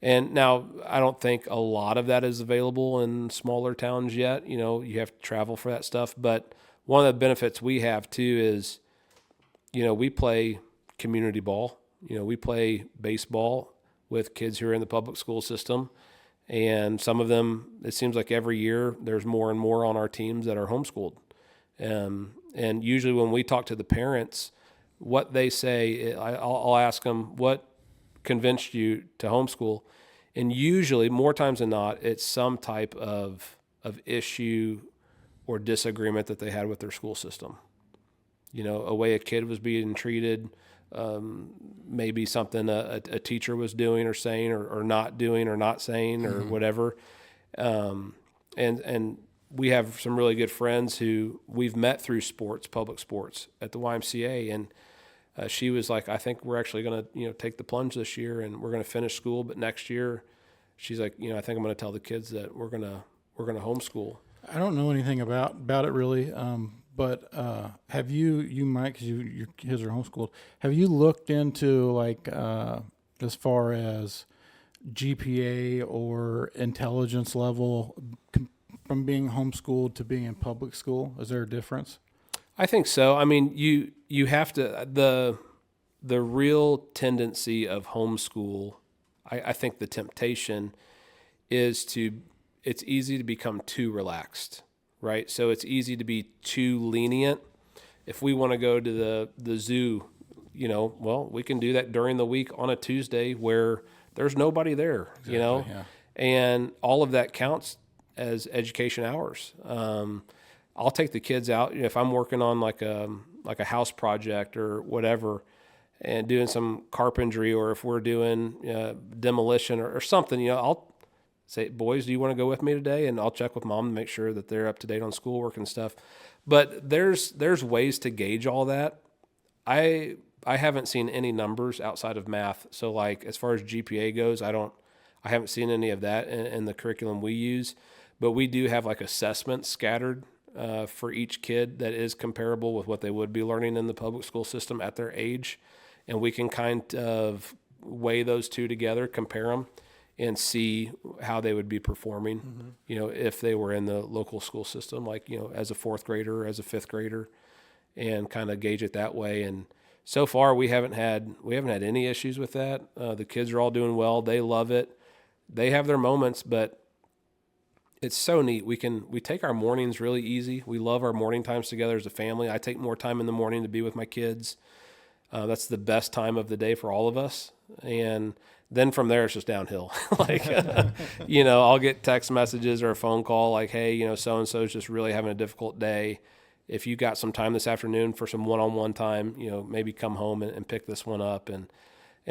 And now I don't think a lot of that is available in smaller towns yet. You have to travel for that stuff. But one of the benefits we have too is, we play community ball. We play baseball with kids who are in the public school system. And some of them, it seems like every year there's more and more on our teams that are homeschooled. And usually when we talk to the parents, what they say, I'll ask them, what convinced you to homeschool? And usually, more times than not, it's some type of issue or disagreement that they had with their school system. A way a kid was being treated, maybe something a teacher was doing or saying or not doing or not saying or whatever. And we have some really good friends who we've met through sports, public sports at the YMCA. And she was like, I think we're actually going to, take the plunge this year, and we're going to finish school. But next year, she's like, I think I'm going to tell the kids that we're going to homeschool. I don't know anything about it really. But have you Mike, because your kids are homeschooled, have you looked into like as far as GPA or intelligence level from being homeschooled to being in public school? Is there a difference? I think so. I mean, you have to, the real tendency of homeschool, I think the temptation is it's easy to become too relaxed, right? So it's easy to be too lenient. If we want to go to the zoo, well, we can do that during the week on a Tuesday where there's nobody there, Yeah. and all of that counts as education hours. I'll take the kids out if I'm working on like a house project or whatever, and doing some carpentry, or if we're doing demolition or something. I'll say, boys, do you want to go with me today? And I'll check with mom to make sure that they're up to date on schoolwork and stuff. But there's ways to gauge all that. I haven't seen any numbers outside of math. So like as far as GPA goes, I haven't seen any of that in the curriculum we use. But we do have like assessments scattered for each kid that is comparable with what they would be learning in the public school system at their age. And we can kind of weigh those two together, compare them, and see how they would be performing, if they were in the local school system, like, as a fourth grader or as a fifth grader, and kind of gauge it that way. And so far we haven't had any issues with that. The kids are all doing well. They love it. They have their moments, but it's so neat. We take our mornings really easy. We love our morning times together as a family. I take more time in the morning to be with my kids. That's the best time of the day for all of us. And then from there, it's just downhill. I'll get text messages or a phone call like, hey, so-and-so is just really having a difficult day. If you got some time this afternoon for some one-on-one time, maybe come home and pick this one up. And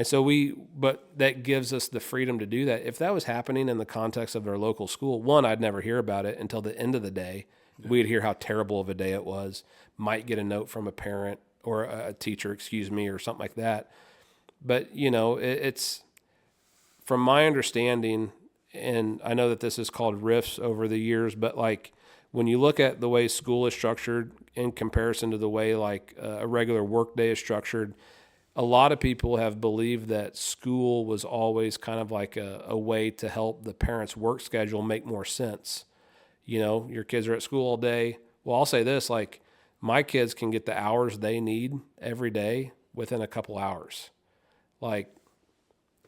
so but that gives us the freedom to do that. If that was happening in the context of our local school, one, I'd never hear about it until the end of the day. Yeah. We'd hear how terrible of a day it was, might get a note from a parent or a teacher, or something like that. But, it's, from my understanding, and I know that this is called rifts over the years, but like when you look at the way school is structured in comparison to the way like a regular work day is structured, a lot of people have believed that school was always kind of like a way to help the parents' work schedule make more sense. Your kids are at school all day. Well, I'll say this, like my kids can get the hours they need every day within a couple hours.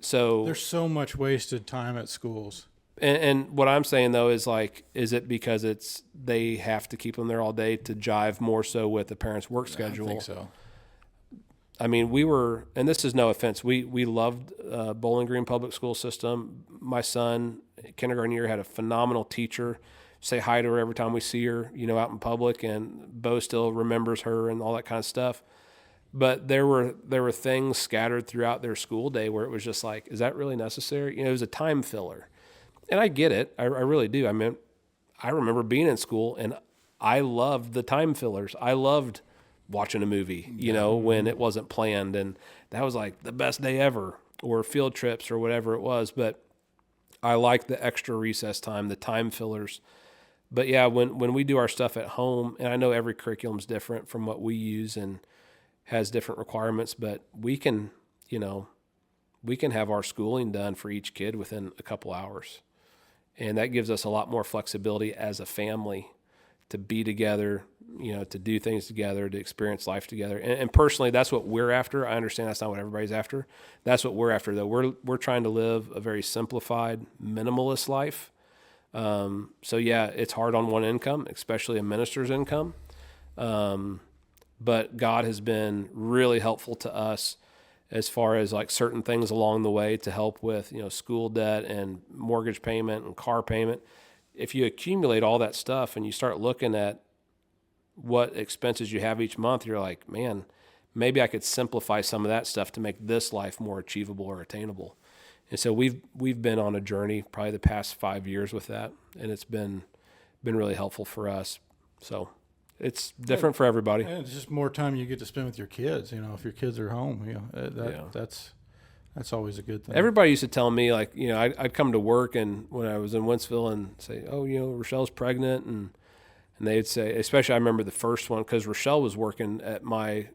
So there's so much wasted time at schools. And what I'm saying though is like, is it because they have to keep them there all day to jive more so with the parents' work schedule? I think so. I mean, and this is no offense, we loved Bowling Green Public School System. My son, kindergarten year, had a phenomenal teacher. Say hi to her every time we see her, out in public, and Bo still remembers her and all that kind of stuff. But there were things scattered throughout their school day where it was just like, is that really necessary? It was a time filler. And I get it. I really do. I mean, I remember being in school and I loved the time fillers. I loved watching a movie, when it wasn't planned. And that was like the best day ever, or field trips or whatever it was. But I like the extra recess time, the time fillers. But yeah, when we do our stuff at home, and I know every curriculum's different from what we use and has different requirements, but we can have our schooling done for each kid within a couple hours. And that gives us a lot more flexibility as a family to be together, to do things together, to experience life together. And personally, that's what we're after. I understand that's not what everybody's after. That's what we're after, though. We're trying to live a very simplified, minimalist life. So yeah, it's hard on one income, especially a minister's income. But God has been really helpful to us as far as like certain things along the way to help with, school debt and mortgage payment and car payment. If you accumulate all that stuff and you start looking at what expenses you have each month, you're like, man, maybe I could simplify some of that stuff to make this life more achievable or attainable. And so we've been on a journey probably the past 5 years with that, and it's been really helpful for us. So it's different for everybody. And it's just more time you get to spend with your kids. If your kids are home, that's always a good thing. Everybody used to tell me, like, I'd come to work and when I was in Wentzville and say, oh, Rochelle's pregnant, and they'd say, especially I remember the first one because Rochelle was working at my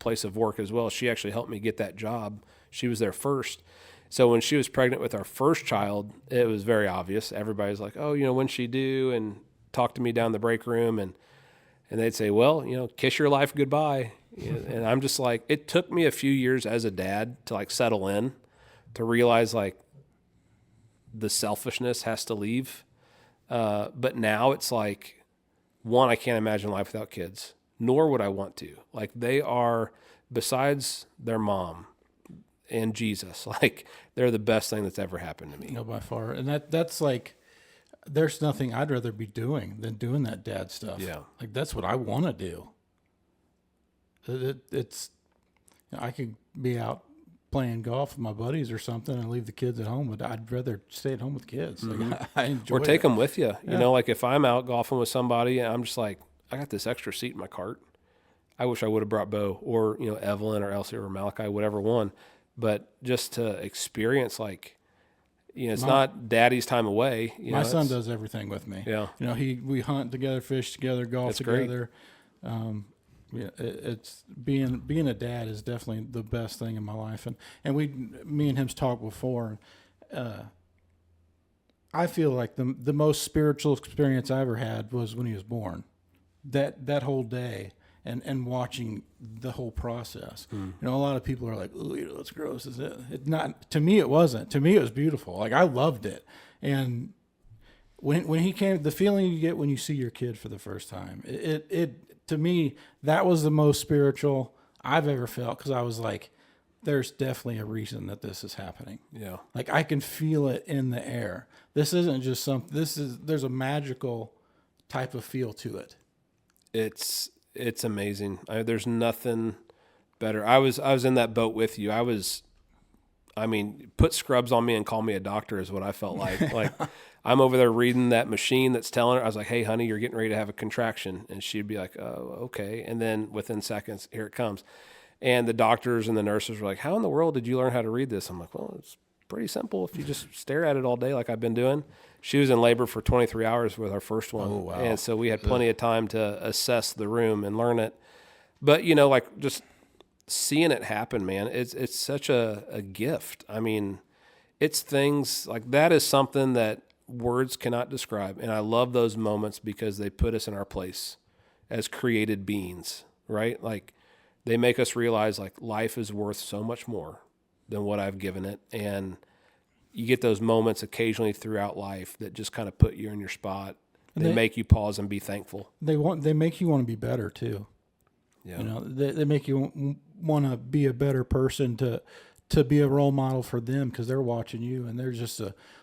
place of work as well. She actually helped me get that job. She was there first. So when she was pregnant with our first child, it was very obvious. Everybody's like, oh, when's she due? And talk to me down the break room. And they'd say, well, kiss your life goodbye. And I'm just like, it took me a few years as a dad to like settle in, to realize like the selfishness has to leave. But now it's like, one, I can't imagine life without kids, nor would I want to. Like, they are, besides their mom and Jesus, like, they're the best thing that's ever happened to me. No, by far. And that's like, there's nothing I'd rather be doing than doing that dad stuff. Yeah. Like, that's what I want to do. It's, I could be out playing golf with my buddies or something and leave the kids at home, but I'd rather stay at home with kids. Like, I enjoy Or take them with you. Yeah. You know, like if I'm out golfing with somebody and I'm just like, I got this extra seat in my cart. I wish I would have brought Bo or, you know, Evelyn or Elsie or Malachi, whatever one. But just to experience, like, you know, it's not daddy's time away. You My know, son does everything with me. Yeah. You know, we hunt together, fish together, golf That's great. together. Yeah, it's being a dad is definitely the best thing in my life. And me and him's talked before. I feel like the most spiritual experience I ever had was when he was born. That whole day and watching the whole process. You know, a lot of people are like, "Ooh, that's gross." Is it? It's not. To me, it wasn't. To me, it was beautiful. Like, I loved it. And when he came, the feeling you get when you see your kid for the first time, it to me, that was the most spiritual I've ever felt, because I was like, there's definitely a reason that this is happening. Yeah. Like, I can feel it in the air. This isn't just there's a magical type of feel to it. It's amazing. There's nothing better. I was in that boat with you. Put scrubs on me and call me a doctor is what I felt like. Like, I'm over there reading that machine that's telling her, I was like, "Hey, honey, you're getting ready to have a contraction." And she'd be like, "Oh, okay." And then within seconds, here it comes. And the doctors and the nurses were like, "How in the world did you learn how to read this?" I'm like, "Well, it's pretty simple if you just stare at it all day like I've been doing." She was in labor for 23 hours with our first one. Oh, wow. And so we had plenty of time to assess the room and learn it. But, you know, like, just seeing it happen, man, it's such a gift. I mean, it's things like that is something that words cannot describe. And I love those moments because they put us in our place as created beings, right? Like, they make us realize, like, life is worth so much more than what I've given it. And you get those moments occasionally throughout life that just kind of put you in your spot. They make you pause and be thankful. They make you want to be better too. Yeah. You know, they make you want to be a better person, to be a role model for them, because they're watching you, and they're just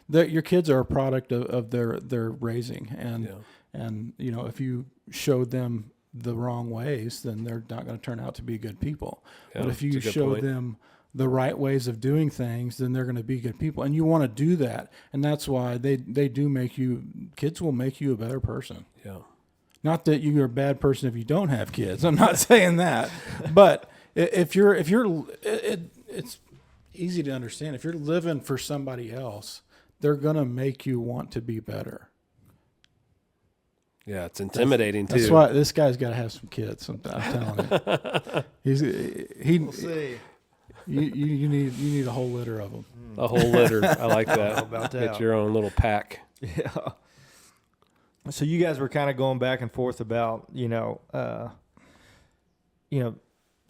your kids are a product of their raising, and you know, if you showed them the wrong ways, then they're not going to turn out to be good people. Yeah, but if you show them the right ways of doing things, then they're going to be good people, and you want to do that, and that's why they do make you. Kids will make you a better person. Yeah. Not that you're a bad person if you don't have kids. I'm not saying that, but if you're, it's easy to understand. If you're living for somebody else, they're gonna make you want to be better. Yeah, it's intimidating too. That's why this guy's got to have some kids. I'm telling you, We'll see. You need a whole litter of them. A whole litter. I like that. about that. Get your own little pack. Yeah. So you guys were kind of going back and forth about,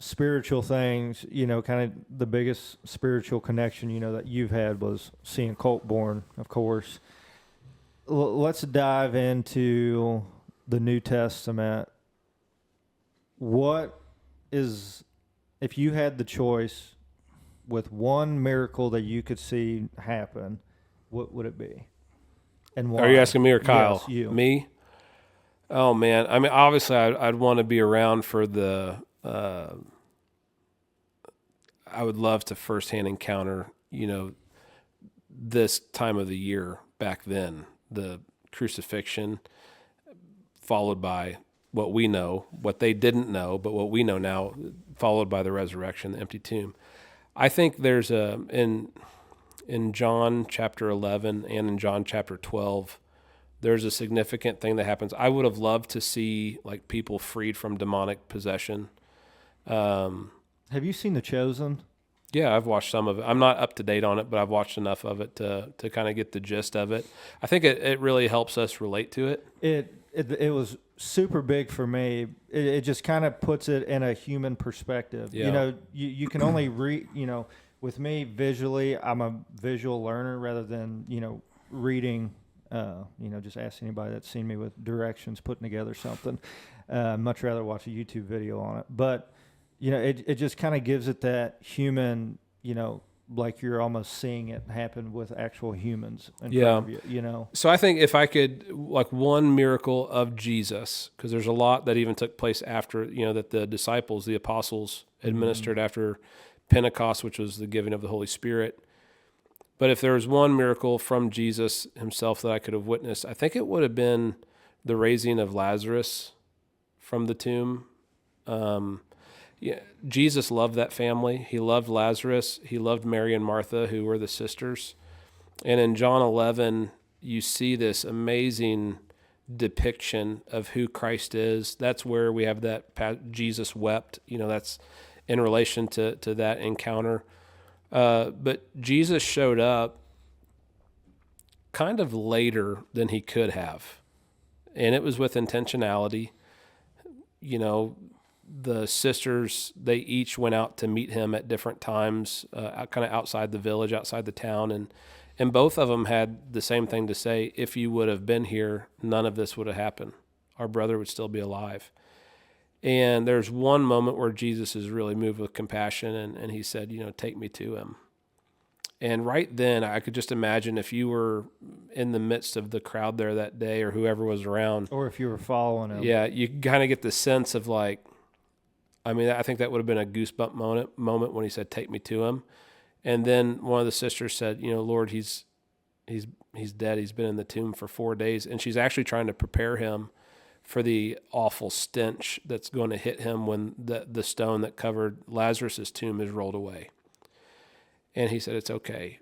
spiritual things, kind of the biggest spiritual connection, that you've had was seeing Colt born, of course. Let's dive into the New Testament. What is, if you had the choice with one miracle that you could see happen, what would it be? And why? Are you asking me or Kyle? Yes, you. Me? Oh, man. I mean, obviously, I'd want to be around for the I would love to firsthand encounter, this time of the year back then, the crucifixion, followed by what we know, what they didn't know, but what we know now, followed by the resurrection, the empty tomb. I think there's in John chapter 11 and in John chapter 12, there's a significant thing that happens. I would have loved to see like people freed from demonic possession. Have you seen The Chosen? Yeah, I've watched some of it. I'm not up to date on it, but I've watched enough of it to kind of get the gist of it. I think it really helps us relate to it. It was super big for me. It just kind of puts it in a human perspective. Yeah. You can only read, with me visually, I'm a visual learner rather than, reading, just ask anybody that's seen me with directions putting together something. Much rather watch a YouTube video on it. But, it just kind of gives it that human, like you're almost seeing it happen with actual humans in front of you, So I think if I could, like one miracle of Jesus, because there's a lot that even took place after, that the disciples, the apostles administered after Pentecost, which was the giving of the Holy Spirit. But if there was one miracle from Jesus himself that I could have witnessed, I think it would have been the raising of Lazarus from the tomb. Jesus loved that family. He loved Lazarus. He loved Mary and Martha, who were the sisters. And in John 11, you see this amazing depiction of who Christ is. That's where we have that Jesus wept. That's in relation to that encounter. But Jesus showed up kind of later than he could have. And it was with intentionality. The sisters, they each went out to meet him at different times, kind of outside the village, outside the town. And both of them had the same thing to say. If you would have been here, none of this would have happened. Our brother would still be alive. And there's one moment where Jesus is really moved with compassion, and he said, take me to him. And right then, I could just imagine if you were in the midst of the crowd there that day, or whoever was around. Or if you were following him. Yeah, you kind of get the sense of I think that would have been a goosebump moment when he said, take me to him. And then one of the sisters said, Lord, he's dead. He's been in the tomb for 4 days. And she's actually trying to prepare him for the awful stench that's going to hit him when the stone that covered Lazarus's tomb is rolled away. And he said, it's okay.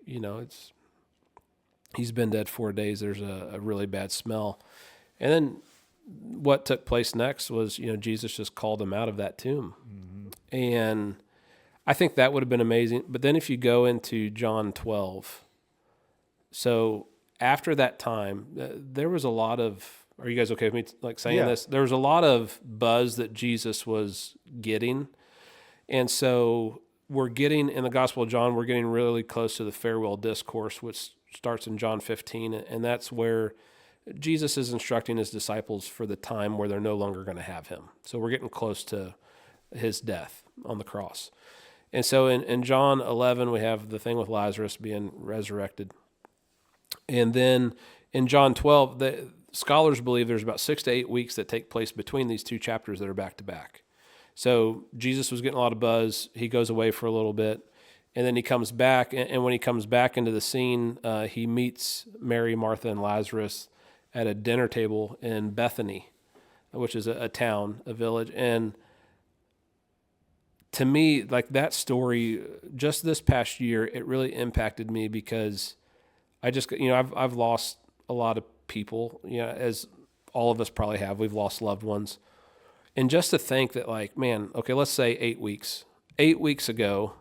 He's been dead 4 days. There's a really bad smell. And then what took place next was, Jesus just called him out of that tomb. Mm-hmm. And I think that would have been amazing. But then if you go into John 12, so after that time, there was a lot of, are you guys okay with me saying this? There was a lot of buzz that Jesus was getting. And so we're getting, in the Gospel of John, we're getting really close to the farewell discourse, which starts in John 15. And that's where Jesus is instructing his disciples for the time where they're no longer going to have him. So we're getting close to his death on the cross. And so in John 11, we have the thing with Lazarus being resurrected. And then in John 12, the scholars believe there's about 6 to 8 weeks that take place between these two chapters that are back to back. So Jesus was getting a lot of buzz. He goes away for a little bit, and then he comes back. And when he comes back into the scene, he meets Mary, Martha, and Lazarus at a dinner table in Bethany, which is a town, a village. And to me, that story, just this past year, it really impacted me because I just, I've lost a lot of people, as all of us probably have. We've lost loved ones. And just to think that let's say 8 weeks. 8 weeks ago,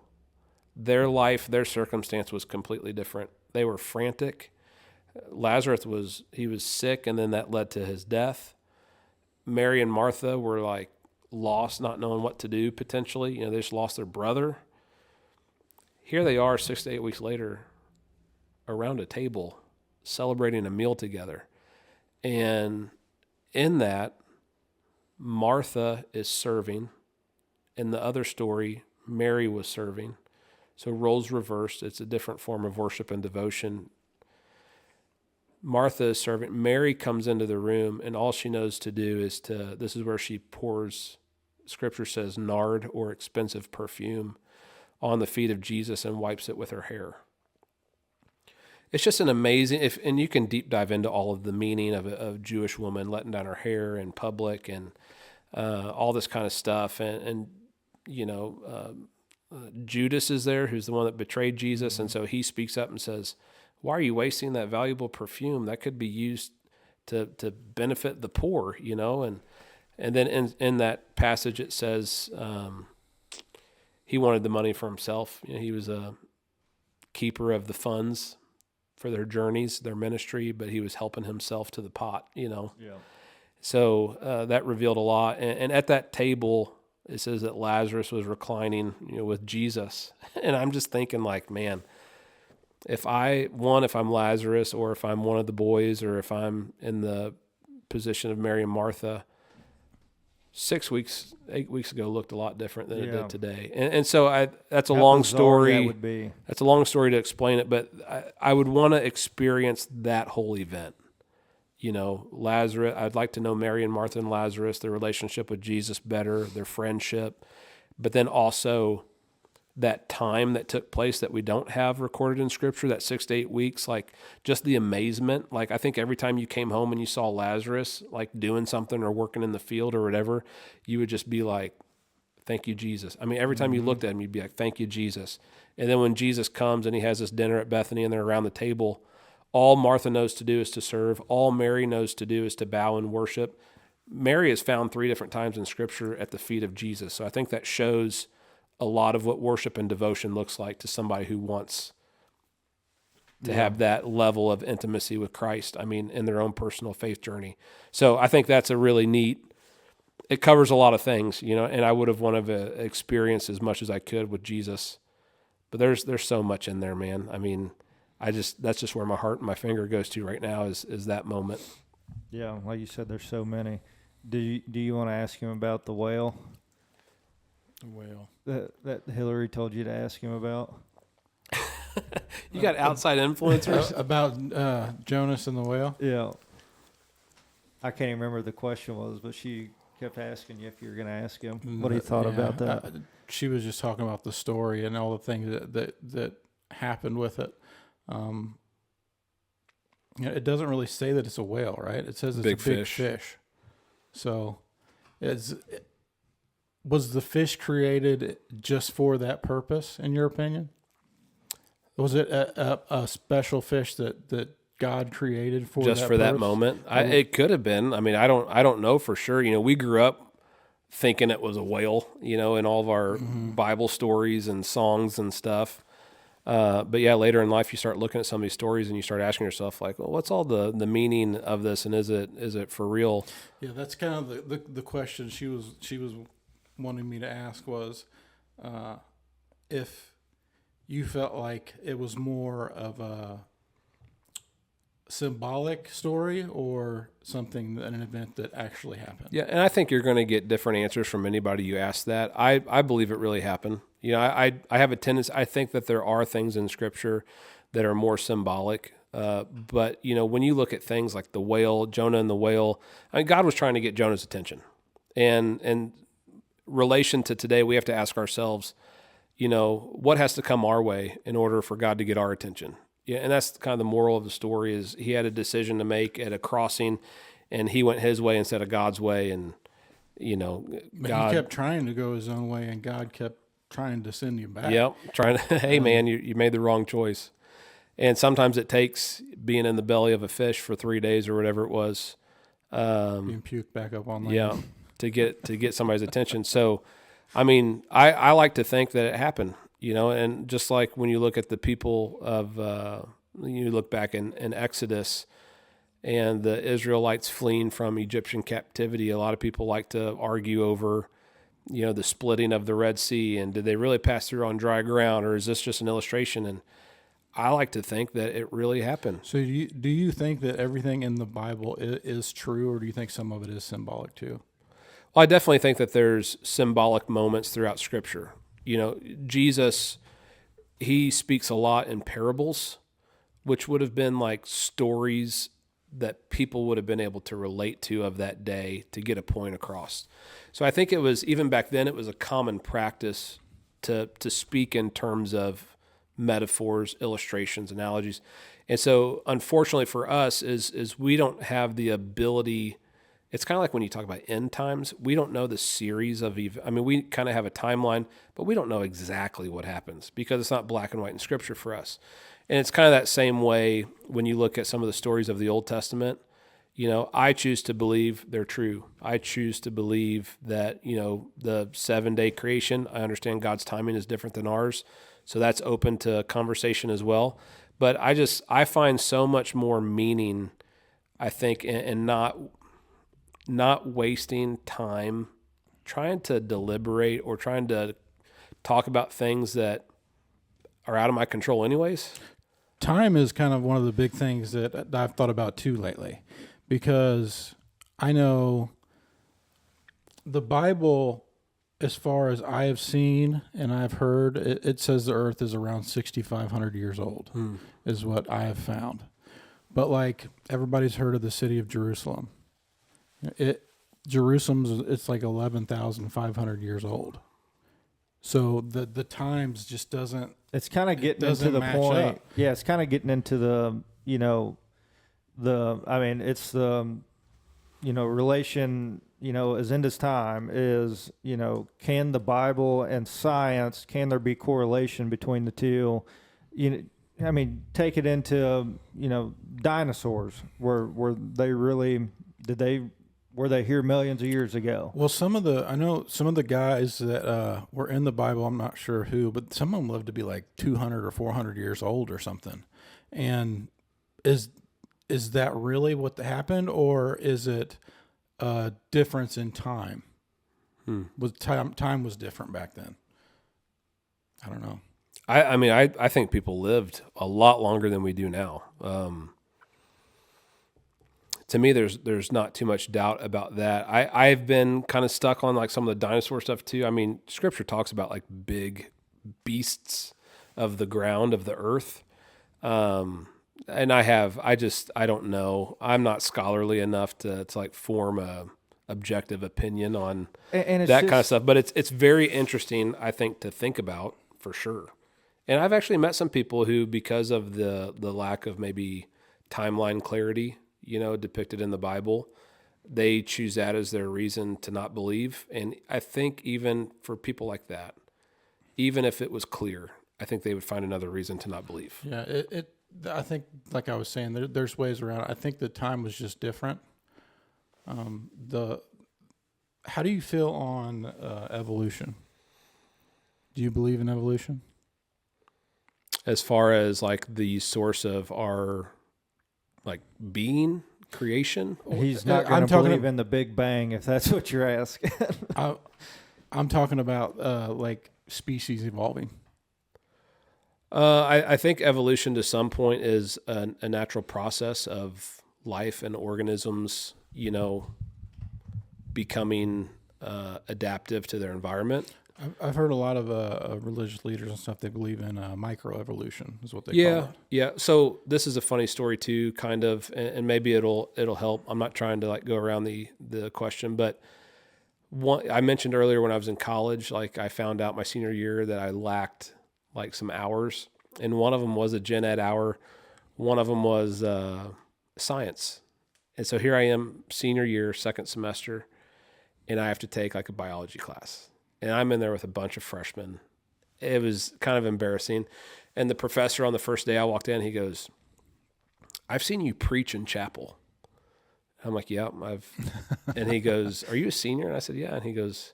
their life, their circumstance was completely different. They were frantic. Lazarus was sick, and then that led to his death. Mary and Martha were lost, not knowing what to do potentially. They just lost their brother. Here they are 6 to 8 weeks later around a table celebrating a meal together. And in that, Martha is serving. In the other story, Mary was serving. So roles reversed. It's a different form of worship and devotion. Martha is serving. Mary comes into the room, and all she knows to do is this is where she pours, Scripture says, nard or expensive perfume on the feet of Jesus and wipes it with her hair. It's just an amazing, and you can deep dive into all of the meaning of a Jewish woman letting down her hair in public and all this kind of stuff. And Judas is there, who's the one that betrayed Jesus. And so he speaks up and says, why are you wasting that valuable perfume? That could be used to benefit the poor, And then in that passage, it says he wanted the money for himself. He was a keeper of the funds for their journeys, their ministry, but he was helping himself to the pot, Yeah. So that revealed a lot. And at that table, it says that Lazarus was reclining, with Jesus. And I'm just thinking man, if I'm Lazarus, or if I'm one of the boys, or if I'm in the position of Mary and Martha, 8 weeks ago looked a lot different than it did today. And so that's a How long bizarre story. that would be. That's a long story to explain it, but I would want to experience that whole event. Lazarus, I'd like to know Mary and Martha and Lazarus, their relationship with Jesus better, their friendship, but then also that time that took place that we don't have recorded in Scripture, that 6 to 8 weeks, like just the amazement. Like I think every time you came home and you saw Lazarus like doing something or working in the field or whatever, you would just be like, thank you, Jesus. I mean, every time you looked at him, you'd be like, thank you, Jesus. And then when Jesus comes and he has this dinner at Bethany and they're around the table, all Martha knows to do is to serve. All Mary knows to do is to bow and worship. Mary is found 3 different times in Scripture at the feet of Jesus. So I think that shows a lot of what worship and devotion looks like to somebody who wants to have that level of intimacy with Christ, in their own personal faith journey. So I think that's a really neat, it covers a lot of things, and I would have wanted to experience as much as I could with Jesus. But there's so much in there, man. That's just where my heart and my finger goes to right now is that moment. Yeah, like you said, there's so many. Do you want to ask him about the whale? The whale. That Hillary told you to ask him about? You got outside influencers? About Jonas and the whale? Yeah. I can't even remember what the question was, but she kept asking you if you were going to ask him what he thought about that. She was just talking about the story and all the things that happened with it. It doesn't really say that it's a whale, right? It says it's a big fish. So was the fish created just for that purpose, in your opinion? Was it a special fish that God created for just that for that purpose? moment? It could have been. I don't know for sure. We grew up thinking it was a whale, in all of our Bible stories and songs and stuff. But yeah, later in life, you start looking at some of these stories and you start asking yourself, like, well, what's all the meaning of this, and is it for real? Yeah, that's kind of the question she was wanting me to ask was, if you felt like it was more of a symbolic story or an event that actually happened. Yeah, and I think you're going to get different answers from anybody you ask that. I believe it really happened. I have a tendency, I think that there are things in Scripture that are more symbolic. But, when you look at things like the whale, Jonah and the whale, God was trying to get Jonah's attention. And relation to today, we have to ask ourselves, what has to come our way in order for God to get our attention? Yeah, and that's kind of the moral of the story is he had a decision to make at a crossing, and he went his way instead of God's way, and But God he kept trying to go his own way, and God kept trying to send you back. Yep, trying to, hey man, you made the wrong choice. And sometimes it takes being in the belly of a fish for 3 days or whatever it was. Being puked back up on land. Yeah, to get somebody's attention. So, I like to think that it happened, and just like when you look at the people of, you look back in Exodus and the Israelites fleeing from Egyptian captivity, a lot of people like to argue over, the splitting of the Red Sea, and did they really pass through on dry ground, or is this just an illustration? And I like to think that it really happened. So do you think that everything in the Bible is true, or do you think some of it is symbolic too? Well, I definitely think that there's symbolic moments throughout Scripture. Jesus, he speaks a lot in parables, which would have been like stories that people would have been able to relate to of that day to get a point across. So I think it was, even back then, it was a common practice to speak in terms of metaphors, illustrations, analogies. And so unfortunately for us is we don't have the ability. It's kind of like when you talk about end times, we don't know the series of we kind of have a timeline, but we don't know exactly what happens because it's not black and white in Scripture for us. And it's kind of that same way when you look at some of the stories of the Old Testament. I choose to believe they're true. I choose to believe that, the 7-day creation, I understand God's timing is different than ours. So that's open to conversation as well. But I find so much more meaning, I think, in not wasting time trying to deliberate or trying to talk about things that are out of my control anyways. time is kind of one of the big things that I've thought about too lately, because I know the Bible, as far as I have seen and I've heard, it says the earth is around 6,500 years old, is what I have found. But like, everybody's heard of the city of Jerusalem. It's like 11,500 years old. So the times just doesn't. It's kind of getting into the point. up. Yeah, it's kind of getting into the, it's the, relation, as in this time is, can the Bible and science, can there be correlation between the two? Take it into, dinosaurs. Were they really, were they here millions of years ago? Well, I know some of the guys that were in the Bible, I'm not sure who, but some of them lived to be like 200 or 400 years old or something. And is that really what happened, or is it a difference in time? Was time was different back then? I don't know. I think people lived a lot longer than we do now. To me, there's not too much doubt about that. I've been kind of stuck on like some of the dinosaur stuff too. I mean, Scripture talks about like big beasts of the ground, of the earth. And I don't know. I'm not scholarly enough to like form a objective opinion on and that kind of stuff. But it's very interesting, I think, to think about for sure. And I've actually met some people who, because of the lack of maybe timeline clarity, depicted in the Bible, they choose that as their reason to not believe. And I think even for people like that, even if it was clear, I think they would find another reason to not believe. Yeah, I think, like I was saying, there's ways around it. I think the time was just different. How do you feel on evolution? Do you believe in evolution? As far as like the source of our like being, creation? He's not going to believe in the Big Bang, if that's what you're asking. I'm talking about like species evolving. I think evolution to some point is a natural process of life and organisms, becoming adaptive to their environment. I've heard a lot of religious leaders and stuff. They believe in microevolution, is what they call it. Yeah. So this is a funny story too, kind of, and maybe it'll help. I'm not trying to like go around the question, but I mentioned earlier when I was in college, like I found out my senior year that I lacked like some hours, and one of them was a gen ed hour, one of them was science, and so here I am, senior year, second semester, and I have to take like a biology class. And I'm in there with a bunch of freshmen. It was kind of embarrassing. And the professor on the first day I walked in, he goes, "I've seen you preach in chapel." I'm like, "Yeah, I've." And he goes, "Are you a senior?" And I said, "Yeah." And he goes,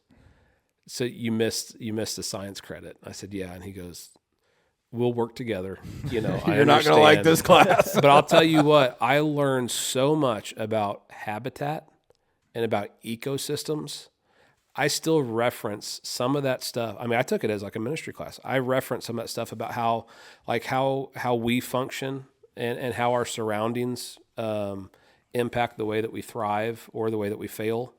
"So you missed the science credit?" I said, "Yeah." And he goes, "We'll work together. You're not going to like this class." But I'll tell you what, I learned so much about habitat and about ecosystems. I still reference some of that stuff. I mean, I took it as like a ministry class. I reference some of that stuff about how we function and how our surroundings impact the way that we thrive or the way that we fail.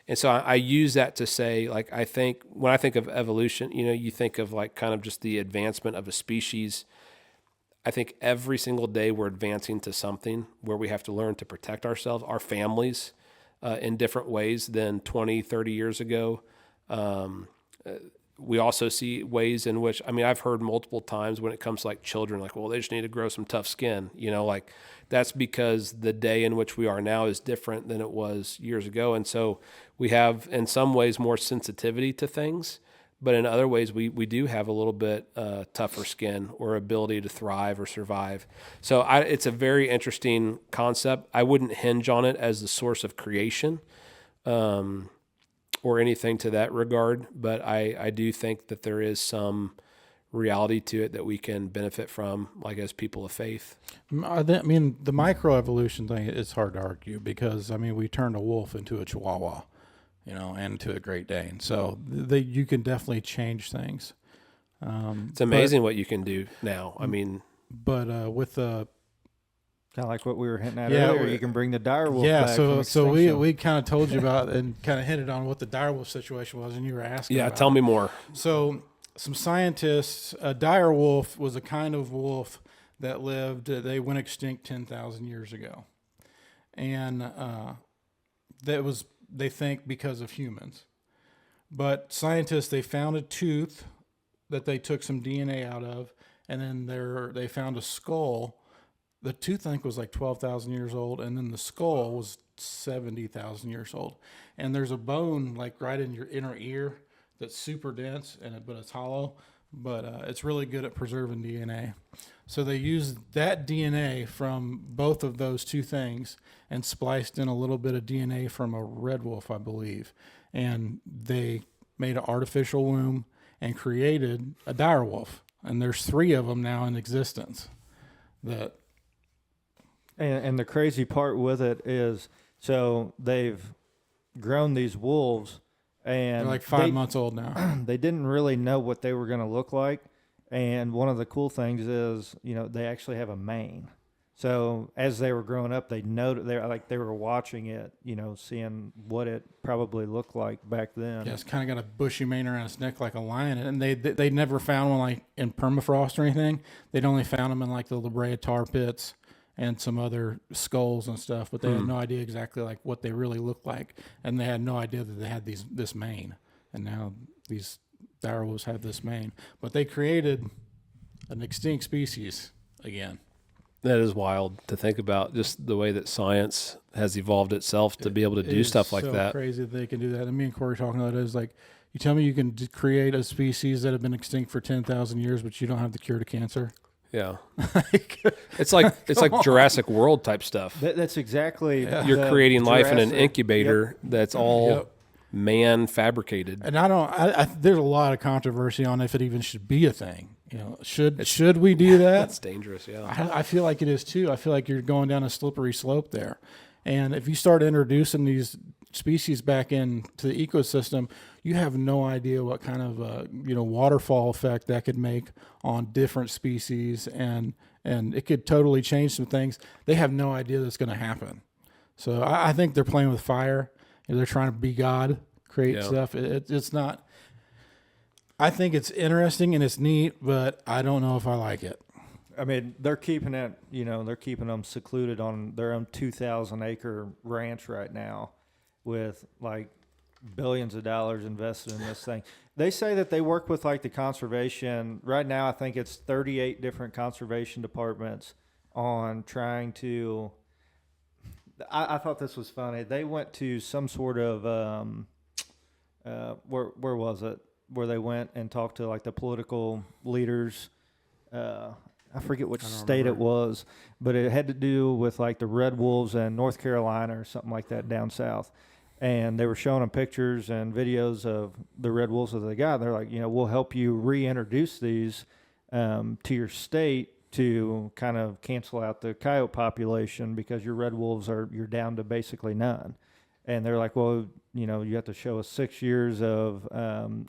And so I use that to say, like, I think when I think of evolution, you think of like kind of just the advancement of a species. I think every single day we're advancing to something where we have to learn to protect ourselves, our families, in different ways than 20, 30 years ago. We also see ways in which, I've heard multiple times when it comes to like children, like, well, they just need to grow some tough skin, like that's because the day in which we are now is different than it was years ago. And so we have in some ways more sensitivity to things, but in other ways we do have a little bit tougher skin or ability to thrive or survive. So it's a very interesting concept. I wouldn't hinge on it as the source of creation or anything to that regard, but I do think that there is some reality to it that we can benefit from, like as people of faith. The microevolution thing, it's hard to argue because, we turned a wolf into a chihuahua, and to a Great Dane. So you can definitely change things. It's amazing what you can do now. with Kind of like what we were hinting at Yeah, earlier. You can bring the direwolf yeah, back from so extinction. we kind of told you about and kind of hinted on what the direwolf situation was, and you were asking. Yeah, about tell it. me more. So some scientists, a dire wolf was a kind of wolf that lived. They went extinct 10,000 years ago, and that was, they think, because of humans. But scientists, they found a tooth that they took some DNA out of, and then they found a skull. The tooth, I think, was like 12,000 years old, and then the skull was 70,000 years old. And there's a bone like right in your inner ear that's super dense, but it's hollow. But it's really good at preserving DNA. So they used that DNA from both of those two things and spliced in a little bit of DNA from a red wolf, I believe. And they made an artificial womb and created a dire wolf. And there's 3 of them now in existence. And the crazy part with it is, so they've grown these wolves, and They're like 5 months old now. they didn't really know what they were going to look like. And one of the cool things is, they actually have a mane. So as they were growing up, they were watching it, seeing what it probably looked like back then. Yeah, it's kind of got a bushy mane around its neck like a lion. And they never found one like in permafrost or anything. They'd only found them in like the La Brea tar pits and some other skulls and stuff, but they had no idea exactly like what they really looked like, and they had no idea that they had this mane. And now these direwolves have this mane, but they created an extinct species again. That is wild to think about, just the way that science has evolved itself to be able to do stuff like that. It's so crazy that they can do that. And me and Corey talking about it is like, you tell me you can create a species that have been extinct for 10,000 years, but you don't have the cure to cancer. Yeah, it's like Jurassic World type stuff. That's exactly. Yeah. You're creating life in an Jurassic- incubator that's all man fabricated. And there's a lot of controversy on if it even should be a thing. Should we do that? That's dangerous. Yeah, I feel like it is too. I feel like you're going down a slippery slope there. And if you start introducing these species back into the ecosystem, you have no idea what kind of waterfall effect that could make on different species, and it could totally change some things. They have no idea that's going to happen. So I think they're playing with fire. They're trying to be God, create stuff. It's not. I think it's interesting and it's neat, but I don't know if I like it. I mean, they're keeping it, they're keeping them secluded on their own 2,000-acre ranch right now with like billions of dollars invested in this thing. They say that they work with like the conservation. Right now, I think it's 38 different conservation departments on trying to. I thought this was funny. They went to some sort of where was it? Where they went and talked to like the political leaders. I forget which state it was, but it had to do with like the red wolves in North Carolina or something like that down south. And they were showing them pictures and videos of the red wolves that they got. They're like, we'll help you reintroduce these to your state to kind of cancel out the coyote population because your red wolves you're down to basically none. And they're like, well, you have to show us 6 years of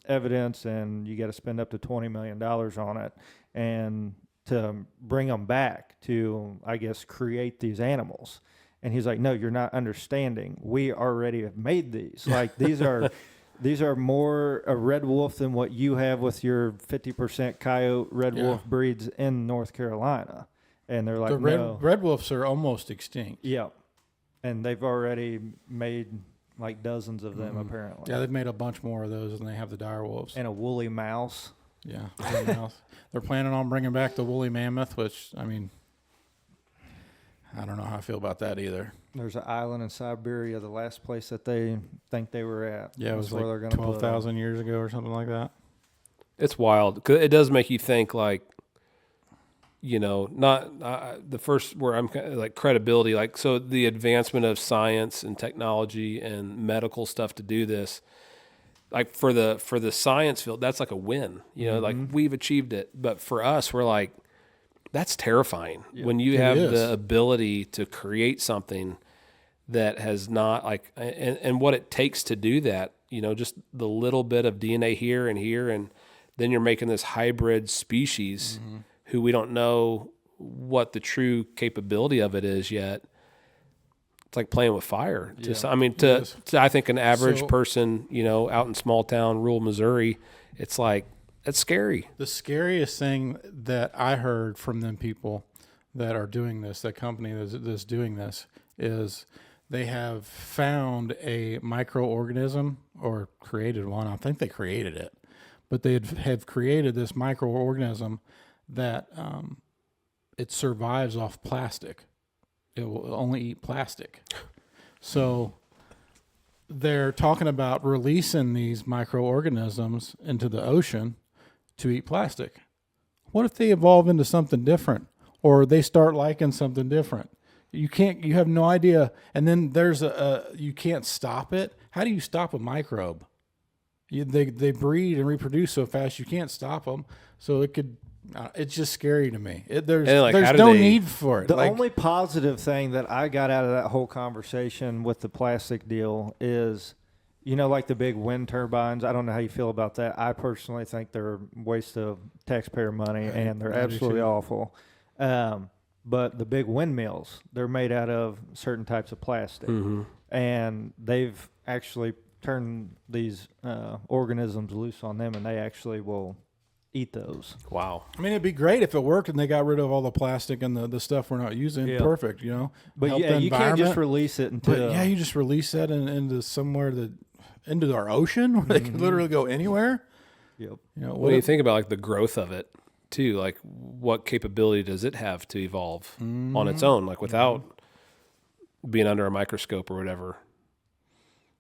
evidence, and you got to spend up to $20 million on it, and to bring them back to, I guess, create these animals. And he's like, no, you're not understanding. We already have made these. Like these are more a red wolf than what you have with your 50% coyote red wolf breeds in North Carolina. And they're like, the red wolves are almost extinct. Yeah. And they've already made like dozens of them, apparently. Yeah, they've made a bunch more of those than they have the dire wolves. And a woolly mouse. Yeah. They're planning on bringing back the woolly mammoth, which, I mean, I don't know how I feel about that either. There's an island in Siberia, the last place that they think they were at. Yeah, it was like 12,000 years ago or something like that. it's wild. 'Cause it does make you think like, not the first where I'm like credibility, like, so the advancement of science and technology and medical stuff to do this, like for the science field, that's like a win, like we've achieved it. But for us, we're like, that's terrifying when you have the ability to create something that has not like, and what it takes to do that, just the little bit of DNA here, and then you're making this hybrid species who we don't know what the true capability of it is yet. It's like playing with fire. To I think an average person, out in small town, rural Missouri, it's like, it's scary. The scariest thing that I heard from them people that are doing this, that company that's doing this, is they have found a microorganism or created one. I think they created it, but they have created this microorganism that it survives off plastic. It will only eat plastic. So they're talking about releasing these microorganisms into the ocean to eat plastic. What if they evolve into something different, or they start liking something different? You have no idea. And then there's you can't stop it. How do you stop a microbe? They breed and reproduce so fast, you can't stop them. So it's just scary to me. There's no need for it. The only positive thing that I got out of that whole conversation with the plastic deal is, like the big wind turbines. I don't know how you feel about that. I personally think they're a waste of taxpayer money, and they're absolutely awful. But the big windmills, they're made out of certain types of plastic. Mm-hmm. And they've actually turned these organisms loose on them, and they actually will eat those. Wow. I mean, it'd be great if it worked and they got rid of all the plastic and the stuff we're not using. Yeah. Perfect, But you can't just release it until... you just release that into somewhere into our ocean where they can literally go anywhere. Yep. What do you think about the growth of it too? Like, what capability does it have to evolve on its own, without being under a microscope or whatever?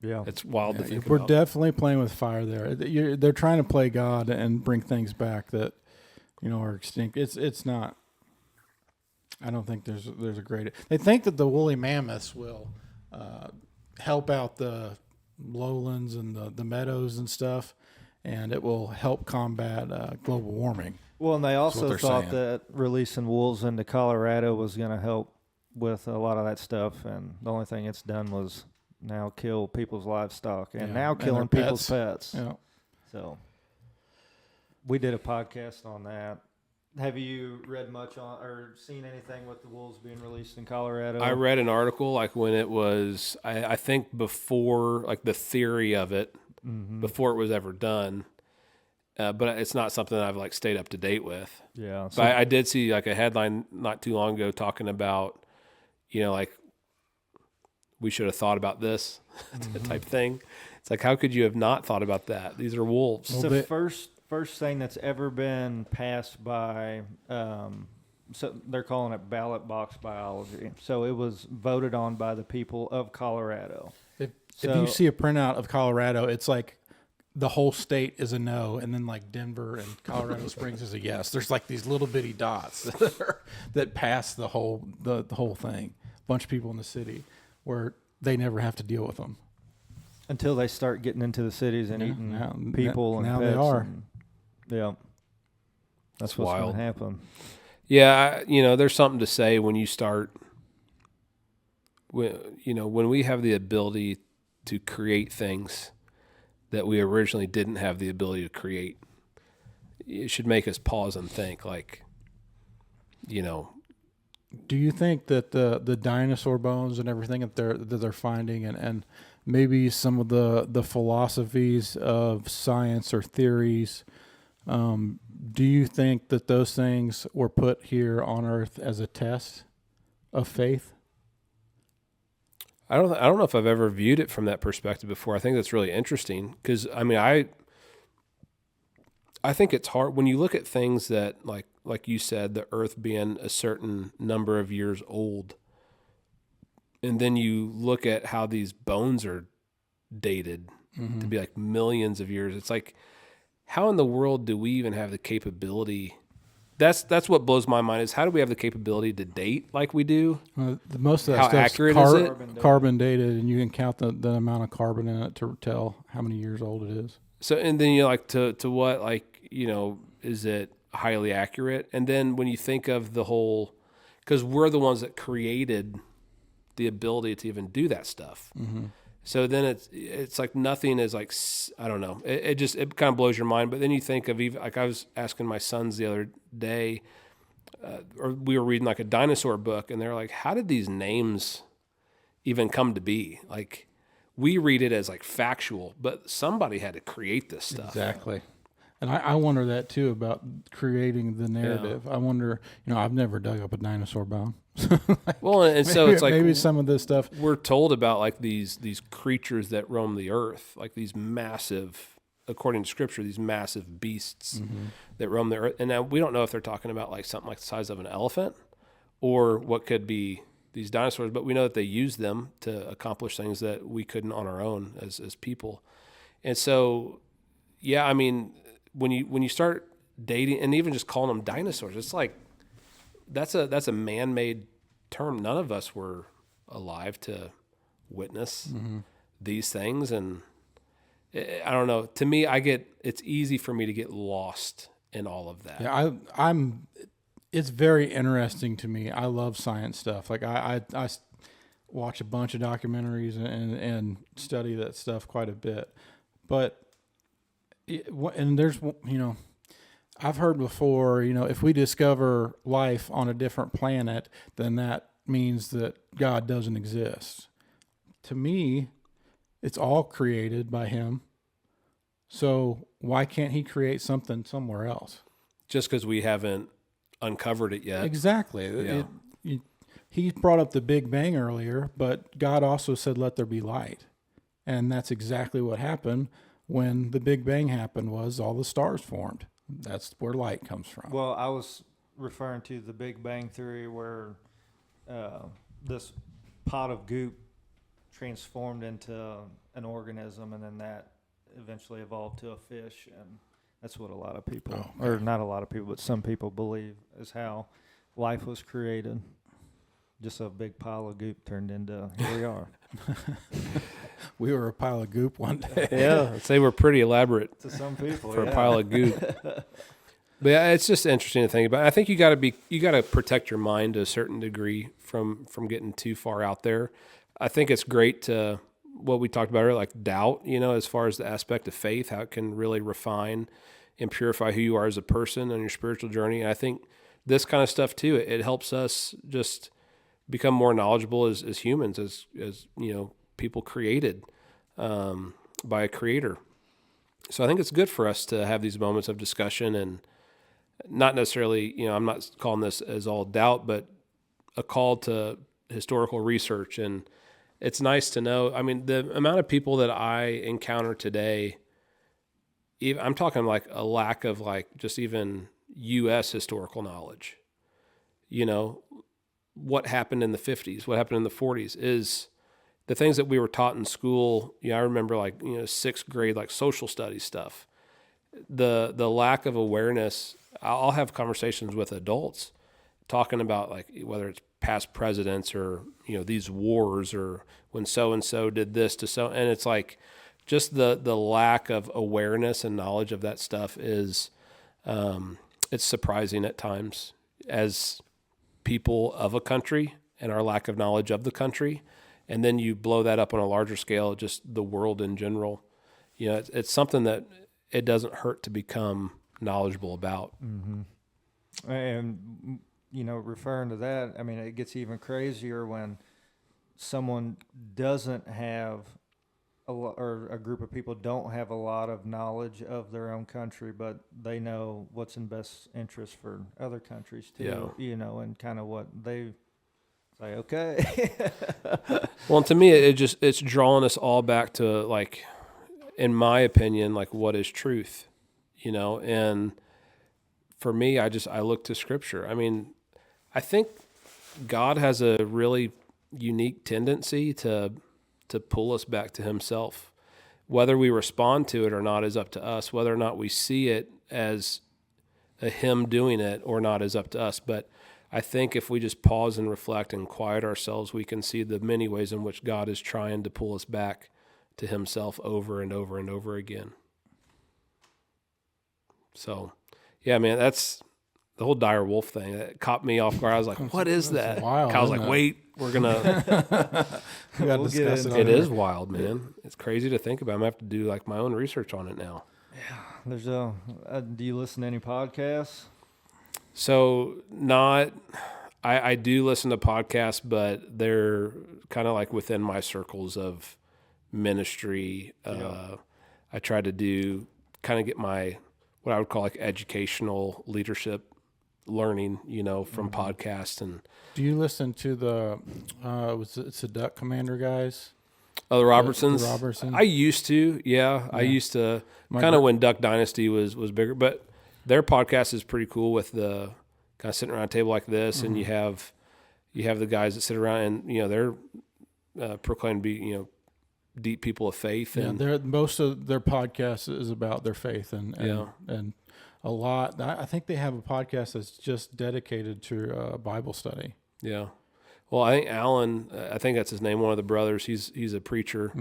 Yeah, it's wild to think we're about. We're definitely playing with fire there. They're trying to play God and bring things back that, are extinct. It's not. I don't think there's a great. They think that the woolly mammoths will help out the lowlands and the meadows and stuff, and it will help combat global warming. Well, and they also thought that releasing wolves into Colorado was going to help with a lot of that stuff, and the only thing it's done was now kill people's livestock and now killing people's pets. Yeah. So we did a podcast on that. Have you read much on or seen anything with the wolves being released in Colorado? I read an article when it was, I think before, the theory of it, before it was ever done. But it's not something that I've stayed up to date with. Yeah. So but I did see a headline not too long ago talking about, we should have thought about this type thing. It's how could you have not thought about that? These are wolves. It's the first thing that's ever been passed by, so they're calling it ballot box biology. So it was voted on by the people of Colorado. If you see a printout of Colorado, it's the whole state is a no, and then Denver and Colorado Springs is a yes. There's these little bitty dots that pass the whole thing. A bunch of people in the city where they never have to deal with them until they start getting into the cities and eating people and now pets. They are. That's what's going to happen. Yeah, there's something to say when you start. When we have the ability to create things that we originally didn't have the ability to create, it should make us pause and think. Do you think that the dinosaur bones and everything that they're finding and maybe some of the philosophies of science or theories, do you think that those things were put here on Earth as a test of faith? I don't know if I've ever viewed it from that perspective before. I think that's really interesting because I think it's hard when you look at things that like you said, the Earth being a certain number of years old, and then you look at how these bones are dated to be millions of years. It's how in the world do we even have the capability? That's what blows my mind is how do we have the capability to date like we do? Most of that how stuff's accurate is it? Carbon dated, and you can count the amount of carbon in it to tell how many years old it is. So and then to what is it highly accurate? And then when you think of the whole, because we're the ones that created the ability to even do that stuff. Mm-hmm. So then it's nothing is I don't know. It kind of blows your mind. But then you think of even I was asking my sons the other day, or we were reading like a dinosaur book, and they're like, how did these names even come to be? Like, we read it as like factual, but somebody had to create this stuff. Exactly. And I wonder that too about creating the narrative. I wonder, I've never dug up a dinosaur bone. Well, and so it's like maybe some of this stuff we're told about like these creatures that roam the earth, like these massive, according to Scripture, these massive beasts that roam the earth. And now we don't know if they're talking about like something like the size of an elephant or what could be these dinosaurs, but we know that they use them to accomplish things that we couldn't on our own as people. And so, yeah, I mean, when you start dating and even just calling them dinosaurs, it's like that's a man-made term. None of us were alive to witness these things, and I don't know. To me, it's easy for me to get lost in all of that. Yeah, it's very interesting to me. I love science stuff. Like I watch a bunch of documentaries and study that stuff quite a bit. But and there's I've heard before, if we discover life on a different planet, then that means that God doesn't exist. To me, it's all created by Him. So why can't He create something somewhere else? Just because we haven't uncovered it yet. Exactly. Yeah. He brought up the Big Bang earlier, but God also said, "Let there be light," and that's exactly what happened when the Big Bang happened. Was all the stars formed? That's where light comes from. Well, I was referring to the Big Bang Theory, where this pot of goop transformed into an organism, and then that eventually evolved to a fish, and that's what a lot of people, or not a lot of people, but some people believe is how life was created. Just a big pile of goop turned into, here we are. We were a pile of goop one day. Yeah, I'd say we're pretty elaborate To some people, for a pile of goop. But yeah, it's just interesting to think about. I think you got to protect your mind to a certain degree from getting too far out there. I think it's great to what we talked about earlier, like doubt, as far as the aspect of faith, how it can really refine and purify who you are as a person on your spiritual journey. And I think this kind of stuff too, it helps us just become more knowledgeable as humans, as people created by a creator. So I think it's good for us to have these moments of discussion, and not necessarily, I'm not calling this as all doubt, but a call to historical research. And it's nice to know, I mean, the amount of people that I encounter today, I'm talking like a lack of like just even U.S. historical knowledge. What happened in the 50s, what happened in the 40s is the things that we were taught in school. I remember like, 6th grade, like social studies stuff. The lack of awareness. I'll have conversations with adults talking about like whether it's past presidents or, these wars or when so-and-so did this to so, and it's like just the lack of awareness and knowledge of that stuff is, it's surprising at times as people of a country and our lack of knowledge of the country. And then you blow that up on a larger scale, just the world in general. It's something that it doesn't hurt to become knowledgeable about. Mm-hmm. And, referring to that, I mean, it gets even crazier when someone doesn't have or a group of people don't have a lot of knowledge of their own country, but they know what's in best interest for other countries too, and kind of what they say, okay. Well, and to me, it's drawing us all back to, like, in my opinion, like, what is truth, and for me, I look to Scripture. I mean, I think God has a really unique tendency to pull us back to Himself. Whether we respond to it or not is up to us. Whether or not we see it as a Him doing it or not is up to us. But I think if we just pause and reflect and quiet ourselves, we can see the many ways in which God is trying to pull us back to Himself over and over and over again. So, yeah, man, that's the whole dire wolf thing. That caught me off guard. I was like, what is that? Wild, Kyle's like, isn't it? wait, we're going to... We got to We'll get discuss into it. It on is here. wild, man. It's crazy to think about. I'm going to have to do like my own research on it now. There's do you listen to any podcasts? So I do listen to podcasts, but they're kind of like within my circles of ministry. I try to do kind of get my, what I would call like educational leadership learning, from podcasts. And Do you listen to it's the Duck Commander guys? the Robertsons. The Robertsons? I used to, yeah. I used to kind of when Duck Dynasty was bigger, but their podcast is pretty cool with the kind of sitting around a table like this, and you have the guys that sit around and they're proclaimed to be deep people of faith. Yeah, And most of their podcast is about their faith and a lot. I think they have a podcast that's just dedicated to Bible study. Yeah. Well, I think Alan, I think that's his name, one of the brothers, he's a preacher.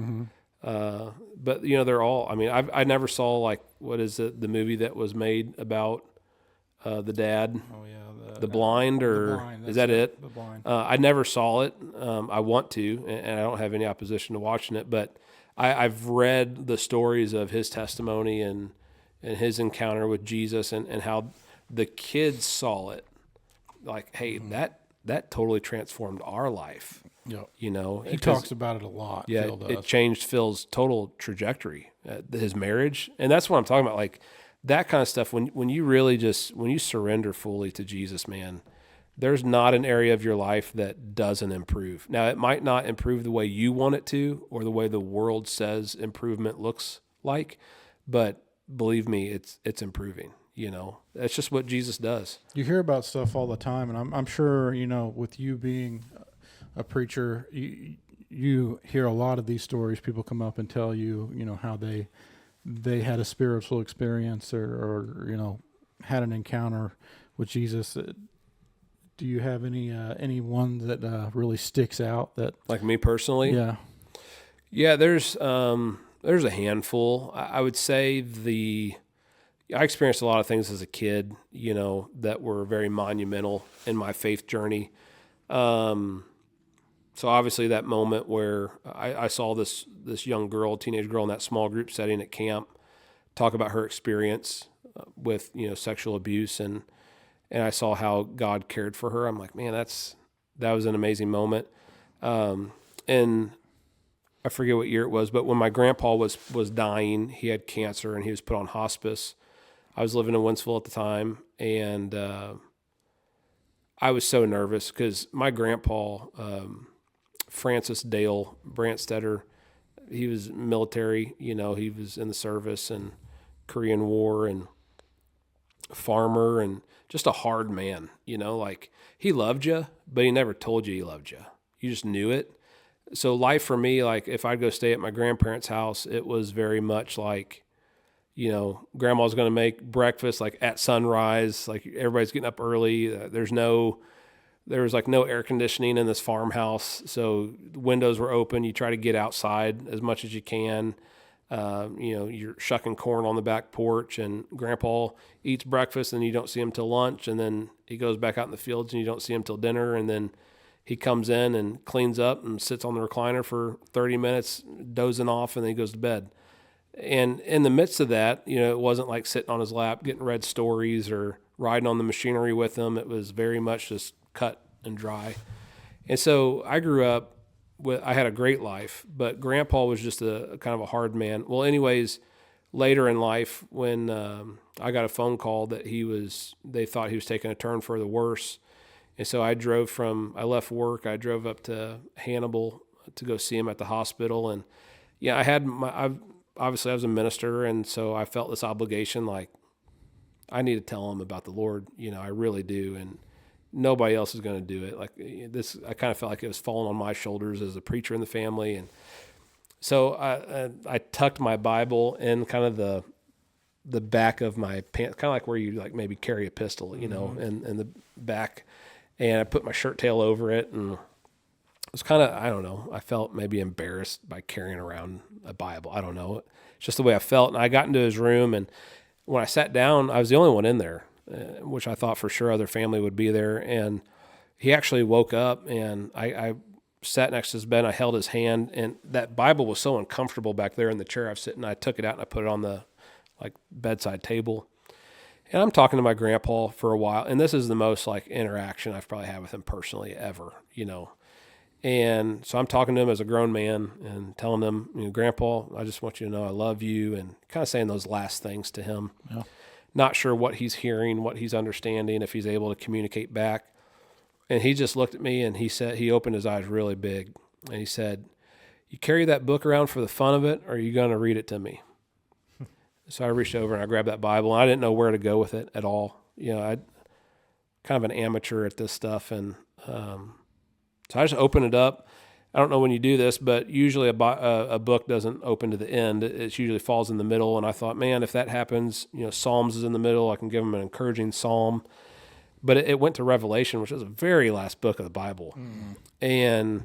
But they're all, I mean, I never saw like, what is it, the movie that was made about the dad, the blind, or The Blind, is that it? The Blind. I never saw it. I want to, and I don't have any opposition to watching it, but I've read the stories of his testimony and his encounter with Jesus and how the kids saw it. Like, hey, that totally transformed our life. Yep. He 'cause- talks about it a lot. yeah, Phil does. it changed Phil's total trajectory, his marriage, and that's what I'm talking about. Like that kind of stuff. When you really when you surrender fully to Jesus, man, there's not an area of your life that doesn't improve. Now, it might not improve the way you want it to, or the way the world says improvement looks like, but believe me, it's improving. That's just what Jesus does. You hear about stuff all the time, and I'm sure with you being a preacher, you hear a lot of these stories. People come up and tell you, how they had a spiritual experience or had an encounter with Jesus. Do you have any one that really sticks out? That Like me personally, yeah. There's a handful. I would say I experienced a lot of things as a kid, that were very monumental in my faith journey. So obviously that moment where I saw this young girl, teenage girl in that small group setting at camp, talk about her experience with, sexual abuse and I saw how God cared for her. I'm like, man, that was an amazing moment. And I forget what year it was, but when my grandpa was dying, he had cancer and he was put on hospice. I was living in Winsville at the time, and I was so nervous because my grandpa, Francis Dale Branstetter, he was military, he was in the service and Korean War and farmer and just a hard man, like he loved you, but he never told you he loved you. You just knew it. So life for me, like if I'd go stay at my grandparents' house, it was very much like, grandma's going to make breakfast like at sunrise, like everybody's getting up early. There was like no air conditioning in this farmhouse. So the windows were open. You try to get outside as much as you can. You're shucking corn on the back porch and grandpa eats breakfast and you don't see him till lunch. And then he goes back out in the fields and you don't see him till dinner. And then he comes in and cleans up and sits on the recliner for 30 minutes, dozing off, and then he goes to bed. And in the midst of that, it wasn't like sitting on his lap, getting read stories or riding on the machinery with him. It was very much just cut and dry. And so I grew up I had a great life, but grandpa was just a kind of a hard man. Well, anyways, later in life, when I got a phone call that they thought he was taking a turn for the worse. And so I left work, I drove up to Hannibal to go see him at the hospital. And obviously I was a minister, and so I felt this obligation, like I need to tell him about the Lord. I really do. And nobody else is going to do it. Like this, I kind of felt like it was falling on my shoulders as a preacher in the family. And so I tucked my Bible in kind of the back of my pants, kind of like where you like maybe carry a pistol, in the back. And I put my shirt tail over it, and it was kind of, I don't know, I felt maybe embarrassed by carrying around a Bible. I don't know. It's just the way I felt. And I got into his room, and when I sat down, I was the only one in there, which I thought for sure other family would be there. And he actually woke up, and I sat next to his bed, and I held his hand, and that Bible was so uncomfortable back there in the chair I was sitting. I took it out and I put it on the bedside table. And I'm talking to my grandpa for a while, and this is the most like interaction I've probably had with him personally ever, And so I'm talking to him as a grown man and telling him, Grandpa, I just want you to know I love you, and kind of saying those last things to him. Yeah. Not sure what he's hearing, what he's understanding, if he's able to communicate back. And he just looked at me and he opened his eyes really big, and he said, "You carry that book around for the fun of it, or are you going to read it to me?" So I reached over and I grabbed that Bible, and I didn't know where to go with it at all. I kind of an amateur at this stuff, and so I just opened it up. I don't know when you do this, but usually a book doesn't open to the end. It usually falls in the middle, and I thought, man, if that happens, Psalms is in the middle. I can give them an encouraging psalm. But it went to Revelation, which is the very last book of the Bible. And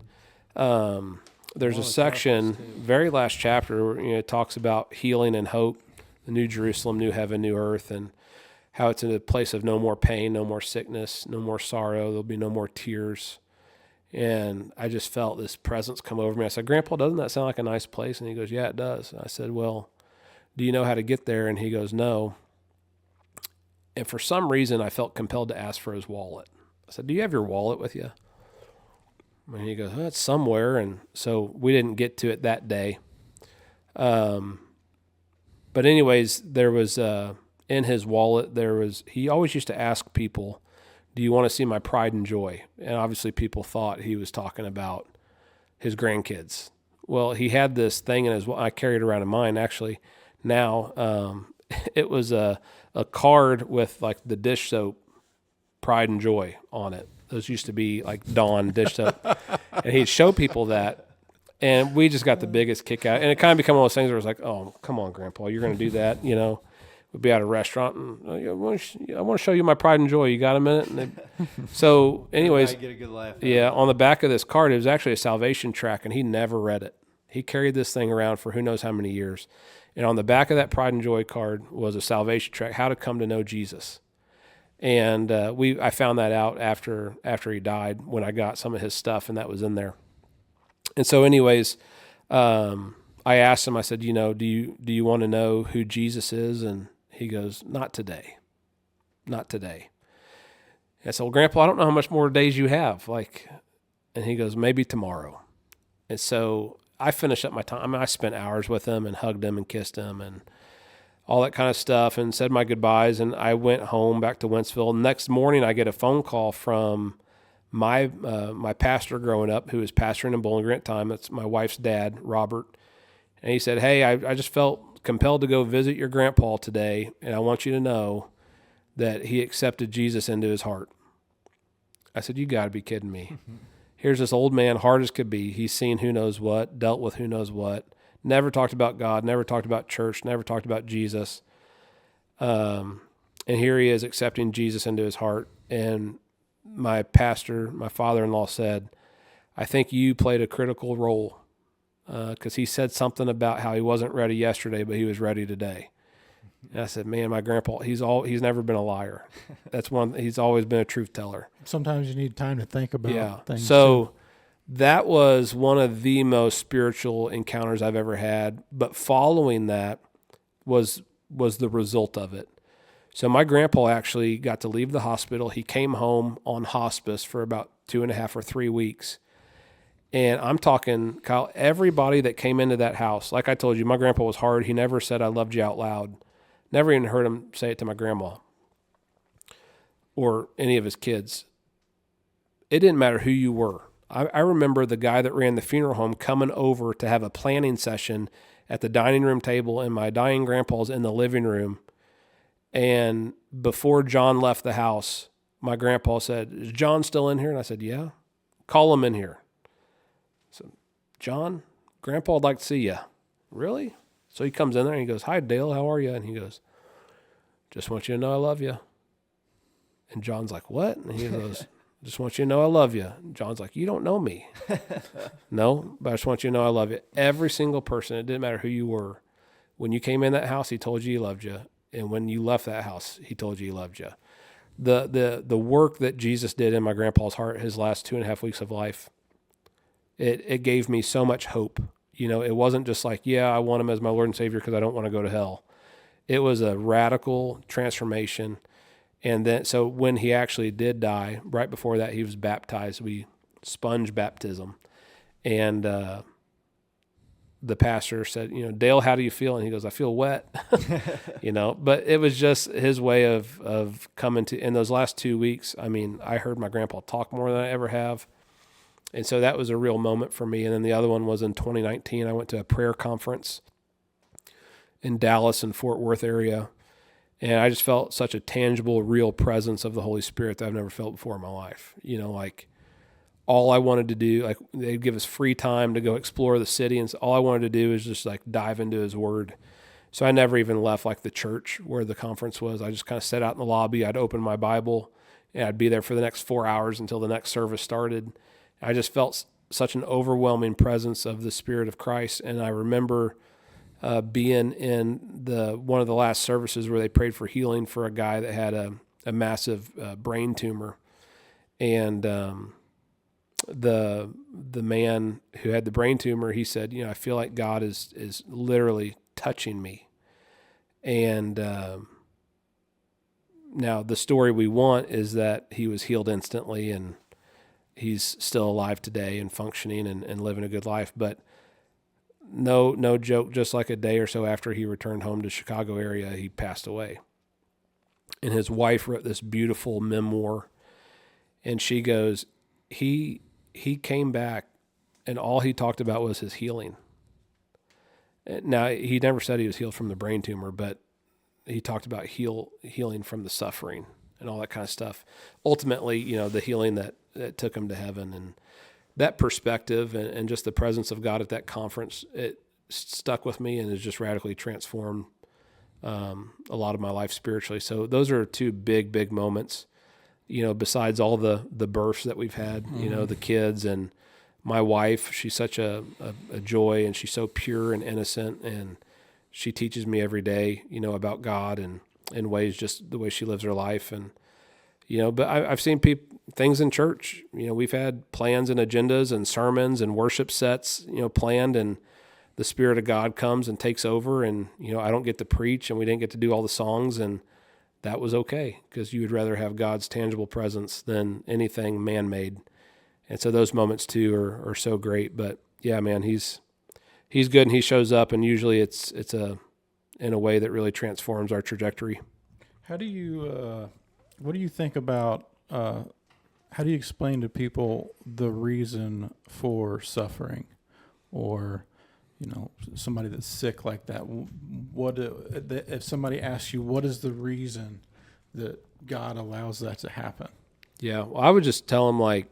there's a section, very last chapter, where it talks about healing and hope, the new Jerusalem, new heaven, new earth, and how it's in a place of no more pain, no more sickness, no more sorrow. There'll be no more tears. And I just felt this presence come over me. I said, "Grandpa, doesn't that sound like a nice place?" And he goes, "Yeah, it does." And I said, "Well, do you know how to get there?" And he goes, "No." And for some reason, I felt compelled to ask for his wallet. I said, "Do you have your wallet with you?" And he goes, "Oh, it's somewhere." And so we didn't get to it that day. But anyways, there was, in his wallet, he always used to ask people, "Do you want to see my pride and joy?" And obviously people thought he was talking about his grandkids. Well, he had this thing in I carried it around in mine actually now. It was a card with like the dish soap Pride and Joy on it. Those used to be like Dawn dish soap. And he'd show people that. And we just got the biggest kick out. And it kind of became one of those things where it was like, "Oh, come on, Grandpa, you're going to do that?" We'd be at a restaurant and I want to show you my Pride and Joy. You got a minute? And so anyways, get a good laugh. Yeah, on the back of this card, it was actually a salvation tract, and he never read it. He carried this thing around for who knows how many years. And on the back of that Pride and Joy card was a salvation tract, how to come to know Jesus. And I found that out after he died when I got some of his stuff, and that was in there. And so anyways, I asked him, I said, do you want to know who Jesus is? And he goes, "Not today. Not today." And I said, "Well, Grandpa, I don't know how much more days you have." And he goes, "Maybe tomorrow." And so I finished up my time. I mean, I spent hours with him and hugged him and kissed him and all that kind of stuff and said my goodbyes. And I went home back to Wentzville. Next morning, I get a phone call from my pastor growing up, who was pastoring in Bowling Green at the time. That's my wife's dad, Robert. And he said, "Hey, I just felt compelled to go visit your grandpa today, and I want you to know that he accepted Jesus into his heart." I said, "You got to be kidding me." Here's this old man, hard as could be. He's seen who knows what, dealt with who knows what, never talked about God, never talked about church, never talked about Jesus. And here he is accepting Jesus into his heart. And my pastor, my father-in-law said, "I think you played a critical role," because he said something about how he wasn't ready yesterday, but he was ready today. And I said, "Man, my grandpa, he's never been a liar. He's always been a truth teller." Sometimes you need time to think about things. So that was one of the most spiritual encounters I've ever had. But following that was the result of it. So my grandpa actually got to leave the hospital. He came home on hospice for about 2.5 or 3 weeks. And I'm talking, Kyle, everybody that came into that house, like I told you, my grandpa was hard. He never said "I loved you" out loud. Never even heard him say it to my grandma or any of his kids. It didn't matter who you were. I remember the guy that ran the funeral home coming over to have a planning session at the dining room table, and my dying grandpa's in the living room. And before John left the house, my grandpa said, "Is John still in here?" And I said, "Yeah." "Call him in here." So, "John, Grandpa would like to see you." "Really?" So he comes in there and he goes, "Hi, Dale, how are you?" And he goes, "Just want you to know I love you." And John's like, "What?" And he goes, "Just want you to know I love you." And John's like, "You don't know me." "No, but I just want you to know I love you." Every single person, it didn't matter who you were. When you came in that house, he told you he loved you. And when you left that house, he told you he loved you. The work that Jesus did in my grandpa's heart his last 2.5 weeks of life, it gave me so much hope. It wasn't just like, yeah, I want him as my Lord and Savior because I don't want to go to hell. It was a radical transformation. And then, so when he actually did die, right before that, he was baptized. We sponge baptism. And the pastor said, Dale, how do you feel? And he goes, I feel wet, but it was just his way of coming to, in those last 2 weeks. I mean, I heard my grandpa talk more than I ever have. And so that was a real moment for me. And then the other one was in 2019. I went to a prayer conference in Dallas and Fort Worth area. And I just felt such a tangible, real presence of the Holy Spirit that I've never felt before in my life. Like all I wanted to do, like they'd give us free time to go explore the city. And so all I wanted to do is just like dive into his word. So I never even left like the church where the conference was. I just kind of sat out in the lobby. I'd open my Bible and I'd be there for the next 4 hours until the next service started. I just felt such an overwhelming presence of the Spirit of Christ. And I remember being in one of the last services where they prayed for healing for a guy that had a massive brain tumor. And the man who had the brain tumor, he said, I feel like God is literally touching me. And now the story we want is that he was healed instantly and he's still alive today and functioning and living a good life. But no joke, just like a day or so after he returned home to Chicago area, he passed away. And his wife wrote this beautiful memoir, and she goes, he came back and all he talked about was his healing. Now, he never said he was healed from the brain tumor, but he talked about healing from the suffering and all that kind of stuff. Ultimately, the healing that took him to heaven. And that perspective and just the presence of God at that conference, it stuck with me and has just radically transformed a lot of my life spiritually. So those are two big moments, besides all the births that we've had, the kids and my wife. She's such a joy, and she's so pure and innocent, and she teaches me every day, about God and in ways, just the way she lives her life. And, but I've seen things in church, we've had plans and agendas and sermons and worship sets, planned, and the Spirit of God comes and takes over, and, I don't get to preach and we didn't get to do all the songs, and that was okay, because you would rather have God's tangible presence than anything man-made. And so those moments too are so great. But yeah, man, he's good, and he shows up, and usually it's in a way that really transforms our trajectory. How do you, what do you think about, how do you explain to people the reason for suffering, or, somebody that's sick like that? What if somebody asks you, what is the reason that God allows that to happen? Yeah, well, I would just tell them, like,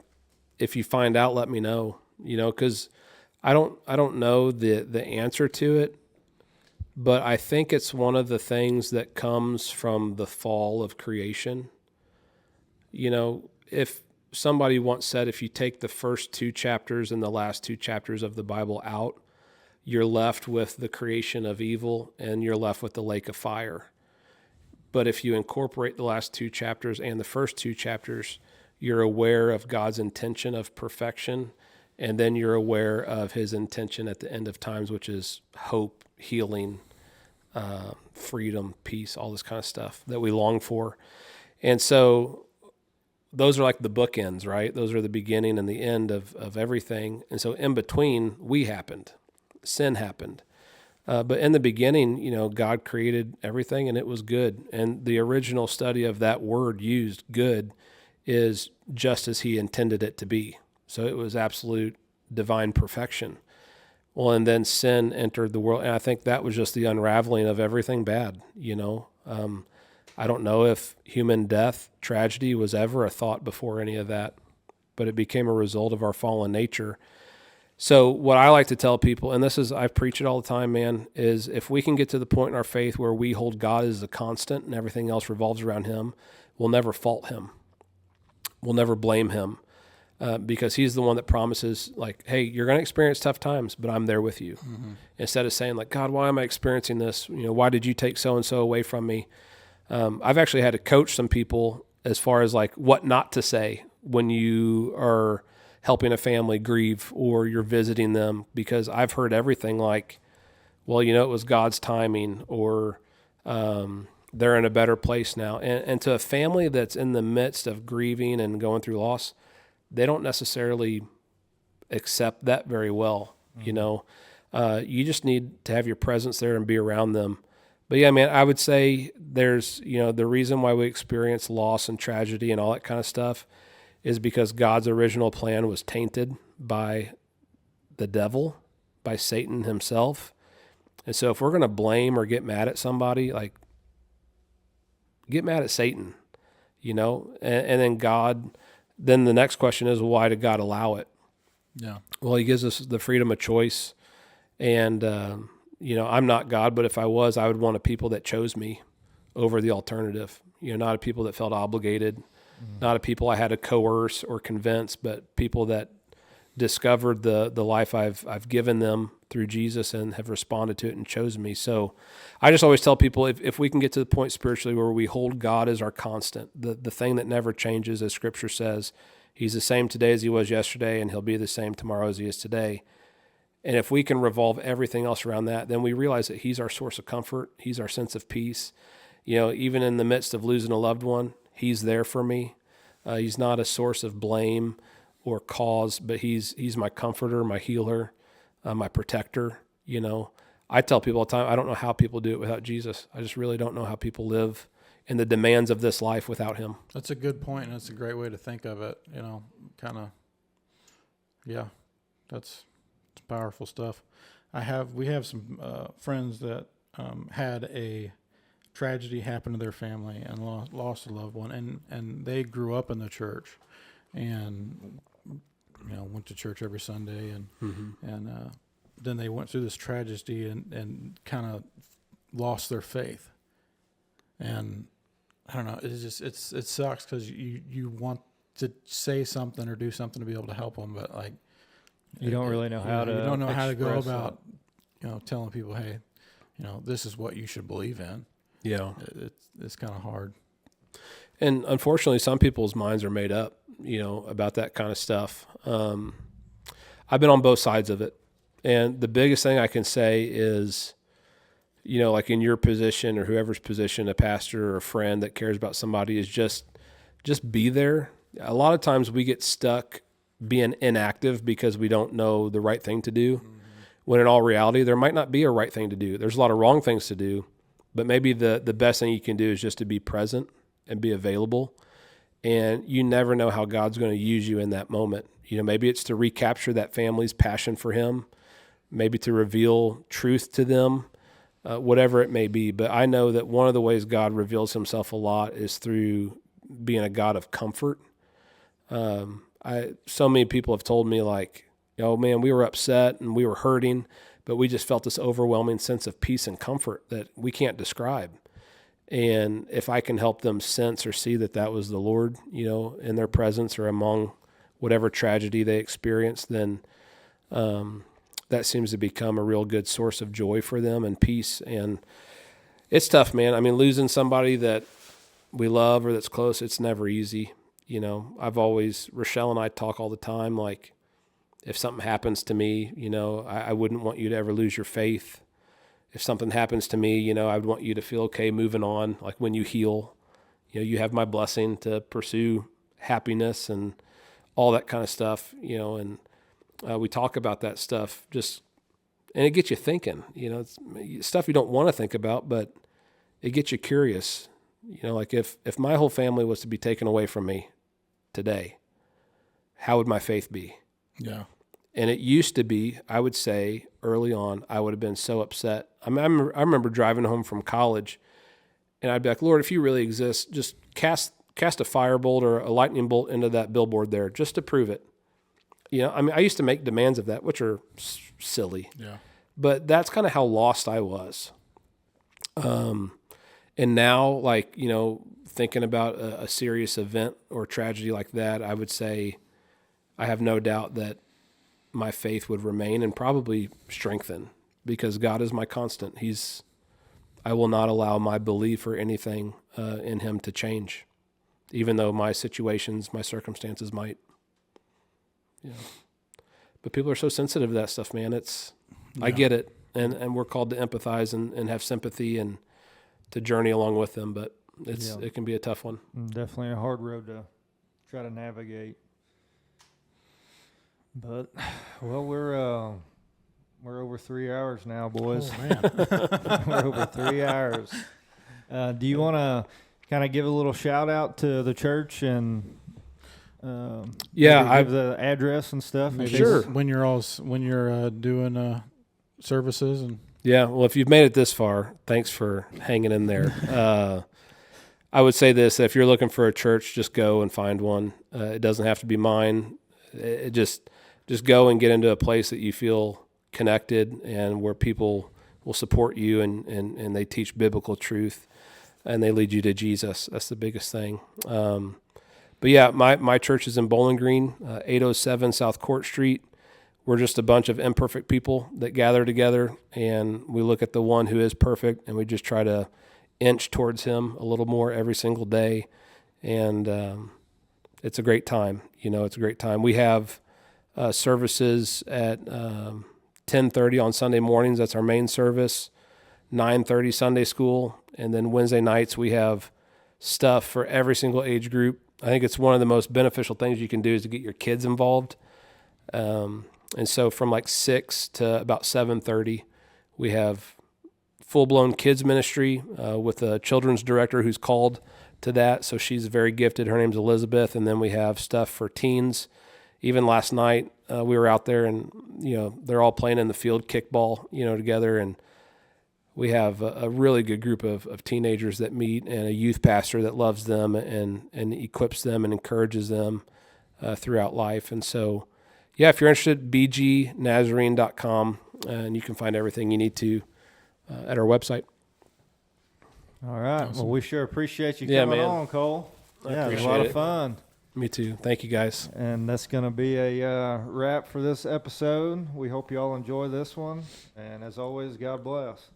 if you find out, let me know. Because I don't know the answer to it, but I think it's one of the things that comes from the fall of creation. If somebody once said, if you take the first 2 chapters and the last 2 chapters of the Bible out, you're left with the creation of evil and you're left with the lake of fire. But if you incorporate the last 2 chapters and the first 2 chapters, you're aware of God's intention of perfection, and then you're aware of his intention at the end of times, which is hope, healing, freedom, peace, all this kind of stuff that we long for. And so those are like the bookends, right? Those are the beginning and the end of everything. And so in between, sin happened. But in the beginning, God created everything and it was good. And the original study of that word used, good, is just as he intended it to be. So it was absolute divine perfection. Well, and then sin entered the world. And I think that was just the unraveling of everything bad. I don't know if human death, tragedy was ever a thought before any of that, but it became a result of our fallen nature. So what I like to tell people, and I preach it all the time, man, is if we can get to the point in our faith where we hold God as a constant and everything else revolves around him, we'll never fault him. We'll never blame him, because he's the one that promises, like, hey, you're going to experience tough times, but I'm there with you. Mm-hmm. Instead of saying, like, God, why am I experiencing this? Why did you take so-and-so away from me? I've actually had to coach some people as far as like what not to say when you are helping a family grieve or you're visiting them, because I've heard everything like, well, it was God's timing, or They're in a better place now. And to a family that's in the midst of grieving and going through loss, they don't necessarily accept that very well. You know, you just need to have your presence there and be around them. But yeah, man, I would say there's, the reason why we experience loss and tragedy and all that kind of stuff is because God's original plan was tainted by the devil, by Satan himself. And so if we're going to blame or get mad at somebody, like, get mad at Satan, and then God, then the next question is, why did God allow it? Yeah. Well, he gives us the freedom of choice. And, I'm not God, but if I was, I would want a people that chose me over the alternative, not a people that felt obligated, not a people I had to coerce or convince, but people that discovered the life I've given them through Jesus and have responded to it and chosen me. So I just always tell people, if we can get to the point spiritually where we hold God as our constant, the thing that never changes, as Scripture says, he's the same today as he was yesterday, and he'll be the same tomorrow as he is today. And if we can revolve everything else around that, then we realize that he's our source of comfort. He's our sense of peace. Even in the midst of losing a loved one, he's there for me. He's not a source of blame or cause, but he's my comforter, my healer, my protector. I tell people all the time, I don't know how people do it without Jesus. I just really don't know how people live in the demands of this life without him. That's a good point, and that's a great way to think of it. That's powerful stuff. We have some friends that had a tragedy happen to their family and lost a loved one, and they grew up in the church, and went to church every Sunday, and then they went through this tragedy and kind of lost their faith, and I don't know. It's just it sucks because you want to say something or do something to be able to help them, but like you don't really know how to. You don't know how to go express about telling people, hey, this is what you should believe in. Yeah, it's kind of hard. And unfortunately, some people's minds are made up, about that kind of stuff. I've been on both sides of it. And the biggest thing I can say is, like in your position or whoever's position, a pastor or a friend that cares about somebody, is just be there. A lot of times we get stuck being inactive because we don't know the right thing to do, when in all reality, there might not be a right thing to do. There's a lot of wrong things to do, but maybe the best thing you can do is just to be present and be available. And you never know how God's going to use you in that moment. Maybe it's to recapture that family's passion for him, maybe to reveal truth to them, whatever it may be. But I know that one of the ways God reveals himself a lot is through being a God of comfort. So many people have told me, like, oh man, we were upset and we were hurting, but we just felt this overwhelming sense of peace and comfort that we can't describe. And if I can help them sense or see that was the Lord, in their presence or among whatever tragedy they experience, then that seems to become a real good source of joy for them and peace. And it's tough, man. I mean, losing somebody that we love or that's close, it's never easy. Rochelle and I talk all the time, like, if something happens to me, I wouldn't want you to ever lose your faith. If something happens to me, I would want you to feel okay moving on. Like when you heal, you have my blessing to pursue happiness and all that kind of stuff, and we talk about that stuff and it gets you thinking, it's stuff you don't want to think about, but it gets you curious. Like if my whole family was to be taken away from me today, how would my faith be? Yeah. And it used to be, I would say early on, I would have been so upset. I remember driving home from college, and I'd be like, Lord, if you really exist, just cast a firebolt or a lightning bolt into that billboard there just to prove it. I used to make demands of that, which are silly. Yeah. But that's kind of how lost I was. And now, like, thinking about a serious event or tragedy like that, I would say I have no doubt that my faith would remain and probably strengthen because God is my constant. I will not allow my belief or anything in him to change, even though my situations, my circumstances might. But people are so sensitive to that stuff, man. I get it. And we're called to empathize and have sympathy. And journey along with them, but it can be a tough one. Definitely a hard road to try to navigate. But well, we're over 3 hours now, boys. Oh, man. We're over 3 hours. Do you want to kind of give a little shout out to the church and give the address and stuff? Sure. When you're doing services and Well, if you've made it this far, thanks for hanging in there. I would say this: if you're looking for a church, just go and find one. It doesn't have to be mine. Just go and get into a place that you feel connected and where people will support you and they teach biblical truth and they lead you to Jesus. That's the biggest thing. But yeah, my church is in Bowling Green, 807 South Court Street. We're just a bunch of imperfect people that gather together and we look at the one who is perfect and we just try to inch towards him a little more every single day. And it's a great time. It's a great time. We have services at 10:30 on Sunday mornings. That's our main service. 9:30 Sunday school. And then Wednesday nights we have stuff for every single age group. I think it's one of the most beneficial things you can do is to get your kids involved. And so from like 6 to about 7:30, we have full-blown kids ministry with a children's director who's called to that. So she's very gifted. Her name's Elizabeth. And then we have stuff for teens. Even last night, we were out there and, they're all playing in the field kickball, together. And we have a really good group of teenagers that meet and a youth pastor that loves them and equips them and encourages them throughout life. And so, if you're interested, bgnazarene.com, and you can find everything you need to at our website. All right. Awesome. Well, we sure appreciate you coming on, Cole. It was a lot of fun. Me too. Thank you, guys. And that's going to be a wrap for this episode. We hope you all enjoy this one. And as always, God bless.